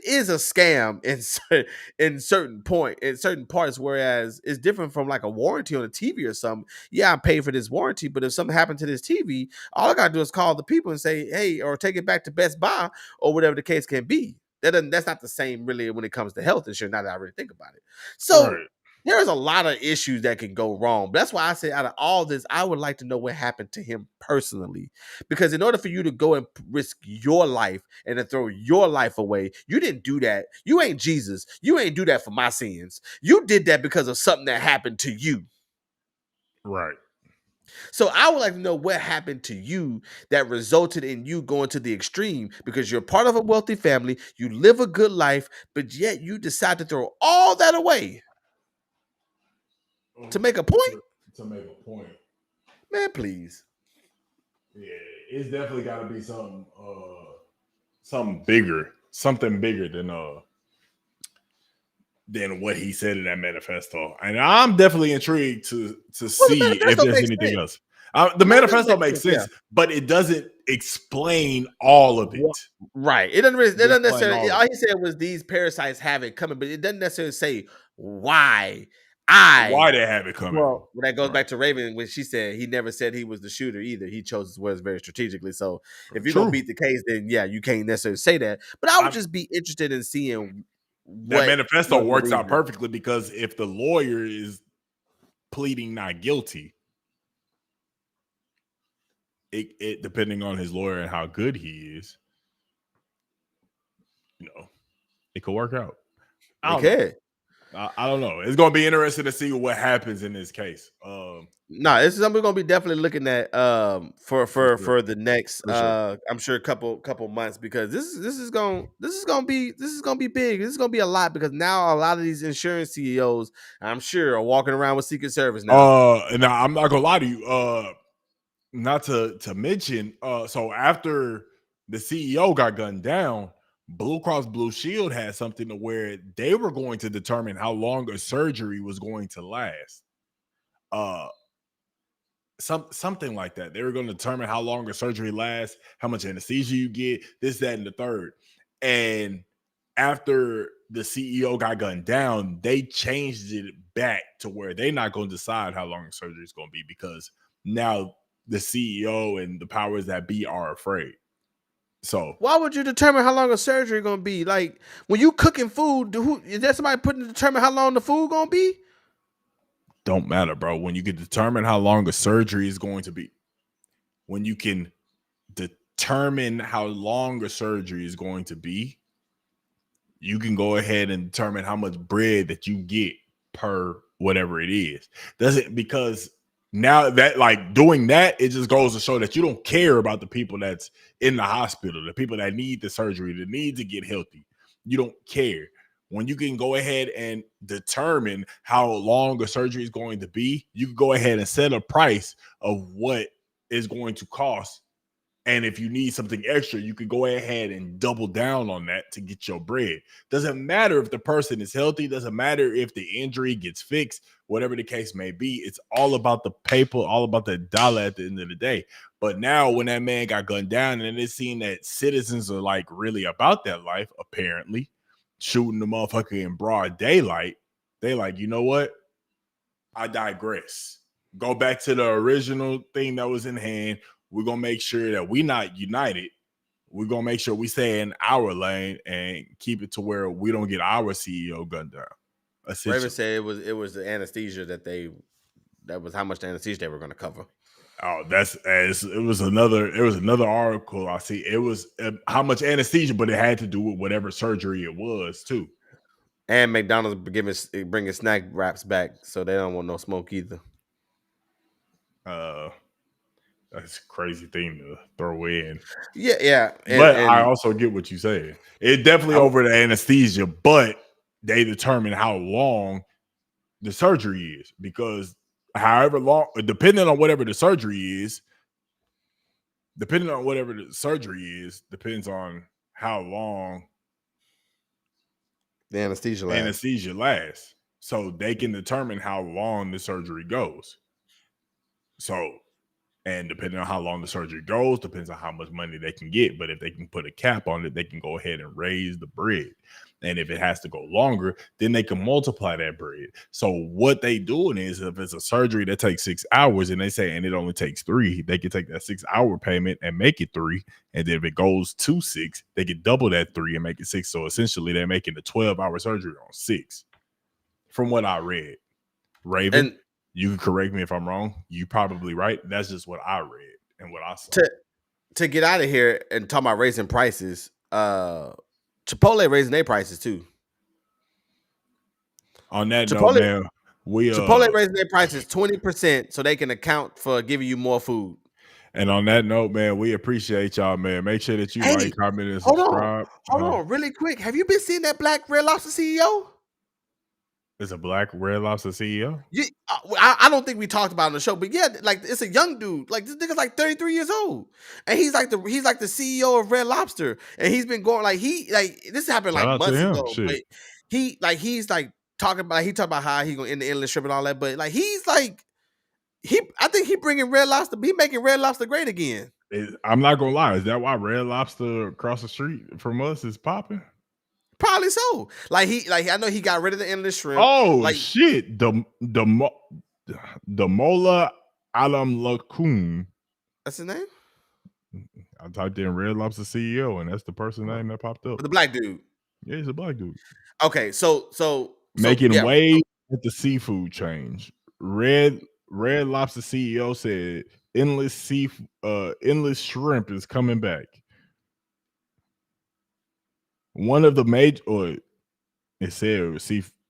is a scam in certain parts, whereas it's different from like a warranty on a TV or something. Yeah, I'm paying for this warranty, but if something happened to this TV, all I gotta do is call the people and say, hey, or take it back to Best Buy or whatever the case can be. That's not the same really when it comes to health insurance. Now that I really think about it, so. Right. There's a lot of issues that can go wrong. That's why I say out of all this, I would like to know what happened to him personally. Because in order for you to go and risk your life and to throw your life away, you didn't do that. You ain't Jesus. You ain't do that for my sins. You did that because of something that happened to you. Right. So I would like to know what happened to you that resulted in you going to the extreme, because you're part of a wealthy family, you live a good life, but yet you decide to throw all that away. To make a point? To make a point. Man, please. Yeah, it's definitely got to be something bigger than what he said in that manifesto. And I'm definitely intrigued to see if there's anything else. The manifesto makes sense, but it doesn't explain all of it. Right. It doesn't necessarily. All he said was these parasites have it coming, but it doesn't necessarily say why they have it coming. Well, that goes back to Raven when she said he never said he was the shooter either. He chose his words very strategically. So if you're gonna beat the case, then yeah, you can't necessarily say that. But I would just be interested in seeing that manifesto works out perfectly, because if the lawyer is pleading not guilty, it depending on his lawyer and how good he is, it could work out. I don't know. It's going to be interesting to see what happens in this case. This is something we're going to be definitely looking at for the next I'm sure couple months, because this is going to be big. This is going to be a lot, because now a lot of these insurance CEOs, I'm sure, are walking around with Secret Service now. And I'm not going to lie to you. Not to mention, so after the CEO got gunned down, Blue Cross Blue Shield had something to where they were going to determine how long a surgery was going to last. Something like that. They were going to determine how long a surgery lasts, how much anesthesia you get, this, that, and the third. And after the CEO got gunned down, they changed it back to where they're not going to decide how long the surgery is going to be, because now the CEO and the powers that be are afraid. So why would you determine how long a surgery is going to be? Like, when you cooking food, is there somebody putting to determine how long the food going to be? Don't matter, bro. When you can determine how long a surgery is going to be, when you can determine how long a surgery is going to be, you can go ahead and determine how much bread that you get per whatever it is. Because now that, like, doing that, it just goes to show that you don't care about the people that's in the hospital, the people that need the surgery, that need to get healthy. You don't care. When you can go ahead and determine how long a surgery is going to be, you can go ahead and set a price of what is going to cost. And if you need something extra, you can go ahead and double down on that to get your bread. Doesn't matter if the person is healthy. Doesn't matter if the injury gets fixed, whatever the case may be. It's all about the paper, all about the dollar at the end of the day. But now when that man got gunned down, and it seemed that citizens are like really about that life, apparently, shooting the motherfucker in broad daylight, they like, you know what? I digress. Go back to the original thing that was in hand. We're going to make sure that we're not united. we're gonna make sure we stay in our lane and keep it to where we don't get our CEO gunned down. Raven said it was the anesthesia that was how much the anesthesia they were going to cover. Oh, it was another article I see. It was how much anesthesia, but it had to do with whatever surgery it was too. And McDonald's bringing snack wraps back, so they don't want no smoke either. That's a crazy thing to throw in. Yeah. But I also get what you say. It definitely over the anesthesia, but they determine how long the surgery is, because however long, depending on whatever the surgery is, depends on how long the anesthesia lasts. So they can determine how long the surgery goes. So, and depending on how long the surgery goes, depends on how much money they can get. But if they can put a cap on it, they can go ahead and raise the bread. And if it has to go longer, then they can multiply that bread. So what they doing is, if it's a surgery that takes 6 hours and they say, and it only takes 3, they can take that 6 hour payment and make it 3. And then if it goes to 6, they can double that 3 and make it 6. So essentially they're making the 12-hour surgery on 6. From what I read. Raven, and you can correct me if I'm wrong. You probably right. That's just what I read and what I saw. To get out of here and talk about raising prices, Chipotle raising their prices too. On that note, man, Chipotle raising their prices 20% so they can account for giving you more food. And on that note, man, we appreciate y'all, man. Make sure that you like, comment, and subscribe. Hold on, really quick. Have you been seeing that Black Red Lobster CEO? It's a Black Red Lobster CEO? Yeah, I don't think we talked about it on the show, but yeah, like it's a young dude. Like this nigga's like 33 years old, and he's like the CEO of Red Lobster, and he's been going this happened like months ago. But he's talking about how he's gonna end the endless strip and all that. But like I think he bringing Red Lobster. He making Red Lobster great again. I'm not gonna lie. Is that why Red Lobster across the street from us is popping? Probably so. I know he got rid of the endless shrimp. Oh shit! The Mola Alam Lakoon. That's his name. I typed in Red Lobster CEO, and that's the person name that popped up. The black dude. Yeah, he's a black dude. Okay, so making waves with the seafood change. Red Lobster CEO said endless shrimp is coming back. One of the major, it said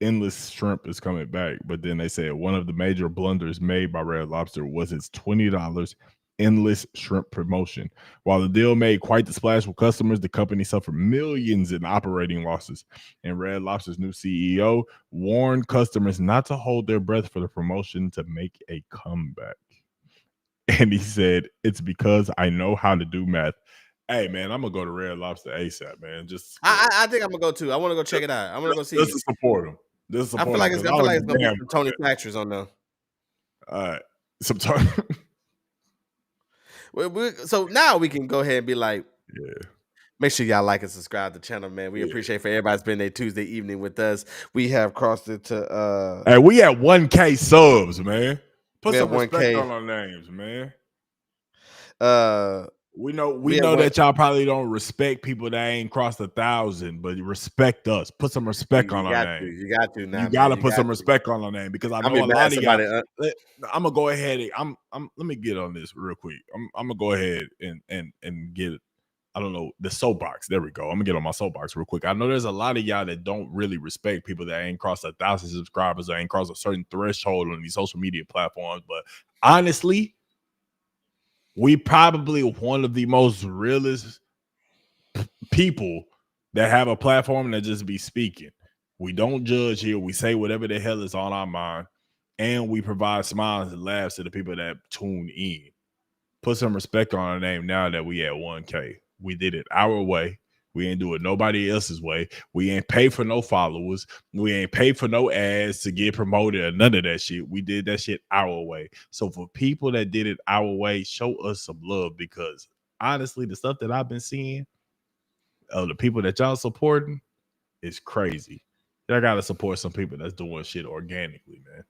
endless shrimp is coming back, but then they said one of the major blunders made by Red Lobster was its $20 endless shrimp promotion. While the deal made quite the splash with customers, the company suffered millions in operating losses. And Red Lobster's new CEO warned customers not to hold their breath for the promotion to make a comeback. And he said, "It's because I know how to do math." Hey man, I'm gonna go to Red Lobster ASAP, man. I think I'm gonna go too. I want to go check it out. I'm gonna go see. Just to support him. I feel like it's gonna be some Tony Thatchers on there. All right, some Tony. So now we can go ahead and be like, yeah. Make sure y'all like and subscribe to the channel, man. We appreciate for everybody spending their Tuesday evening with us. We have crossed it to hey, we at 1K subs, man. Put some respect 1K. on our names, man. We know that y'all probably don't respect people that ain't crossed 1,000, but respect us. Put some respect on our name. You got to now. You got to put some respect on our name, because I know a lot of y'all. I'm gonna go ahead. Let me get on this real quick. I'm gonna go ahead and get, I don't know, the soapbox. There we go. I'm gonna get on my soapbox real quick. I know there's a lot of y'all that don't really respect people that ain't crossed 1,000 subscribers or ain't crossed a certain threshold on these social media platforms, but honestly, we probably one of the most realest people that have a platform that just be speaking. We don't judge here. We say whatever the hell is on our mind, and we provide smiles and laughs to the people that tune in. Put some respect on our name now that we at 1K. We did it our way. We ain't do it nobody else's way. We ain't pay for no followers. We ain't pay for no ads to get promoted or none of that shit. We did that shit our way. So for people that did it our way, show us some love, because honestly, the stuff that I've been seeing of the people that y'all supporting is crazy. Y'all gotta support some people that's doing shit organically, man.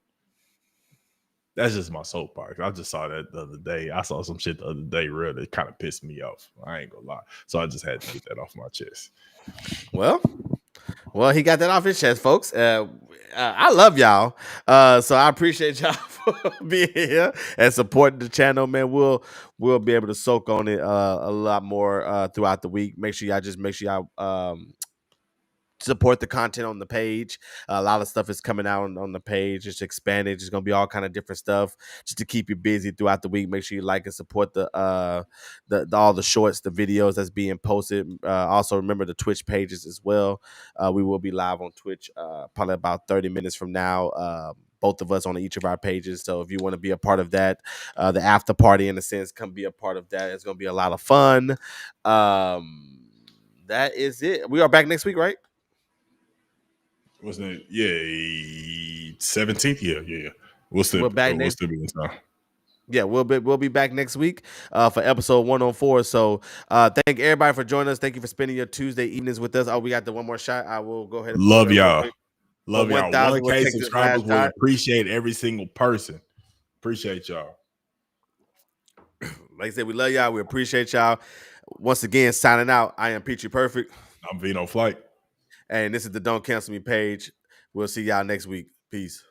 That's just my soapbox. I just saw that the other day. I saw some shit the other day, real, that kind of pissed me off. I ain't gonna lie. So I just had to get that off my chest. Well, he got that off his chest, folks. I love y'all. So I appreciate y'all for being here and supporting the channel, man. We'll be able to soak on it a lot more throughout the week. Make sure y'all support the content on the page. A lot of stuff is coming out on the page. It's expanded. It's gonna be all kind of different stuff just to keep you busy throughout the week. Make sure you like and support the all the shorts, the videos that's being posted. Also remember the Twitch pages as well. We will be live on Twitch probably about 30 minutes from now. Both of us on each of our pages. So if you want to be a part of that, the after party in a sense, come be a part of that. It's gonna be a lot of fun. That is it. We are back next week, right? What's that? Yeah, 17th. Yeah. We'll still be this time. Yeah, we'll be back next week for episode 104. So thank everybody for joining us. Thank you for spending your Tuesday evenings with us. Oh, we got the one more shot. I will go ahead and love y'all. Love y'all. 1,000 subscribers. We appreciate every single person. Appreciate y'all. Like I said, we love y'all. We appreciate y'all. Once again, signing out. I am Peachy Perfect. I'm Vino Flight. And this is the Don't Cancel Me page. We'll see y'all next week. Peace.